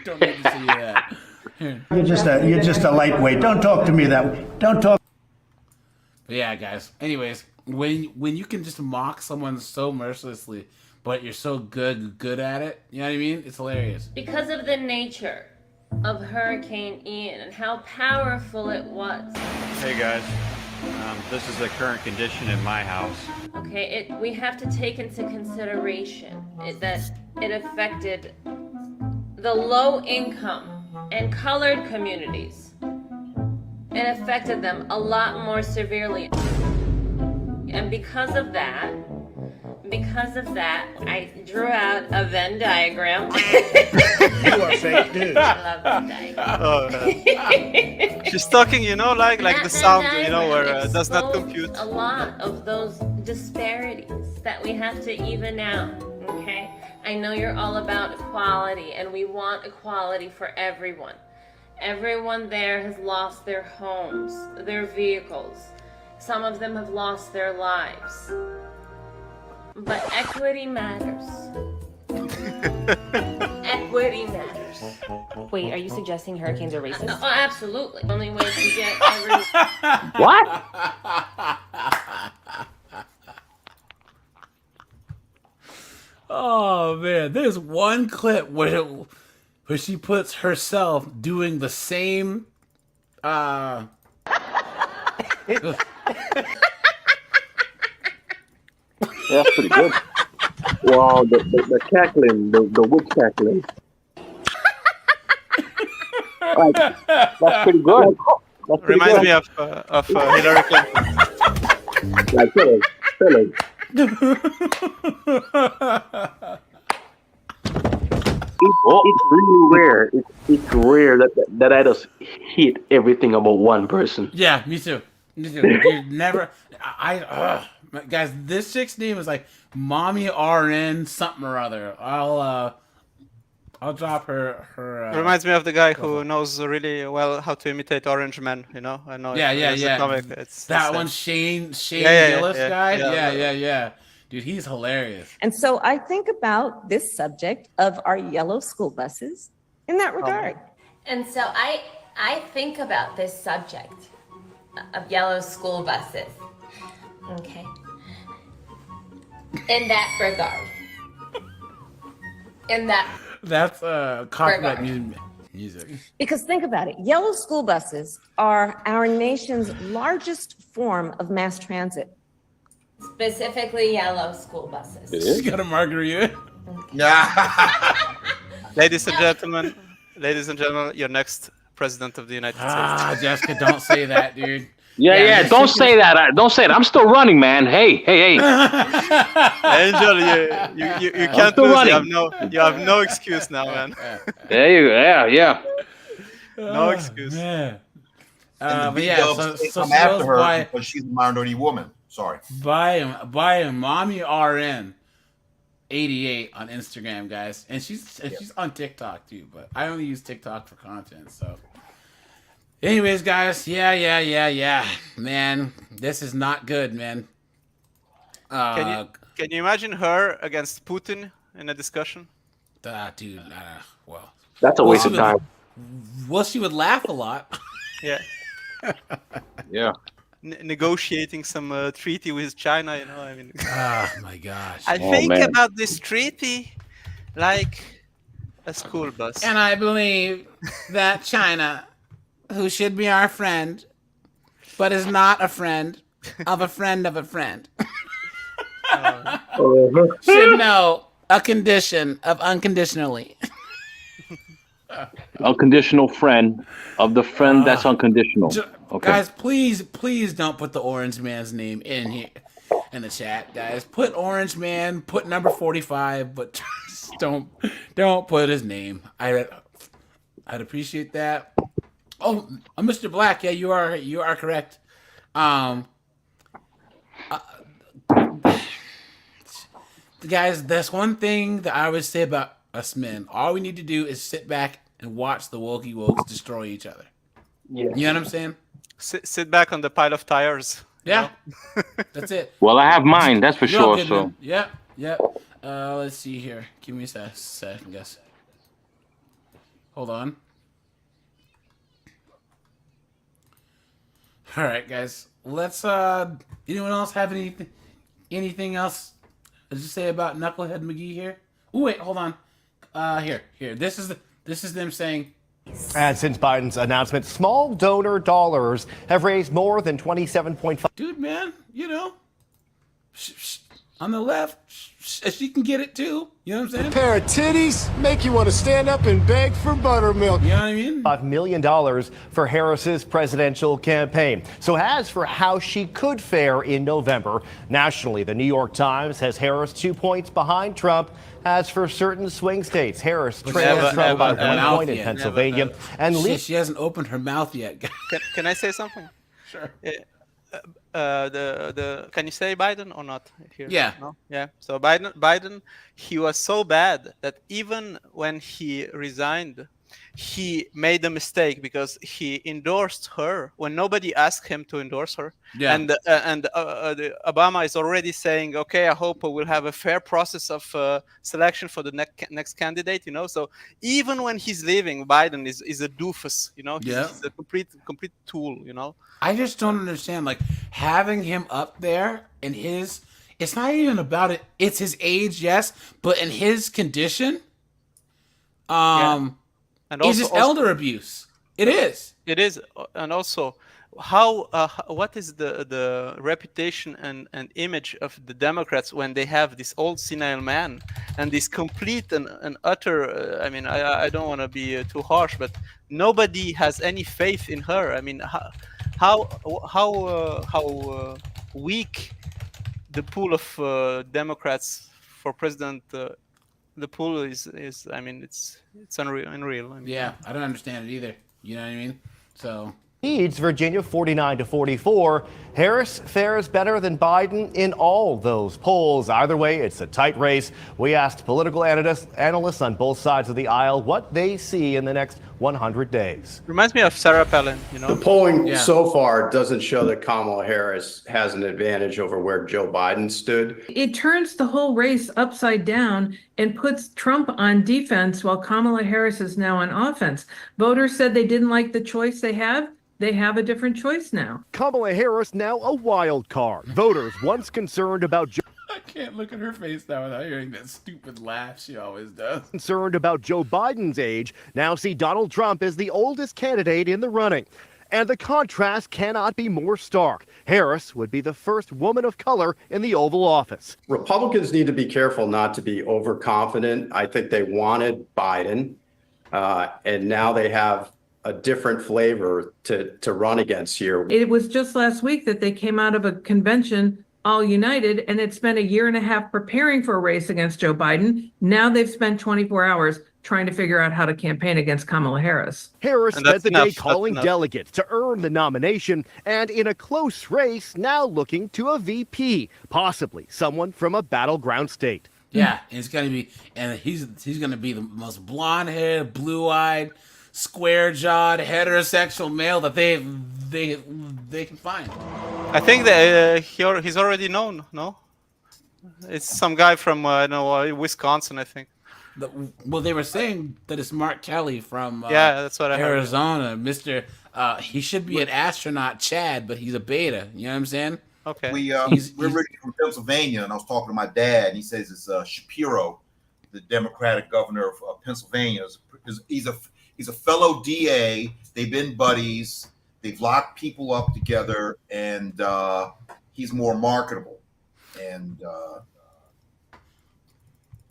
Don't need to see that. Here. You're just a lightweight. Don't talk to me that way. Don't talk. But yeah, guys. Anyways, when you can just mock someone so mercilessly, but you're so good at it, you know what I mean? It's hilarious. Because of the nature of Hurricane Ian and how powerful it was. Hey guys, this is the current condition in my house. Okay, we have to take into consideration that it affected the low income and colored communities. It affected them a lot more severely. And because of that, I drew out a Venn diagram. You are fake news. I love Venn diagram. She's talking, like the sound, where it does not exposed compute. A lot of those disparities that we have to even out, okay? I know you're all about equality, and we want equality for everyone. Everyone there has lost their homes, their vehicles. Some of them have lost their lives. But equity matters. Equity matters. Wait, are you suggesting hurricanes are racist? Oh, absolutely. The only way to get every... What? Oh man, there's one clip where she puts herself doing the same That's pretty good. Wow, the cackling, the wood cackling. That's pretty good. That's pretty Reminds good. me of Hillary Clinton. Like, fellas. It's really rare. It's rare that I just hate everything about one person. Yeah, me too. Dude, never. Guys, this chick's name is like Mommy RN something or other. I'll drop her. Reminds me of the guy who knows really well how to imitate Orange Man. You know, I know. Yeah. A comic. It's that one, Shane Gillis guy. Yeah. Dude, he's hilarious. And so I think about this subject of our yellow school buses in that regard. And so I think about this subject of yellow school buses. Okay. In that regard. That's copyright music. Because think about it, yellow school buses are our nation's largest form of mass transit. Specifically yellow school buses. She's got a margarita. Ladies and gentlemen, your next president of the United States. Jessica, don't say that, dude. Yeah, don't say that. Don't say it. I'm still running, man. Hey. Angel, you can't lose. You have no excuse now, man. There you go. Yeah. No excuse. Man. But so come after her because she's a minority woman. Sorry. Buy Mommy RN 88 on Instagram, guys, and she's on TikTok too. But I only use TikTok for content, so. Anyways, guys, yeah, man, this is not good, man. Can you imagine her against Putin in a discussion? Dude, well, that's a waste of time. Well, she would laugh a lot. Yeah. Yeah. Negotiating some treaty with China, you know. I mean. Oh my gosh. I think about this treaty like a school bus. And I believe that China, who should be our friend, but is not a friend of a friend of a friend, should know a condition of unconditionally. Unconditional friend of the friend that's unconditional. Okay. Guys, please don't put the Orange Man's name in here in the chat, guys. Put Orange Man, put number 45, but don't put his name. I'd appreciate that. Oh, Mr. Black, yeah, you are correct. Guys, that's one thing that I would say about us men. All we need to do is sit back and watch the wokey wokes destroy each other. Yeah. You know what I'm saying? Sit back on the pile of tires. Yeah. That's it. Well, I have mine, that's for sure. Good, so. Man. Yep. Let's see here. Give me a second, guys. Hold on. All right, guys. Let's. Anyone else have anything else to say about Knucklehead McGee here? Oh wait, hold on. Here. This is them saying. And since Biden's announcement, small donor dollars have raised more than 27.5. Dude, man, you know, on the left, she can get it too. You know what I'm saying? A pair of titties make you want to stand up and beg for buttermilk. You know what I mean? $5 million for Harris's presidential campaign. So as for how she could fare in November, nationally, the New York Times has Harris 2 points behind Trump. As for certain swing states, Harris trails Trump by 1 point in Pennsylvania. And she hasn't opened her mouth yet. Can I say something? Sure. Can you say Biden or not here? Yeah. No? Yeah. So Biden, he was so bad that even when he resigned he made a mistake because he endorsed her when nobody asked him to endorse her. Yeah. And Obama is already saying, okay, I hope we'll have a fair process of selection for the next candidate, you know. So even when he's leaving, Biden is a doofus, you know. He's a complete tool, you know. I just don't understand, like, having him up there in his, it's not even about it, it's his age, yes, but in his condition, And also, is just elder abuse. It is. It is. And also, how what is the reputation and image of the Democrats when they have this old senile man and this complete and utter, I mean, I don't want to be too harsh, but nobody has any faith in her. I mean, how weak the pool of Democrats for president, the pool is. I mean, it's unreal. I mean, Yeah, I don't understand it either. You know what I mean? So Leads Virginia 49-44. Harris fares better than Biden in all those polls. Either way, it's a tight race. We asked political analysts on both sides of the aisle what they see in the next 100 days. Reminds me of Sarah Palin, you know. The polling so far doesn't show that Kamala Harris has an advantage over where Joe Biden stood. It turns the whole race upside down and puts Trump on defense while Kamala Harris is now on offense. Voters said they didn't like the choice they have. They have a different choice now. Kamala Harris now a wild card. Voters once concerned about I can't look at her face now without hearing that stupid laugh she always does. Concerned about Joe Biden's age now see Donald Trump as the oldest candidate in the running. And the contrast cannot be more stark. Harris would be the first woman of color in the Oval Office. Republicans need to be careful not to be overconfident. I think they wanted Biden, and now they have a different flavor to run against here. It was just last week that they came out of a convention all united, and had spent a year and a half preparing for a race against Joe Biden. Now they've spent 24 hours trying to figure out how to campaign against Kamala Harris. Harris spent the day calling delegates to earn the nomination, and in a close race, now looking to a VP, possibly someone from a battleground state. Yeah, and it's gonna be, and he's gonna be the most blonde-haired, blue-eyed, square-jawed, heterosexual male that they can find. I think that he's already known. No, it's some guy from Wisconsin, I think. Well, they were saying that it's Mark Kelly from that's what I heard. Arizona. Mr. He should be an astronaut, Chad, but he's a beta. You know what I'm saying? Okay. We're originally from Pennsylvania, and I was talking to my dad, and he says it's Shapiro, the Democratic governor of Pennsylvania. He's a fellow DA. They've been buddies. They've locked people up together, and he's more marketable. And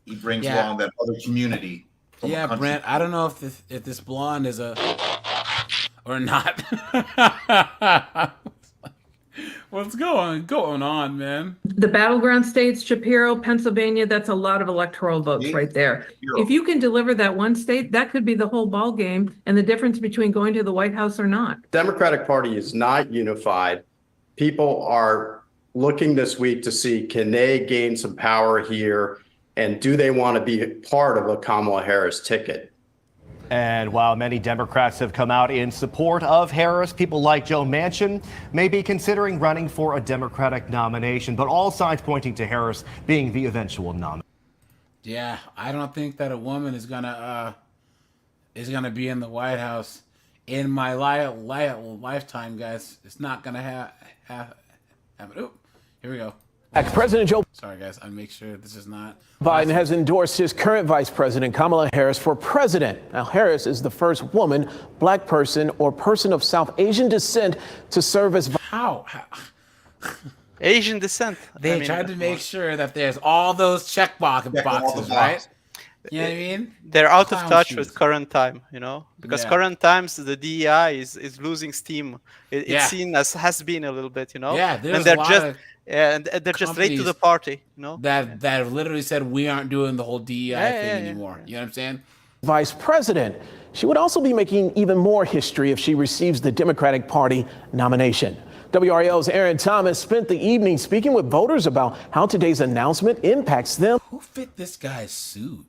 he brings along that other community. Yeah, Brent, I don't know if this blonde is a or not. What's going on, man? The battleground states, Shapiro, Pennsylvania, that's a lot of electoral votes right there. If you can deliver that one state, that could be the whole ball game and the difference between going to the White House or not. Democratic Party is not unified. People are looking this week to see, can they gain some power here, and do they want to be part of a Kamala Harris ticket? And while many Democrats have come out in support of Harris, people like Joe Manchin may be considering running for a Democratic nomination, but all signs pointing to Harris being the eventual nominee. Yeah, I don't think that a woman is gonna be in the White House in my lifetime, guys. It's not gonna happen. Oh, here we go. President Joe. Sorry, guys. I make sure this is not. Biden has endorsed his current vice president, Kamala Harris, for president. Now, Harris is the first woman, black person, or person of South Asian descent to serve as. How? Asian descent. They tried to make sure that there's all those check boxes, right? You know what I mean? They're out of touch with current time, you know, because current times the DEI is losing steam. It's seen as has been a little bit, you know. Yeah, there's and they're a lot just of and they're just late to the party, you know. That literally said we aren't doing the whole DEI thing anymore. You know what I'm saying? Vice president. She would also be making even more history if she receives the Democratic Party nomination. WRAL's Aaron Thomas spent the evening speaking with voters about how today's announcement impacts them. Who fit this guy's suit?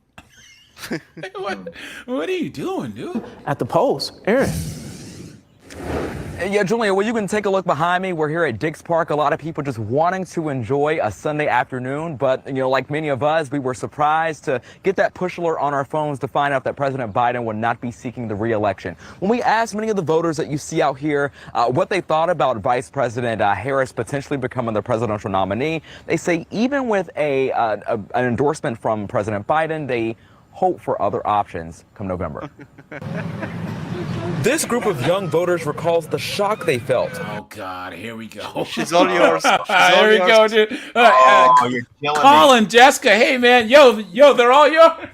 What are you doing, dude? At the polls, Aaron. Yeah, Julian, well, you can take a look behind me. We're here at Dix Park. A lot of people just wanting to enjoy a Sunday afternoon. But, like many of us, we were surprised to get that push alert on our phones to find out that President Biden would not be seeking the re-election. When we asked many of the voters that you see out here what they thought about Vice President Harris potentially becoming the presidential nominee, they say even with an endorsement from President Biden, they hope for other options come November. This group of young voters recalls the shock they felt. Oh, God, here we go. She's all yours. Here we go, dude. You're killing Colin, Jessica, hey, man. Yo, they're all yours.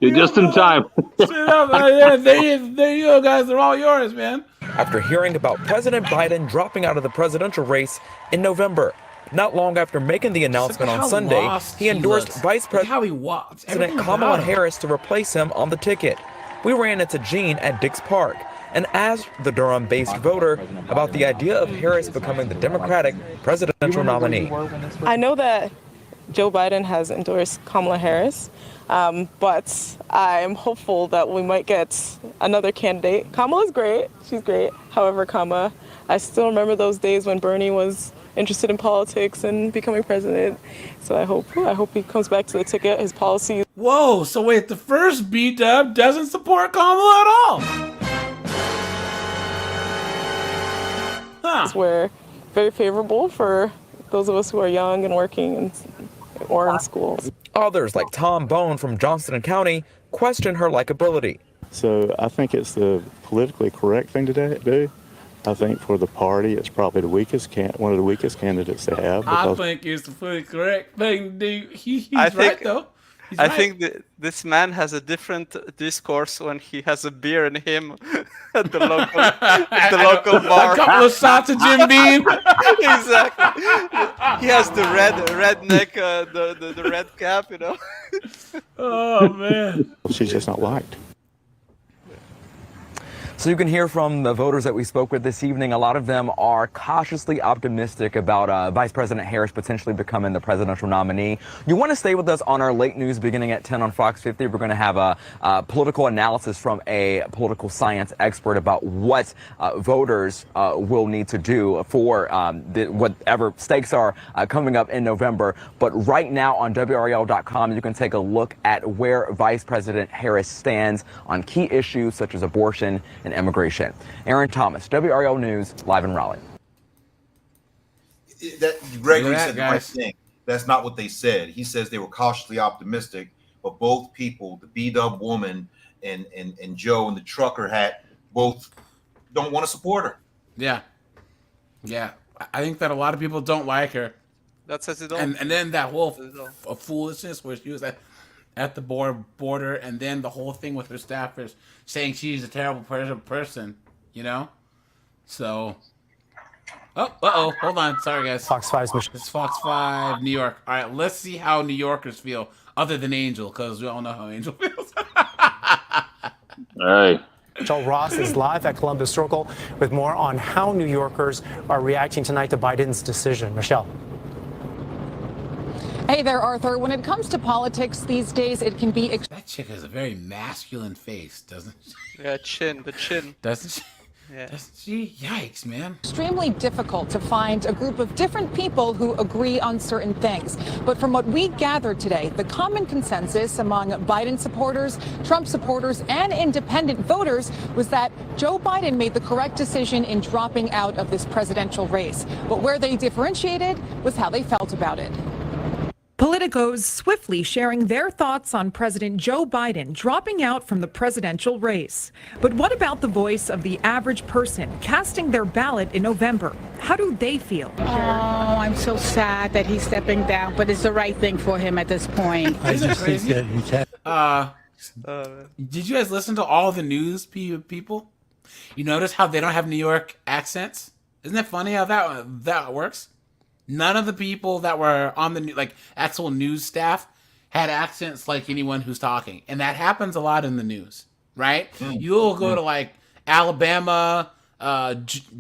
You're just in time. Yeah, there you go, guys. They're all yours, man. After hearing about President Biden dropping out of the presidential race in November. Not long after making the announcement on Sunday, he endorsed Vice President Kamala Harris to replace him on the ticket. We ran into Gene at Dix Park and asked the Durham-based voter about the idea of Harris becoming the Democratic presidential nominee. I know that Joe Biden has endorsed Kamala Harris, but I'm hopeful that we might get another candidate. Kamala's great. She's great. However, I still remember those days when Bernie was interested in politics and becoming president. So I hope he comes back to the ticket. His policies. Whoa, so wait, the first B-dub doesn't support Kamala at all. Were very favorable for those of us who are young and working or in schools. Others, like Tom Bone from Johnston County, question her likability. So I think it's the politically correct thing to do. I think for the party, it's probably one of the weakest candidates they have. I think it's the politically correct thing to do. He's right, though. I think that this man has a different discourse when he has a beer in him at the local bar. A couple of shots of Jim Beam. Exactly. He has the red neck, the red cap, Oh, man. She's just not liked. So you can hear from the voters that we spoke with this evening. A lot of them are cautiously optimistic about Vice President Harris potentially becoming the presidential nominee. You want to stay with us on our late news beginning at 10 on Fox 50. We're going to have a political analysis from a political science expert about what voters will need to do for whatever stakes are coming up in November. But right now on WRL.com, you can take a look at where Vice President Harris stands on key issues such as abortion and immigration. Aaron Thomas, WRL News, live in Raleigh. Gregory said the right thing. That's not what they said. He says they were cautiously optimistic, but both people, the B-Dub woman and Joe in the trucker hat, both don't want to support her. Yeah. I think that a lot of people don't like her. That says it all. And then that whole foolishness where she was at the border, and then the whole thing with her staffers saying she's a terrible person, So, hold on. Sorry, guys. Fox 5's mission. It's Fox 5, New York. All right, let's see how New Yorkers feel, other than Angel, because we all know how Angel feels. Hey. Michelle Ross is live at Columbus Circle with more on how New Yorkers are reacting tonight to Biden's decision. Michelle. Hey there, Arthur. When it comes to politics these days, it can be... That chick has a very masculine face, doesn't she? Yeah, the chin. Doesn't she? Yeah. Doesn't she? Yikes, man. Extremely difficult to find a group of different people who agree on certain things. But from what we gathered today, the common consensus among Biden supporters, Trump supporters, and independent voters was that Joe Biden made the correct decision in dropping out of this presidential race. But where they differentiated was how they felt about it. Politicos swiftly sharing their thoughts on President Joe Biden dropping out from the presidential race. But what about the voice of the average person casting their ballot in November? How do they feel? Oh, I'm so sad that he's stepping down, but it's the right thing for him at this point. Isn't it crazy? Did you guys listen to all the news people? You notice how they don't have New York accents? Isn't that funny how that works? None of the people that were on the actual news staff had accents like anyone who's talking, and that happens a lot in the news, right? You'll go to Alabama,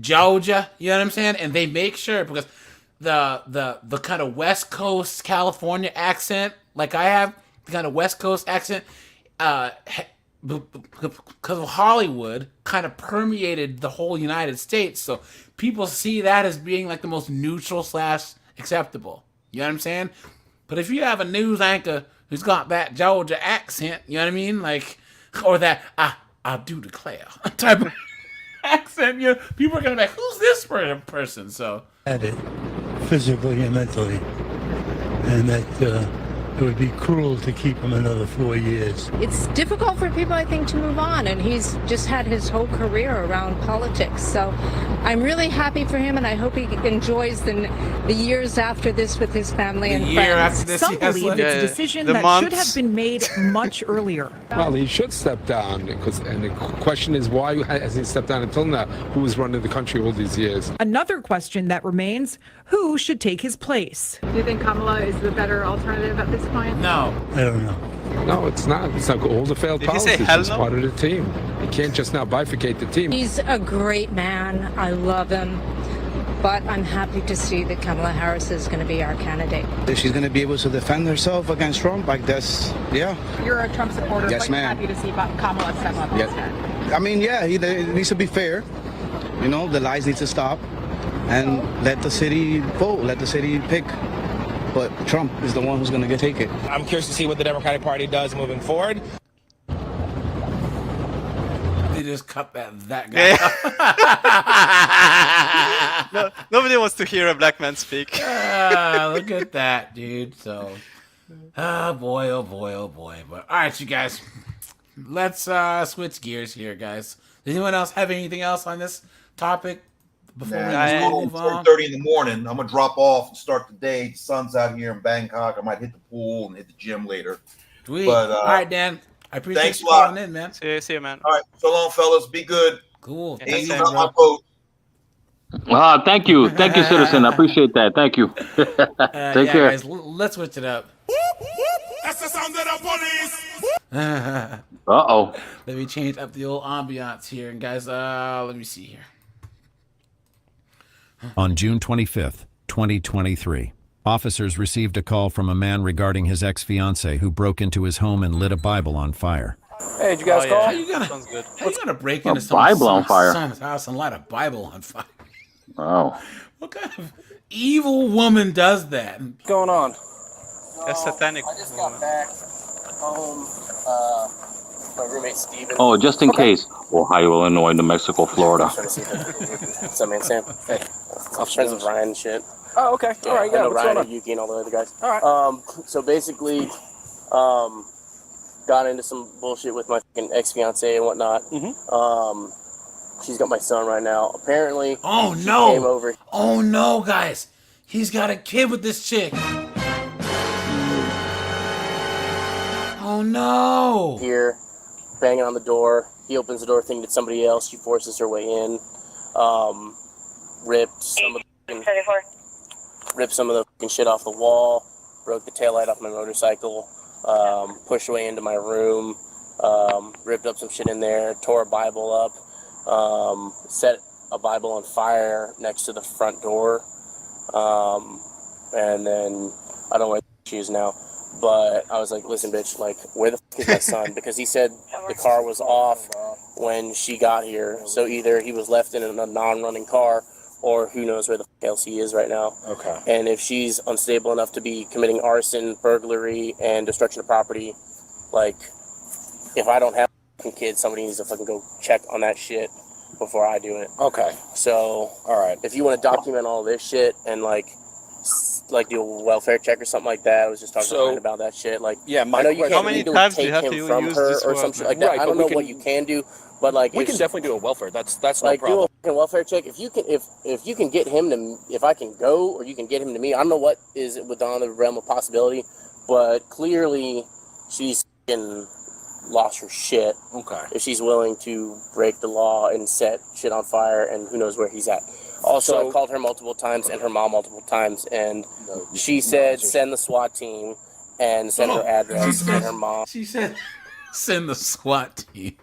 Georgia, you know what I'm saying, and they make sure because the kind of West Coast California accent, like I have, the kind of West Coast accent, because of Hollywood, kind of permeated the whole United States. So people see that as being like the most neutral / acceptable. You know what I'm saying? But if you have a news anchor who's got that Georgia accent, you know what I mean? Like, or that I do declare type of accent, you know, people are gonna be like, who's this person? So at it physically and mentally, and that it would be cruel to keep him another 4 years. It's difficult for people, I think, to move on, and he's just had his whole career around politics. So I'm really happy for him, and I hope he enjoys the years after this with his family and friends. Some believe it's a decision that should have been made much earlier. Well, he should step down, and the question is, why has he stepped down until now? Who was running the country all these years? Another question that remains, who should take his place? Do you think Kamala is the better alternative at this point? No. I don't know. No, it's not. It's like all the failed Did he say policies. hell He's no? part of the team. You can't just now bifurcate the team. He's a great man. I love him. But I'm happy to see that Kamala Harris is going to be our candidate. If she's going to be able to defend herself against Trump, like that's, yeah. You're a Trump supporter, Yes, but you're ma'am. happy to see Kamala step up instead. I mean, yeah, it needs to be fair. You know, the lies need to stop. And let the city vote, let the city pick. But Trump is the one who's going to take it. I'm curious to see what the Democratic Party does moving forward. They just cut that guy. No, nobody wants to hear a black man speak. Look at that, dude. So, oh boy. But all right, you guys, let's switch gears here, guys. Does anyone else have anything else on this topic before we move on? 4:30 in the morning. I'm gonna drop off and start the day. The sun's out here in Bangkok. I might hit the pool and hit the gym later. Sweet. But, all right, Dan. I appreciate thanks you a lot. calling in, man. See you, man. All right, so long, fellas. Be good. Cool. Easy on my boat. Thank you, citizen. I appreciate that. Thank you. Take care. Guys, let's switch it up. That's the sound of the police. Uh-oh. Let me change up the old ambiance here, and guys, let me see here. On June 25th, 2023, officers received a call from a man regarding his ex-fiancée who broke into his home and lit a Bible on fire. Hey, did you guys call? How you gonna break into Bible on fire? someone's house and light a Bible on fire? Oh. What kind of evil woman does that? What's going on? That's satanic. I just got back home. My roommate Steven. Oh, just in case. Ohio, Illinois, New Mexico, Florida. What's up, man, Sam? Hey. I'm friends with Ryan and shit. Oh, okay. Yeah, All right, I know what's Ryan going and on? Yuki and all the other guys. All right. So basically, got into some bullshit with my fucking ex-fiance and whatnot. She's got my son right now. Apparently, Oh she no! came over. Oh no, guys! He's got a kid with this chick. Oh no! Here, banging on the door. He opens the door thinking it's somebody else. She forces her way in. Ripped some of the fucking shit off the wall. Broke the taillight off my motorcycle. Pushed away into my room. Ripped up some shit in there. Tore a Bible up. Set a Bible on fire next to the front door. And then I don't know where she is now. But I was like, listen, bitch, like, where the fuck is my son? Because he said the car was off when she got here. So either he was left in a non-running car, or who knows where the fuck else he is right now. Okay. And if she's unstable enough to be committing arson, burglary, and destruction of property, like, if I don't have kids, somebody needs to fucking go check on that shit before I do it. Okay. So, all right. If you want to document all this shit and, like do a welfare check or something like that. I was just talking to Ryan about that shit. Like, yeah, I know you how can't many legally times do you take have him to from use her this or word, some shit man? like that. Right, I don't but know we what can- you can do, but like We can definitely do a welfare. That's no like problem. do a fucking welfare check. If you can, if you can get him to, if I can go, or you can get him to me. I don't know what is within the realm of possibility, but clearly she's fucking lost her shit. Okay. If she's willing to break the law and set shit on fire, and who knows where he's at. Also, So- I called her multiple times and her mom multiple times, and she said send the SWAT team and send her address and her mom. She said send the SWAT team.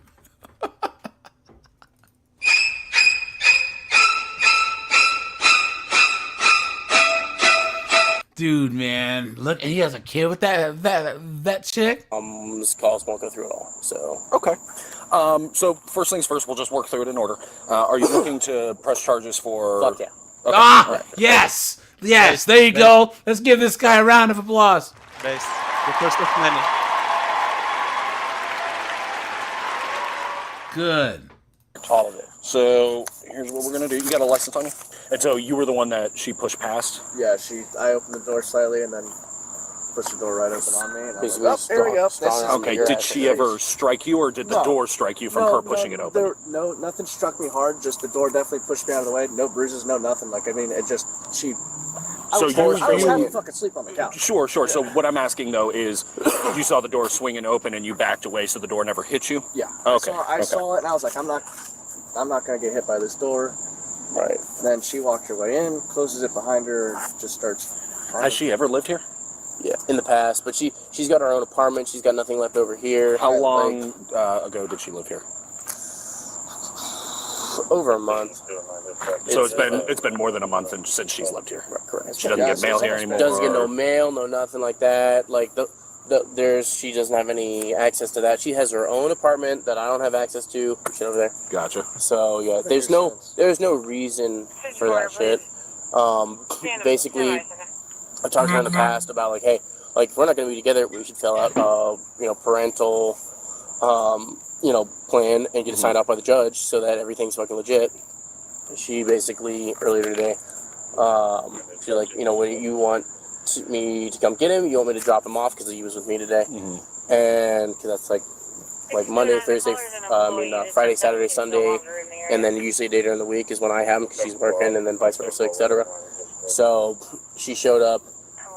Dude, man, look, and he has a kid with that chick. This calls won't go through at all. So okay. So first things first, we'll just work through it in order. Are you looking to press charges for? Fuck yeah. Okay. Right. Yes. There you go. Let's give this guy a round of applause. Based. The first of many. Good. All of it. So here's what we're gonna do. You got a license on you? And so you were the one that she pushed past? Yeah, I opened the door slightly and then pushed the door right open on me. And I was like, oh, there we go. Okay, did she ever strike you, or did the door strike you from her pushing it open? No, nothing struck me hard. Just the door definitely pushed me out of the way. No bruises, no nothing. Like, I mean, it just, I was having to fucking sleep on the couch. Sure. So what I'm asking, though, is you saw the door swinging open and you backed away so the door never hit you? Yeah. Okay. I saw it and I was like, I'm not going to get hit by this door. Right. And then she walked her way in, closes it behind her, just starts. Has she ever lived here? Yeah, in the past, but she's got her own apartment. She's got nothing left over here. How long ago did she live here? Over a month. So it's been more than a month since she's lived here. Correct. She doesn't get mail here anymore. Doesn't get no mail, no nothing like that. Like she doesn't have any access to that. She has her own apartment that I don't have access to. Shit over there. Gotcha. So yeah, there's no reason for that shit. Basically, I've talked to her in the past about like, hey, like if we're not going to be together, we should fill out parental plan and get it signed off by the judge so that everything's fucking legit. She basically earlier today, she's like, when you want me to come get him, you want me to drop him off because he was with me today, and because that's like Monday, Thursday, Friday, Saturday, Sunday, and then usually a day during the week is when I have him because she's working, and then vice versa, etc. So she showed up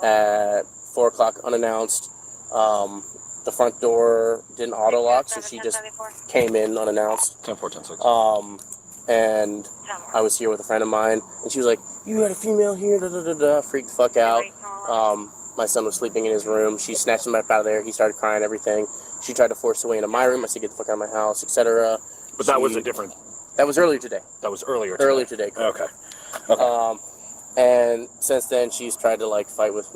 at 4 o'clock unannounced. The front door didn't auto lock, so she just came in unannounced. 10-4, 10-6. And I was here with a friend of mine, and she was like, "You had a female here," freaked the fuck out. My son was sleeping in his room. She snatched him up out of there. He started crying, everything. She tried to force her way into my room. I said, "Get the fuck out of my house," etc. But that was a different. That was earlier today. That was earlier today. Earlier today. Correct. Okay. And since then, she's tried to fight with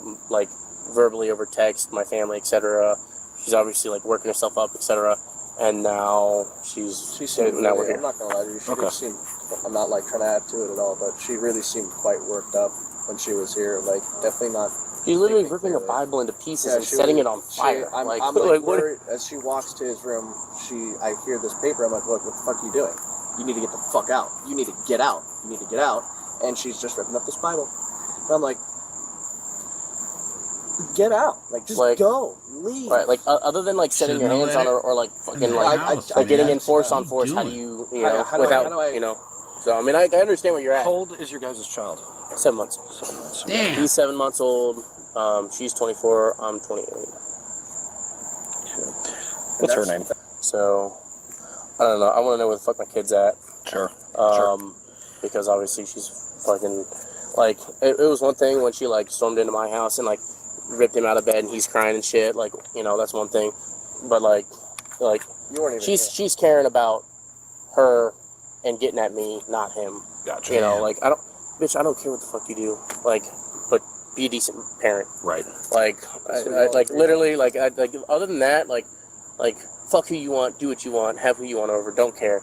verbally over text, my family, etc. She's obviously working herself up, etc. And now she seemed now we're here. I'm not gonna lie to you. She did seem. I'm not trying to add to it at all, but she really seemed quite worked up when she was here. Definitely not. She's literally ripping a Bible into pieces and setting it on fire. I'm worried as she walks to his room. I hear this paper. I'm like, look, what the fuck are you doing? You need to get the fuck out. You need to get out. You need to get out. And she's just ripping up this Bible. And I'm like, get out. Just go. Leave. Right. Other than setting your hands on her or getting in force on force, how do you, So, I mean, I understand where you're at. How old is your guys' child? 7 months. Damn. He's 7 months old. She's 24. I'm 28. What's her name? So, I don't know. I want to know where the fuck my kid's at. Sure. Because obviously she's fucking, it was one thing when she, stormed into my house and, ripped him out of bed and he's crying and shit. That's one thing. But, you weren't even she's caring about her and getting at me, not him. Gotcha. I don't care what the fuck you do. But be a decent parent. Right. Literally, other than that, fuck who you want, do what you want, have who you want over, don't care.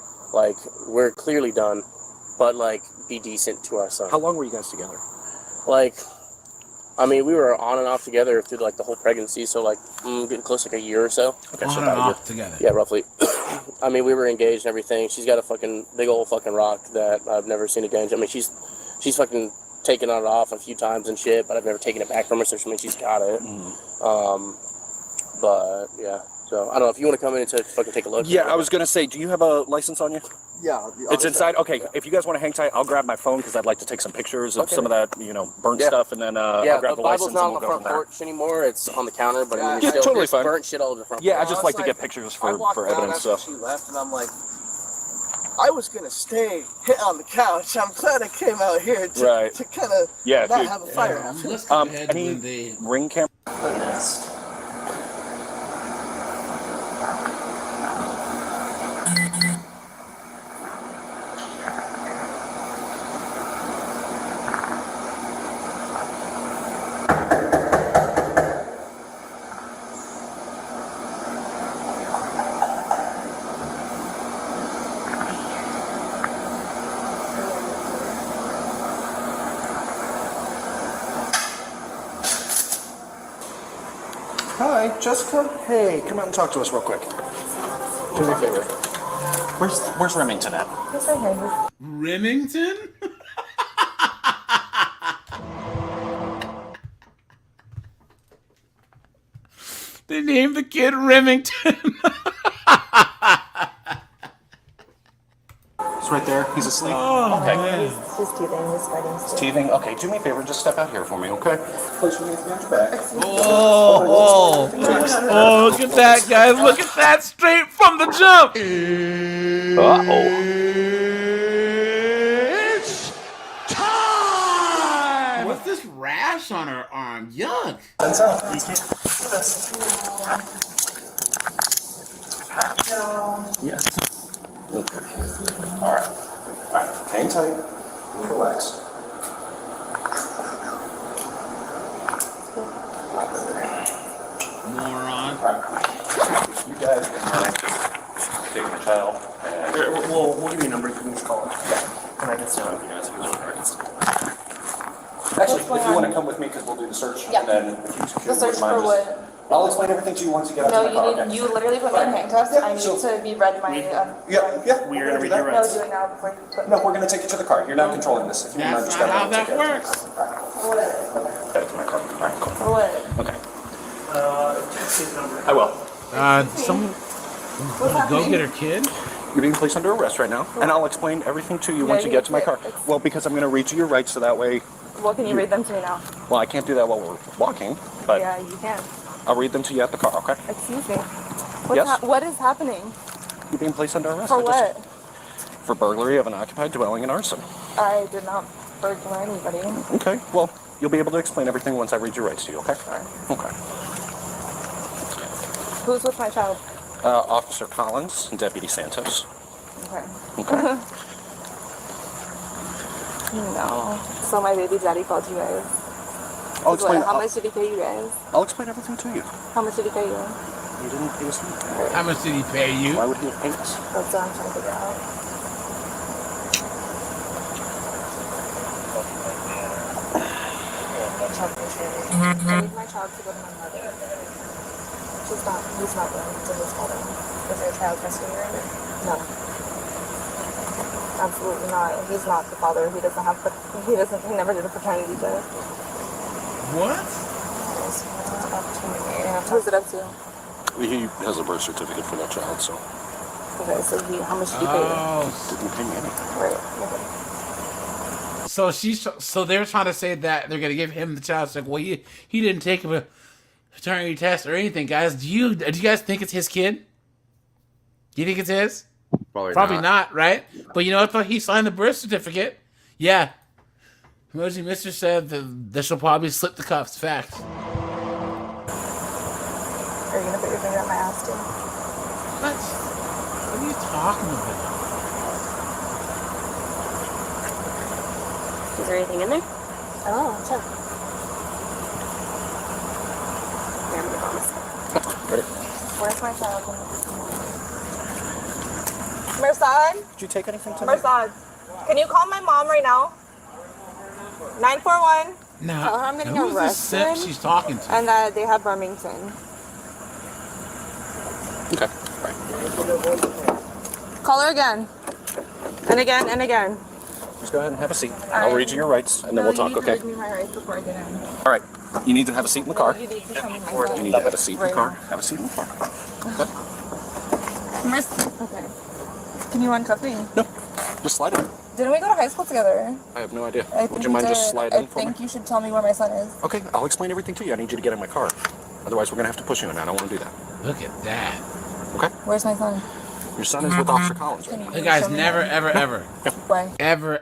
We're clearly done, but, be decent to our son. How long were you guys together? I mean, we were on and off together through, the whole pregnancy, so, getting close to a year or so. Okay, On and off together. Yeah, roughly. I mean, we were engaged and everything. She's got a fucking big old fucking rock that I've never seen again. I mean, she's fucking taken it off a few times and shit, but I've never taken it back from her, so she's got it. But, yeah. So, I don't know, if you want to come in and fucking take a look. Yeah, I was going to say, do you have a license on you? Yeah. It's inside? Okay, if you guys want to hang tight, I'll grab my phone because I'd like to take some pictures of some of that, burnt stuff, and then I'll grab the license and we'll go from there. Not on the front porch anymore. It's on the counter, but yeah, totally fine. Burnt shit all over the front porch. Yeah, I just like to get pictures for evidence. So. She left, and I'm like, I was going to stay on the couch. I'm glad I came out here to kind of not have a fire happen. Any ring camera? Hi, Jessica. Hey, come out and talk to us real quick. Do me a favor. Where's Remington at? He's right here. Remington? They named the kid Remington. He's right there. He's asleep. Oh, okay. man. He's teething. He's fighting. He's teething. Okay, do me a favor. Just step out here for me, okay? Place your hands behind your back. Oh, look at that, guys. Look at that straight from the jump. It's time! What's this rash on her arm? Yuck. Yes. Okay. All right. Hang tight. Relax. Moron. You guys can take the child. And we'll give you a number. You can just call it. Yeah. And I can stand up you guys if you want. Actually, if you want to come with me, because we'll do the search. Yeah. And then if you The search for what? I'll explain everything to you once you get out No, to my car. you need. You literally put me in handcuffs. I need to be read my. Yeah. We're gonna read your rights. No, do it now before you put. No, we're gonna take you to the car. You're not controlling this. If you That's just not gotta how that take it. works. What? Get it to my car. All right, cool. What? Okay. I will. Someone go get her kid. You're being placed under arrest right now, and I'll explain everything to you once you get to my car. Well, because I'm going to read you your rights, so that way. Well, can you read them to me now? Well, I can't do that while we're walking, but Yeah, you can. I'll read them to you at the car. Okay? Excuse me. Yes? What is happening? You're being placed under arrest. For I just- what? For burglary of an occupied dwelling and arson. I did not burglar anybody. Okay. Well, you'll be able to explain everything once I read your rights to you. Okay? Okay. Who's with my child? Officer Collins and Deputy Santos. Okay. Okay. No. So my baby daddy called you guys. I'll explain. How much did he pay you guys? I'll explain everything to you. How much did he pay you? He didn't pay us anything. How much did he pay you? Why would he have paid us? That's what I'm trying to figure out. I need my child to go to my mother. He's not going to his mother. Is there a child custody agreement? No. Absolutely not. He's not the father. He never did a paternity test. What? Who's it up to? He has a birth certificate for that child, so. Okay, so how much did he pay you? Didn't pay me anything. Right. Okay. So they're trying to say that they're gonna give him the child. It's like, well, he didn't take a paternity test or anything, guys. Do you guys think it's his kid? Do you think it's his? Probably not, right? But you know what? He signed the birth certificate. Yeah. Emoji Mister said that she'll probably slip the cuffs. Fact. Are you gonna put your finger on my ass too? What? What are you talking about? Is there anything in there? Oh, check. Here, I'm gonna promise. Where's my child? Mersad? Did you take anything tonight? Mersad, can you call my mom right now? 941. No. Tell her I'm getting Who's this arrested. simp she's talking to? And that they have Birmingham. Okay. Call her again. And again and again. Just go ahead and have a seat. I'll read you your rights, and then we'll talk, okay? You need to read me my rights before I get in. All right. You need to have a seat in the car. You need to tell me my You need to have a seat in the car. Have a seat in the car. Okay. Okay. Can you unccuff me? No. Just slide in. Didn't we go to high school together? I have no idea. I think Would you we mind just did. slide in for me? I think you should tell me where my son is. Okay, I'll explain everything to you. I need you to get in my car. Otherwise, we're going to have to push you in. I don't want to do that. Look at that. Okay? Where's my son? Your son is with Officer Collins. Can you You guys show me never, where? Why?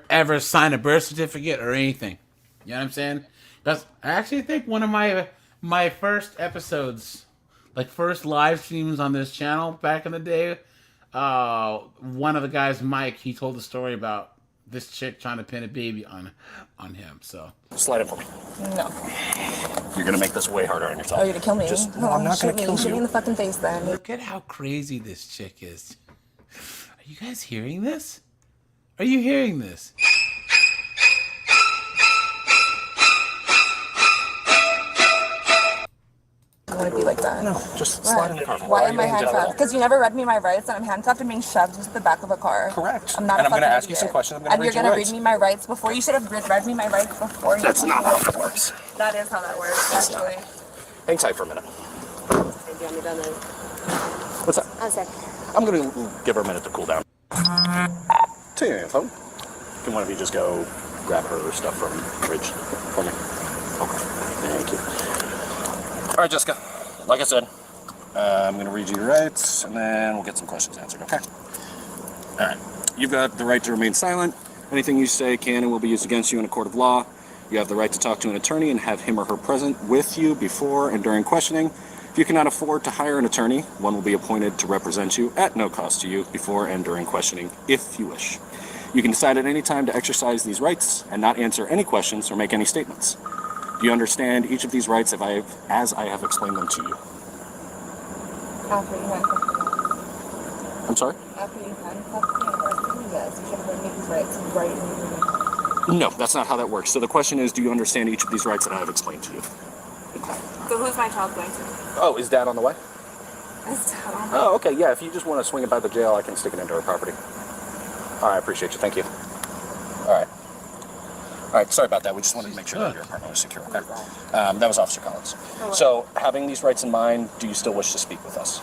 ever sign a birth certificate or anything. You know what I'm saying? That's, I actually think one of my first episodes, like first live streams on this channel back in the day, one of the guys, Mike, he told the story about this chick trying to pin a baby on him. So slide in for me. No. You're going to make this way harder on yourself. Oh, you're gonna kill me? No, I'm not going to kill Shoot me in you. the fucking face then. look at how crazy this chick is. Are you guys hearing this? Are you hearing this? You want to be like that? No, just slide in the car. Why am I handcuffed? Because you never read me my rights, and I'm handcuffed and being shoved into the back of a car. Correct. I'm not. And a I'm going to fucking ask you some idiot. questions. I'm And going you're to gonna read read me my rights before. You should have read me my rights before. That's not how that works. That is how that works. Actually. Hang tight for a minute. What's that? I'm sick. I'm going to give her a minute to cool down. Take your phone. Can one of you just go grab her stuff from the fridge for me? Okay. Thank you. All right, Jessica. Like I said, I'm going to read you your rights, and then we'll get some questions answered, okay? All right. You've got the right to remain silent. Anything you say can and will be used against you in a court of law. You have the right to talk to an attorney and have him or her present with you before and during questioning. If you cannot afford to hire an attorney, one will be appointed to represent you at no cost to you before and during questioning, if you wish. You can decide at any time to exercise these rights and not answer any questions or make any statements. Do you understand each of these rights as I have explained them to you? After you handcuffed me. I'm sorry? After you handcuffed me and arrested me, yes, you should have read me these rights right in the beginning. No, that's not how that works. So the question is, do you understand each of these rights that I have explained to you? So who's my child going to? Oh, is Dad on the way? Is Dad on Oh, okay, yeah, if you just want to swing it by the jail, I can stick it into her property. All right, I appreciate you, thank you. All right. All right, sorry about that. We just wanted to make sure that your apartment was secure. Okay. That was Officer Collins. So, having these rights in mind, do you still wish to speak with us?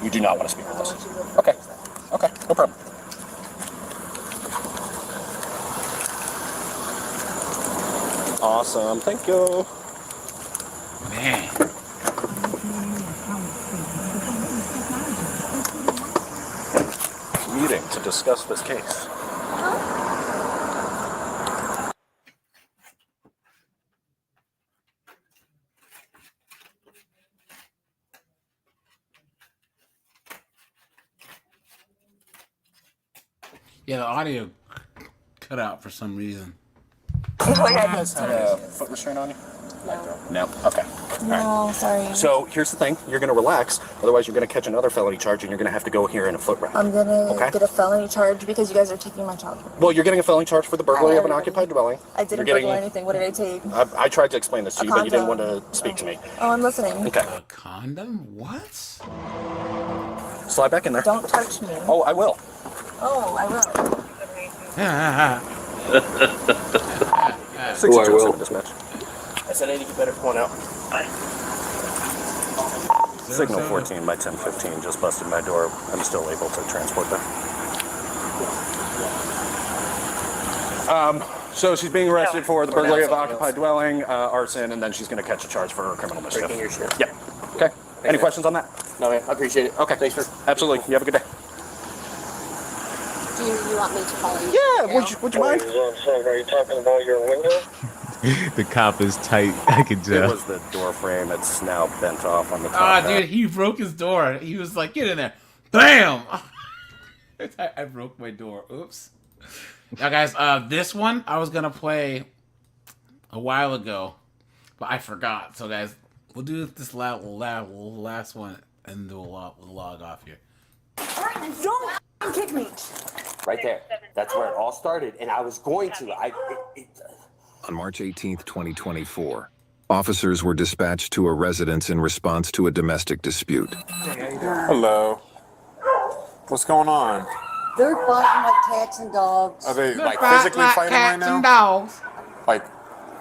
You do not want to speak with us? Okay. Okay, no problem. Awesome, thank you. Man. Meeting to discuss this case. Yeah, the audio cut out for some reason. Do you guys have a foot restraint on you? No. Okay. No, sorry. So here's the thing: you're going to relax. Otherwise, you're going to catch another felony charge, and you're going to have to go here in a foot wrap. I'm gonna Okay. get a felony charge because you guys are taking my child. Well, you're getting a felony charge for the burglary of an occupied dwelling. I didn't You're getting- burgle anything. What did I take? I tried to explain this to A you, but you didn't condom. want to speak to me. Oh, I'm listening. Okay. A condom? What? Slide back in there. Don't touch me. Oh, I will. Oh, I will. 62 this match. I said I need to get better point out. Signal 14 by 1015 just busted my door. I'm still able to transport them. So she's being arrested for the burglary of an occupied dwelling, arson, and then she's going to catch a charge for criminal mischief. Breaking your shit. Yeah. Okay. Any questions on that? No, man. I appreciate it. Okay. Thanks for. Absolutely. You have a good day. Do you want me to follow you? Yeah. Would you mind? Are you talking about your window? The cop is tight. I can It tell. was the door frame. It's now bent off on the top. Ah, half. dude, he broke his door. He was like, get in there. Bam! I broke my door. Oops. Now, guys, this one I was going to play a while ago, but I forgot. So, guys, we'll do this last one, and we'll log off here. Don't kick me. Right there. That's where it all started, and I was going to. On March 18th, 2024, officers were dispatched to a residence in response to a domestic dispute. Hello. What's going on? They're fighting like cats and dogs. Are they like physically fighting right now? Dogs. Like,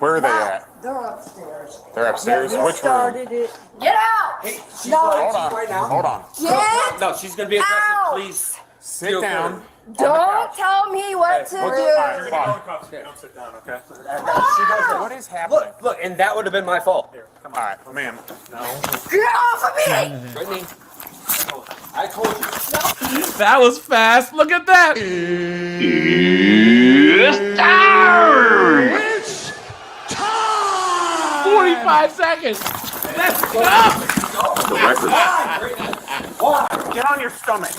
where are they at? They're upstairs. They're upstairs. Yeah, you Which room? started it. Get out! Hey, no, hold on. right now. Hold on. Get No, she's gonna be aggressive. out! Please sit down. Don't tell me what to do. Don't sit down, okay? What is happening? Look, and that would have been my fault. Here, come on. All right, ma'am. No. Get off of me! Brittany, I told you. That was fast. Look at that. It's time! It's time. 45 seconds. Let's go. The record. Get on your stomach.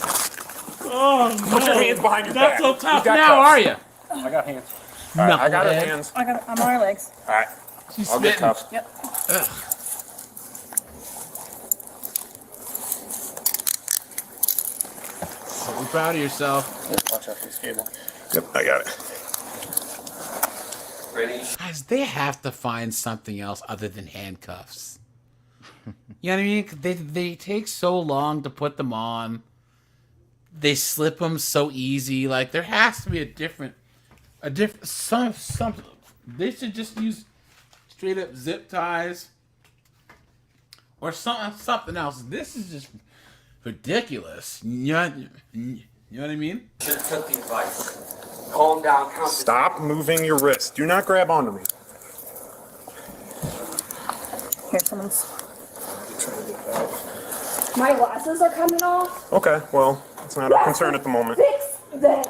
Oh, Put your hands behind your back. Not so tough You got now, cuffs. are you? I got hands. All right, I got her Knucklehead. hands. I'm on my legs. All right. She's I'll get spitting. cuffs. Yep. Ugh. So be proud of yourself. Watch out for this cable. Yep, I got it. Guys, they have to find something else other than handcuffs. You know what I mean? They take so long to put them on. They slip them so easy. Like there has to be a different some. They should just use straight up zip ties or something else. This is just ridiculous. You know what I mean? Should have took the advice. Calm down. Stop moving your wrist. Do not grab onto me. Here, someone's. My glasses are coming off. Okay, well, it's not a concern at the moment. Fix them.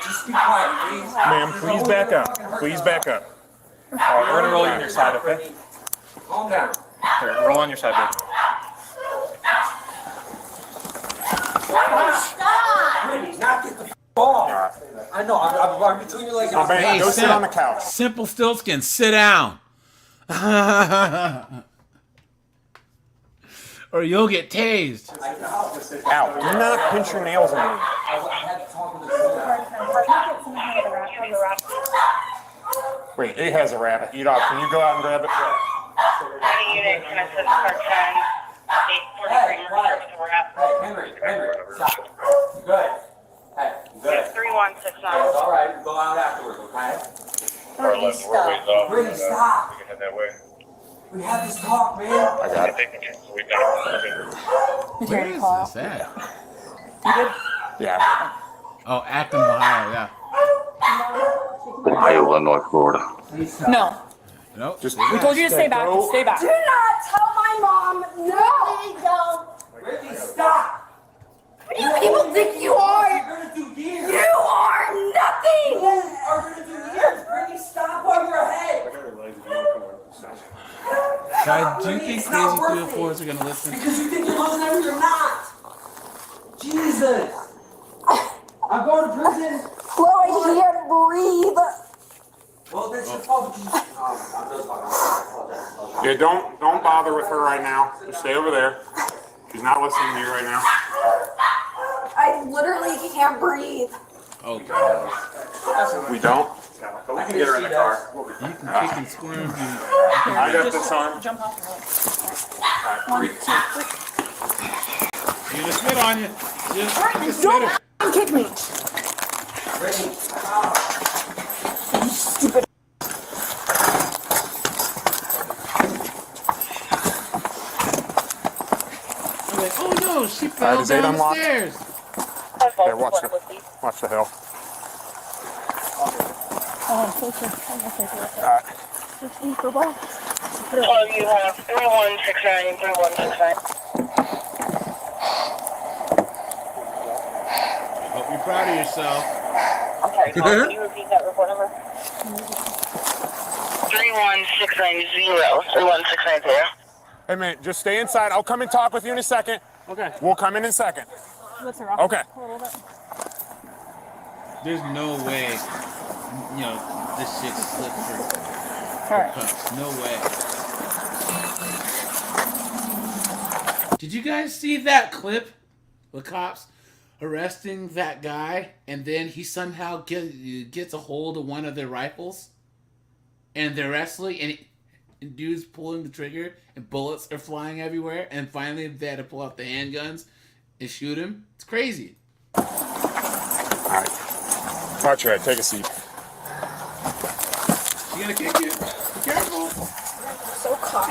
Just be quiet, please. Ma'am, please back up. Please back up. All right, we're gonna roll you on your side, okay? Calm down. Here, roll on your side, baby. Stop! Brittany, knock it the off. I know, I'm between your legs. Now, baby, go sit on the couch. Simple Stillskin, sit down. Or you'll get tased. Ow, do not pinch your nails on me. Wait, it has a wrap. Eat off. Can you go out and grab it? Unit, can I set part 10? 843 wrap. Henry, stop. Good. Hey, good. 3169. All right, go out afterwards, okay? Brittany, stop. Brittany, stop. We can head that way. We have this talk, man. I got it. Where is this at? Yeah. Oh, Acton, Ohio, yeah. Ohio, Illinois, Florida. No. Nope. Just We told you to stay back. go. Stay back. Do not tell my mom. No. Brittany, stop. What do you people think you are? You're gonna do years. You are nothing. You are gonna do years. Brittany, stop on your head. Guys, do you think Crazy 304s are gonna listen? Because you think you're listening, you're not. Jesus. I'm going to prison. Chloe, you can't breathe. Well, that's your fault. I'm just talking. Yeah, don't bother with her right now. Just stay over there. She's not listening to you right now. I literally can't breathe. Oh, God. We don't. We can get her in the car. You can kick and squirm. I got this on. Jump off. You're gonna spit on you. Just Don't kick me. Brittany, You stupid. I'm like, oh no, she Alright, fell is 8 unlocked? downstairs. Here, watch the hill. Oh, you have 3169, 3169. Hope you're proud of yourself. I'm sorry, can you repeat that report number? 31690. 31690. Hey, man, just stay inside. I'll come and talk with you in a second. Okay. We'll come in a second. Let's rock Okay. a little bit. There's no way, you know, this shit slipped for cups. No way. Did you guys see that clip? The cops arresting that guy, and then he somehow gets a hold of one of their rifles, and they're wrestling, and dude's pulling the trigger, and bullets are flying everywhere, and finally they had to pull out the handguns and shoot him. It's crazy. All right. Watch your head. Take a seat. She's gonna kick you. Be careful. So caught.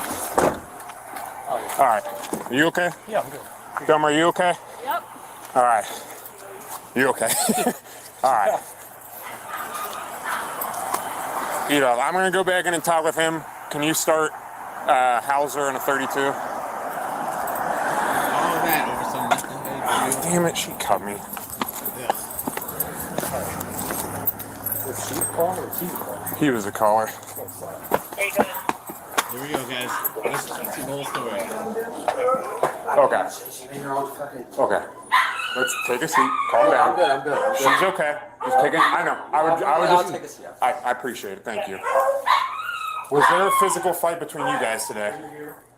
All right. Are you okay? Yeah, I'm good. Dumb, are you okay? Yep. All right. You okay? All right. You know, I'm going to go back in and talk with him. Can you start Hauser in a 32? All that over some knucklehead. Damn it, she cut me. Was she a caller or he a caller? He was a caller. Here we go, guys. Let's see the whole story. Okay. Okay. Let's take a seat. Calm down. I'm good. She's okay. Just take it. I know. I would I'll just. take a seat. I appreciate it. Thank you. Was there a physical fight between you guys today?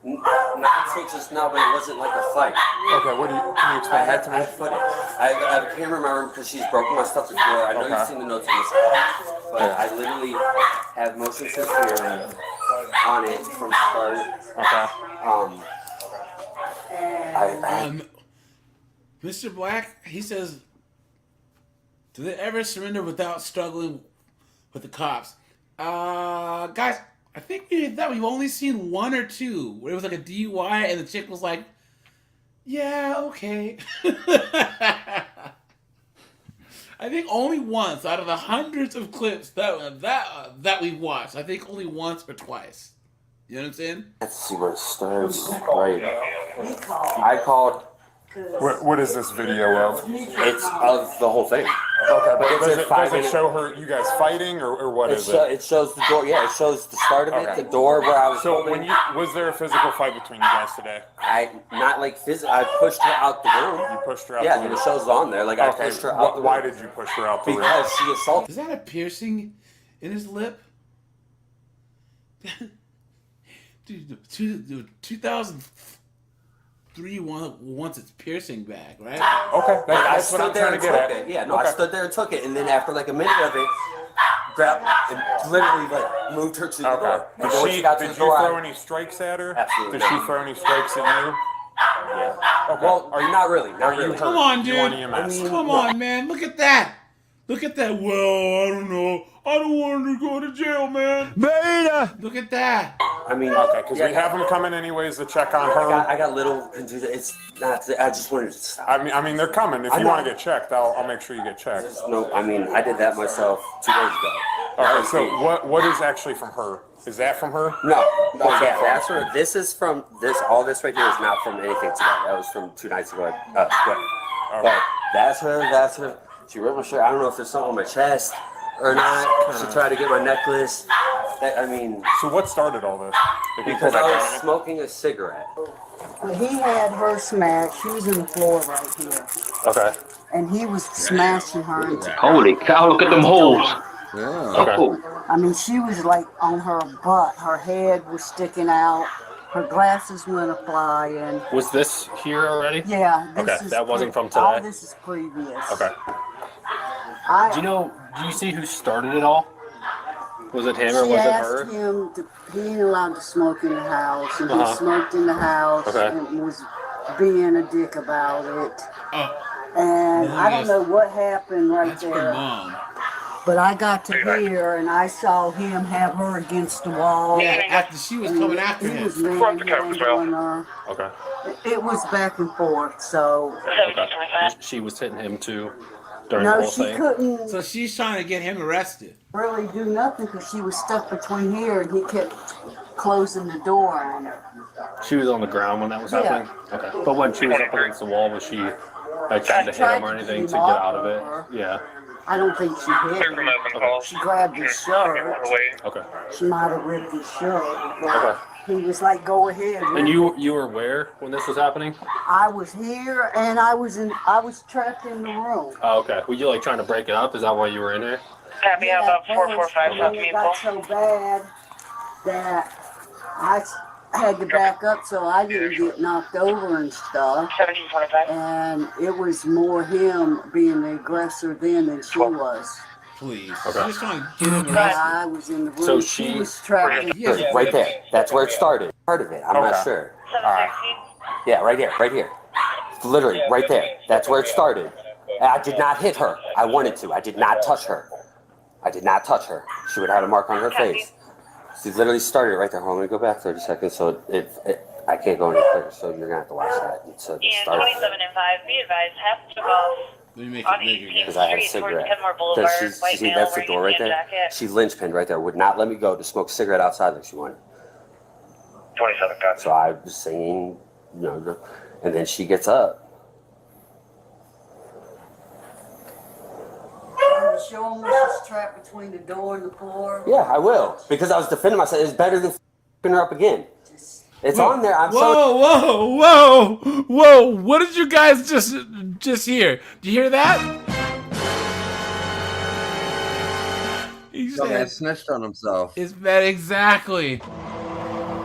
Not just now, but it wasn't like a fight. Okay. Can you explain that to me? I have a camera in my room because she's broken my stuff before. I know you've seen the notes on this, but I literally have motion sensor hearing on it from start. Okay. Mr. Black, he says, do they ever surrender without struggling with the cops? Guys, I think we've only seen one or two where it was like a DUI and the chick was like, yeah, okay. I think only once out of the hundreds of clips that we've watched. I think only once or twice. You know what I'm saying? Let's see where it starts. Right. I called. What is this video of? It's of the whole thing. Okay, but It's does it show her, you guys fighting, or what is it? It shows the door. Yeah, it shows the start of it. The door where I was. So was there a physical fight between you guys today? Not like physical. I pushed her out the room. You pushed her out. Yeah, the room? and it shows on there. Like I pushed her out the room. Why did you push her out the room? Because she assaulted. Is that a piercing in his lip? Dude, 2003 wants its piercing back, right? Okay, that's what I'm trying to get at. Yeah, no, I stood there and took it, and then after like a minute of it, grabbed and literally like moved her to the door. Did you throw any strikes at her? Absolutely. Did she throw any strikes at you? Yeah. Okay. Well, not really. Not really. Come on, dude. EMS. Come on, man. Look at that. Look at that. Well, I don't know. I don't want her to go to jail, man. Beta. Look at that. I mean, okay, because we have them coming anyways to check on her. I got little. It's not. I just wanted to stop. I mean, they're coming. If you want to get checked, I'll make sure you get checked. No, I mean, I did that myself 2 days ago. Okay, so what is actually from her? Is that from her? No, What's that from? that's her. This is from this. All this right here is not from anything today. That was from 2 nights ago. But that's her. That's her. She ripped my shirt. I don't know if there's something on my chest or not. She tried to get my necklace. I mean. So what started all this? Because I was smoking a cigarette. He had her smashed. She was in the floor right here. Okay. And he was smashing her. Holy cow, look at them holes. Okay. I mean, she was like on her butt. Her head was sticking out. Her glasses went a-flying. Was this here already? Yeah. Okay, that wasn't from All today? this is previous. Okay. Do you see who started it all? Was it him or was it her? She asked him he ain't allowed to smoke in the house, and he smoked in the house and was being a dick about it. And I don't know what happened right there. But I got to hear, and I saw him have her against the wall. Yeah, after she was coming after him. He was manhandling her. Okay. It was back and forth, so. Okay. She was hitting him too during the No, whole she thing? couldn't So she's trying to get him arrested. really do nothing because she was stuck between here, and he kept closing the door on her. She was on the ground when that was happening? Okay. But when she was up against the wall, was she like trying to hit him or anything to get out of it? Yeah. I don't think she hit him. She grabbed his shirt. Okay. She might have ripped his shirt. But Okay. he was like, "Go ahead." And you were where when this was happening? I was here, and I was trapped in the room. Oh, okay. Were you like trying to break it up? Is that why you were in there? Happy about 445 And South it Maple. got so bad that I had to back up so I didn't get knocked over and stuff. 1745. And it was more him being the aggressor then than she was. Please. Okay. She's trying to get him arrested. I was in the room. So she she- was trapped. Right there. That's where it started. Part of it. I'm not sure. Yeah, right here. Right here. Literally, right there. That's where it started. I did not hit her. I wanted to. I did not touch her. I did not touch her. She would have had a mark on her face. She literally started right there. Hold on, let me go back 30 seconds. So I can't go any further. So you're gonna have to watch that. So it And started 27 and 5, be advised, have to go Let me make on it bigger. 18th because I had a Street towards cigarette. Kenmore Boulevard, white See, male that's the wearing door right a tan there. jacket. She linchpinned right there. Would not let me go to smoke a cigarette outside like she wanted. 27, got So I was singing, and then she gets up. Show him when she's trapped between the door and the floor. Yeah, I will. Because I was defending myself. It's better than f***ing her up again. It's on there. I'm Whoa! What did you guys just hear? Did you hear that? He said snitched on himself. It's bad, exactly.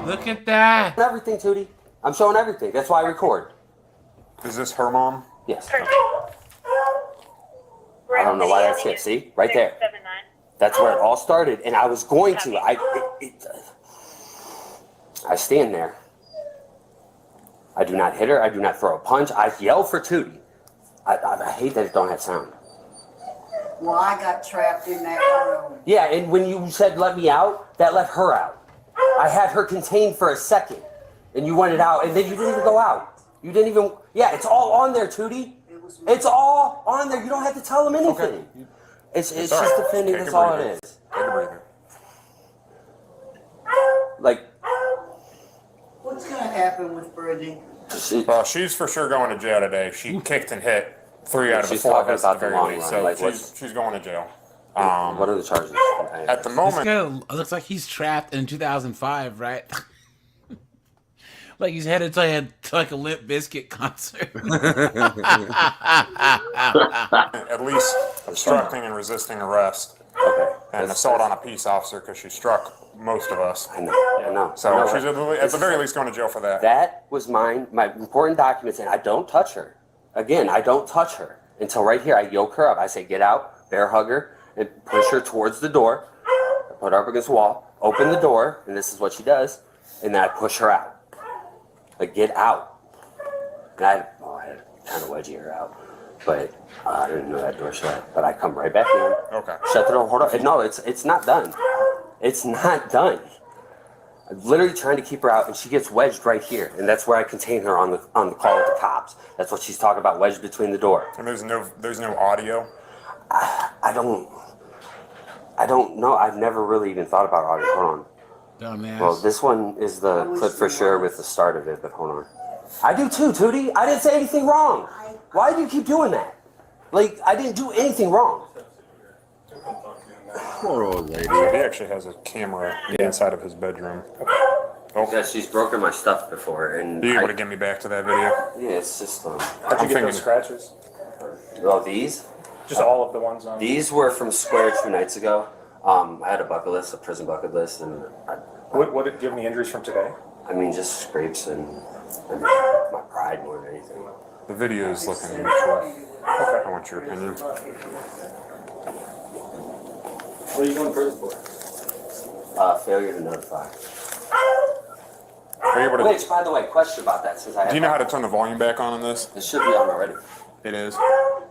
Look at that. Everything, Tootie. I'm showing everything. That's why I record. Is this her mom? Yes. I don't know why that's it. See? Right there. That's where it all started. And I was going to. I stand there. I do not hit her. I do not throw a punch. I yell for Tootie. I hate that it don't have sound. Well, I got trapped in that room. Yeah, and when you said let me out, that let her out. I had her contained for a second, and you wanted out, and then you didn't even go out. You didn't even, yeah, it's all on there, Tootie. It's all on there. You don't have to tell them anything. Okay. It's just defending, that's all it is. Take a breather. Like, What's going to happen with Brittany? Well, she's for sure going to jail today. She kicked and hit 3 out of the 4 of us at the very least. So she's going to jail. What are the charges? At the moment, this guy looks like he's trapped in 2005, right? Like he's headed to like a Limp Bizkit concert. at least obstructing and resisting arrest. Okay. And assault on a peace officer because she struck most of us. I know. So she's at the very least going to jail for that. That was my important documents, and I don't touch her. Again, I don't touch her until right here. I yoke her up. I say, get out, bear hug her, and push her towards the door. I put her up against the wall, open the door, and this is what she does, and then I push her out. Like, get out. And I had to kind of wedgie her out, but I didn't know that door shut. But I come right back in. Okay. Shut the door. Hold on. No, it's not done. It's not done. I'm literally trying to keep her out, and she gets wedged right here, and that's where I contain her on the call with the cops. That's what she's talking about, wedged between the door. And there's no audio. I don't know. I've never really even thought about audio. Hold on. Dumbass. Well, this one is the clip for sure with the start of it, but hold on. I do too, Tootie. I didn't say anything wrong. Why do you keep doing that? Like, I didn't do anything wrong. Poor old lady. So he actually has a camera inside of his bedroom. Oh. Yeah, she's broken my stuff before, and Are you able to get me back to that video? Yeah, it's just How'd you get those scratches? Oh, these? Just all of the ones on. These were from Square 2 nights ago. I had a bucket list, a prison bucket list, and What did you have any injuries from today? I mean, just scrapes and my pride more than anything. The video is looking neutral. Okay. I want your opinion. What are you going to prison for? Failure to notify. Are you able to? Which, by the way, question about that. Since I Do you know how to turn the volume back on this? It should be on already. It is. Oh,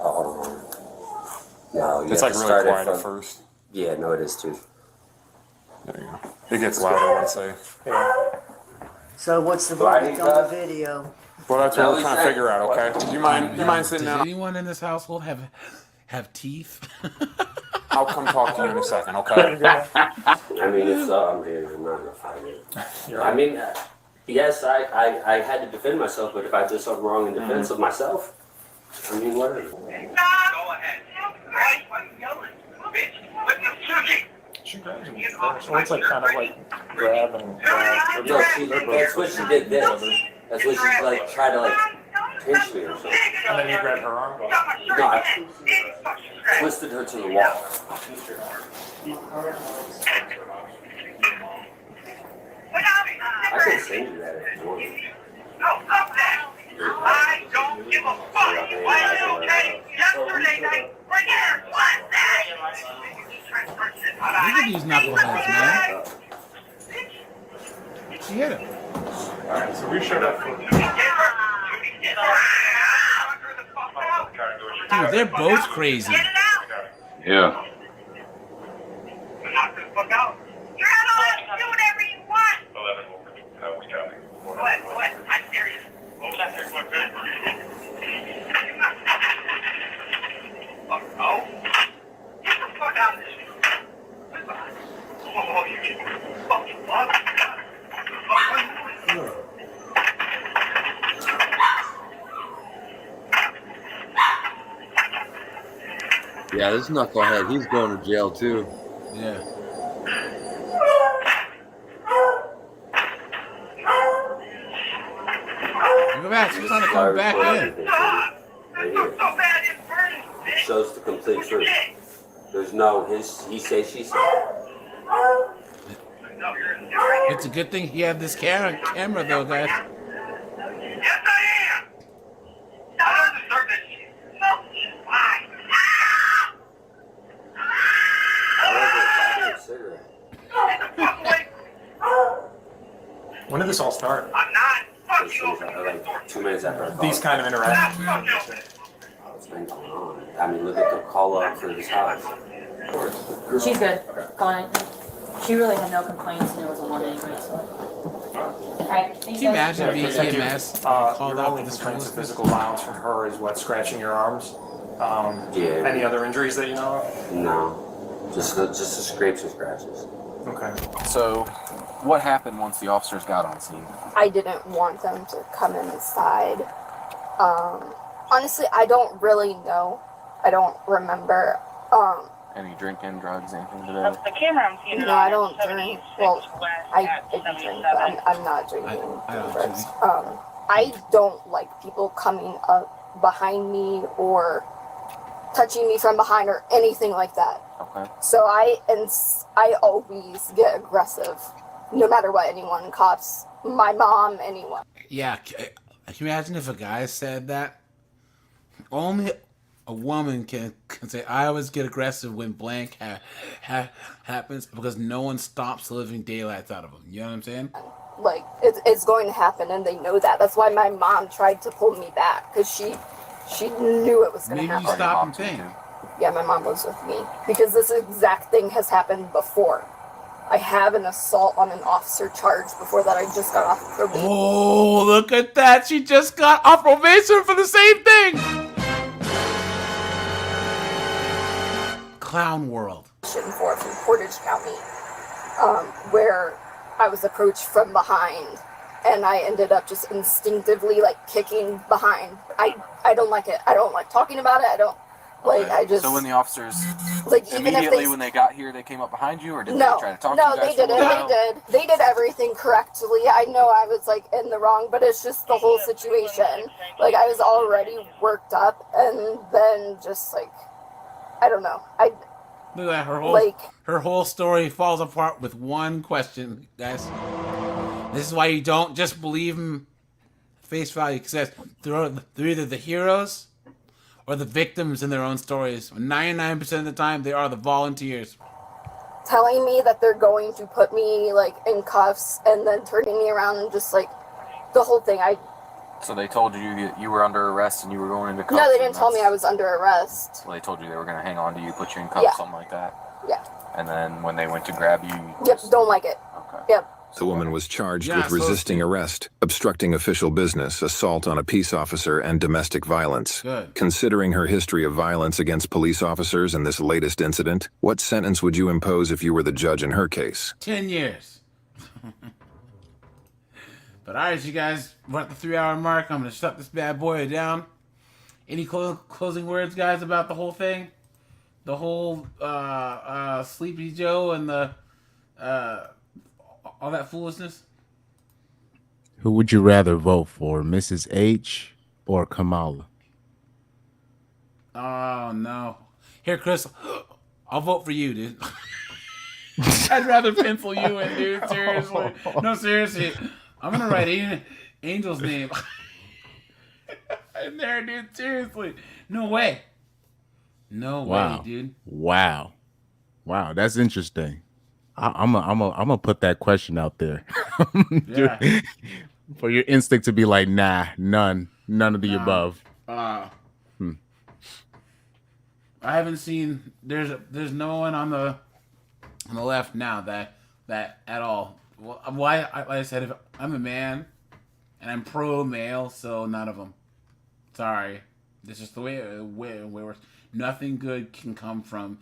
hold on. No, you It's have like to really start it quiet from, at first. Yeah, no, it is too. There you go. It gets louder once they. So what's the verdict on the video? Well, that's what we're trying to figure out. Okay. Do you mind sitting Does down? anyone in this household have teeth? I'll come talk to you in a second. Okay. I mean, if so, I'm here. I'm not gonna fight it. I mean, yes, I had to defend myself, but if I did something wrong in defense of myself, I mean, whatever. Go ahead. Why are you yelling? Bitch, what you shooting? She grabs him first. So it's like kind of like grab and No, that's what she did. This. That's what she like tried to like pinch me or something. And then you grab her arm. No, I twisted her to the wall. I can send you that if you want. I don't give a fuck. Why are you okay? Yesterday night, right here, last night. Look at these knuckleheads, man. She hit him. Alright, so we showed up for. Dude, they're both crazy. Yeah. Knock the fuck out. You're not allowed to do whatever you want. 11, we got it. What? I'm serious. Oh, that's your foot good. Oh. Get the fuck out of this. Oh, you fucking fuck. Yeah, this knucklehead, he's going to jail too. Yeah. Go back. She's trying to come back in. It shows the complete truth. There's no he say, she say. It's a good thing he had this camera though, guys. Yes, I am. I don't deserve this shit. When did this all start? I'm not. like 2 minutes after I called. These kind of interactions. What's been going on? I mean, look at the call up for this house. She's good. Calling it. She really had no complaints, and it was a 1 anyway, so. Alright, Can you imagine being EMS called your out only for this complaints of foolishness? physical violence from her is what, scratching your arms? Yeah. Any other injuries that you know of? No, just the scrapes and scratches. Okay. So, what happened once the officers got on scene? I didn't want them to come inside. Honestly, I don't really know. I don't remember. Any drinking, drugs, anything today? The camera I'm seeing. No, I don't drink. Well, I do drink, but I'm not drinking. drugs. I don't like people coming up behind me or touching me from behind or anything like that. Okay. So I always get aggressive, no matter what, anyone, cops, my mom, anyone. Yeah, can you imagine if a guy said that? Only a woman can say, I always get aggressive when blank happens, because no one stops the living daylights out of them. You know what I'm saying? Like, it's going to happen, and they know that. That's why my mom tried to pull me back, because she knew it was going to happen. Maybe you stop and think. Yeah, my mom was with me, because this exact thing has happened before. I have an assault on an officer charge before that. I just got off probation. Oh, look at that. She just got off probation for the same thing. Clown world. From Portage County, where I was approached from behind, and I ended up just instinctively like kicking behind. I don't like it. I don't like talking about it. I don't like. I just. So when the officers, like, even if immediately when they got here, they came up behind you, or did no, they try to talk no, to you guys? they didn't. for a while? They did everything correctly. I know I was like in the wrong, but it's just the whole situation. Like, I was already worked up, and then just like, I don't know. Look at that. Like, her whole story falls apart with one question, guys. This is why you don't just believe them face value, because they're either the heroes or the victims in their own stories. 99% of the time, they are the volunteers. telling me that they're going to put me like in cuffs and then turning me around and just like the whole thing. So they told you that you were under arrest and you were going into cuffs? No, they didn't tell me I was under arrest. Well, they told you they were going to hang on to you, put you in cuffs, Yeah. something like that? Yeah. And then when they went to grab you... Yep, don't like it. Okay. Yep. The woman was charged Yeah, with resisting arrest, obstructing official business, assault on a peace officer, and domestic violence. Good. Considering her history of violence against police officers and this latest incident, what sentence would you impose if you were the judge in her case? 10 years. But all right, you guys, we're at the 3-hour mark. I'm going to shut this bad boy down. Any closing words, guys, about the whole thing? The whole Sleepy Joe and the all that foolishness? Who would you rather vote for, Mrs. H or Kamala? Oh, no. Here, Chris, I'll vote for you, dude. I'd rather pencil you in, dude. Seriously. No, seriously. I'm going to write Angel's name in there, dude. Seriously. No way. No way, dude. Wow. That's interesting. I'm gonna put that question out there. Yeah. For your instinct to be like, nah, none of the above. I haven't seen. There's no one on the left now that at all. Well, why? Like I said, if I'm a man and I'm pro male, so none of them. Sorry, this is the way it works. Nothing good can come from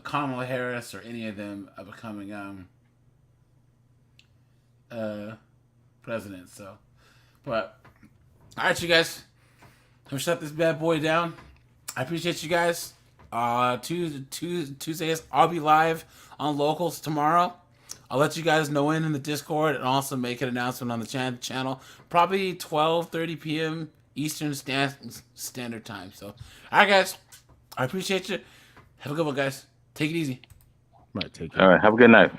Kamala Harris or any of them becoming president. So, but all right, you guys, I'm shut this bad boy down. I appreciate you guys. Tuesdays, I'll be live on Locals tomorrow. I'll let you guys know in the Discord and also make an announcement on the channel. Probably 12:30 p.m. Eastern Standard Time. So, all right, guys, I appreciate you. Have a good one, guys. Take it easy. Might take it. All right. Have a good night.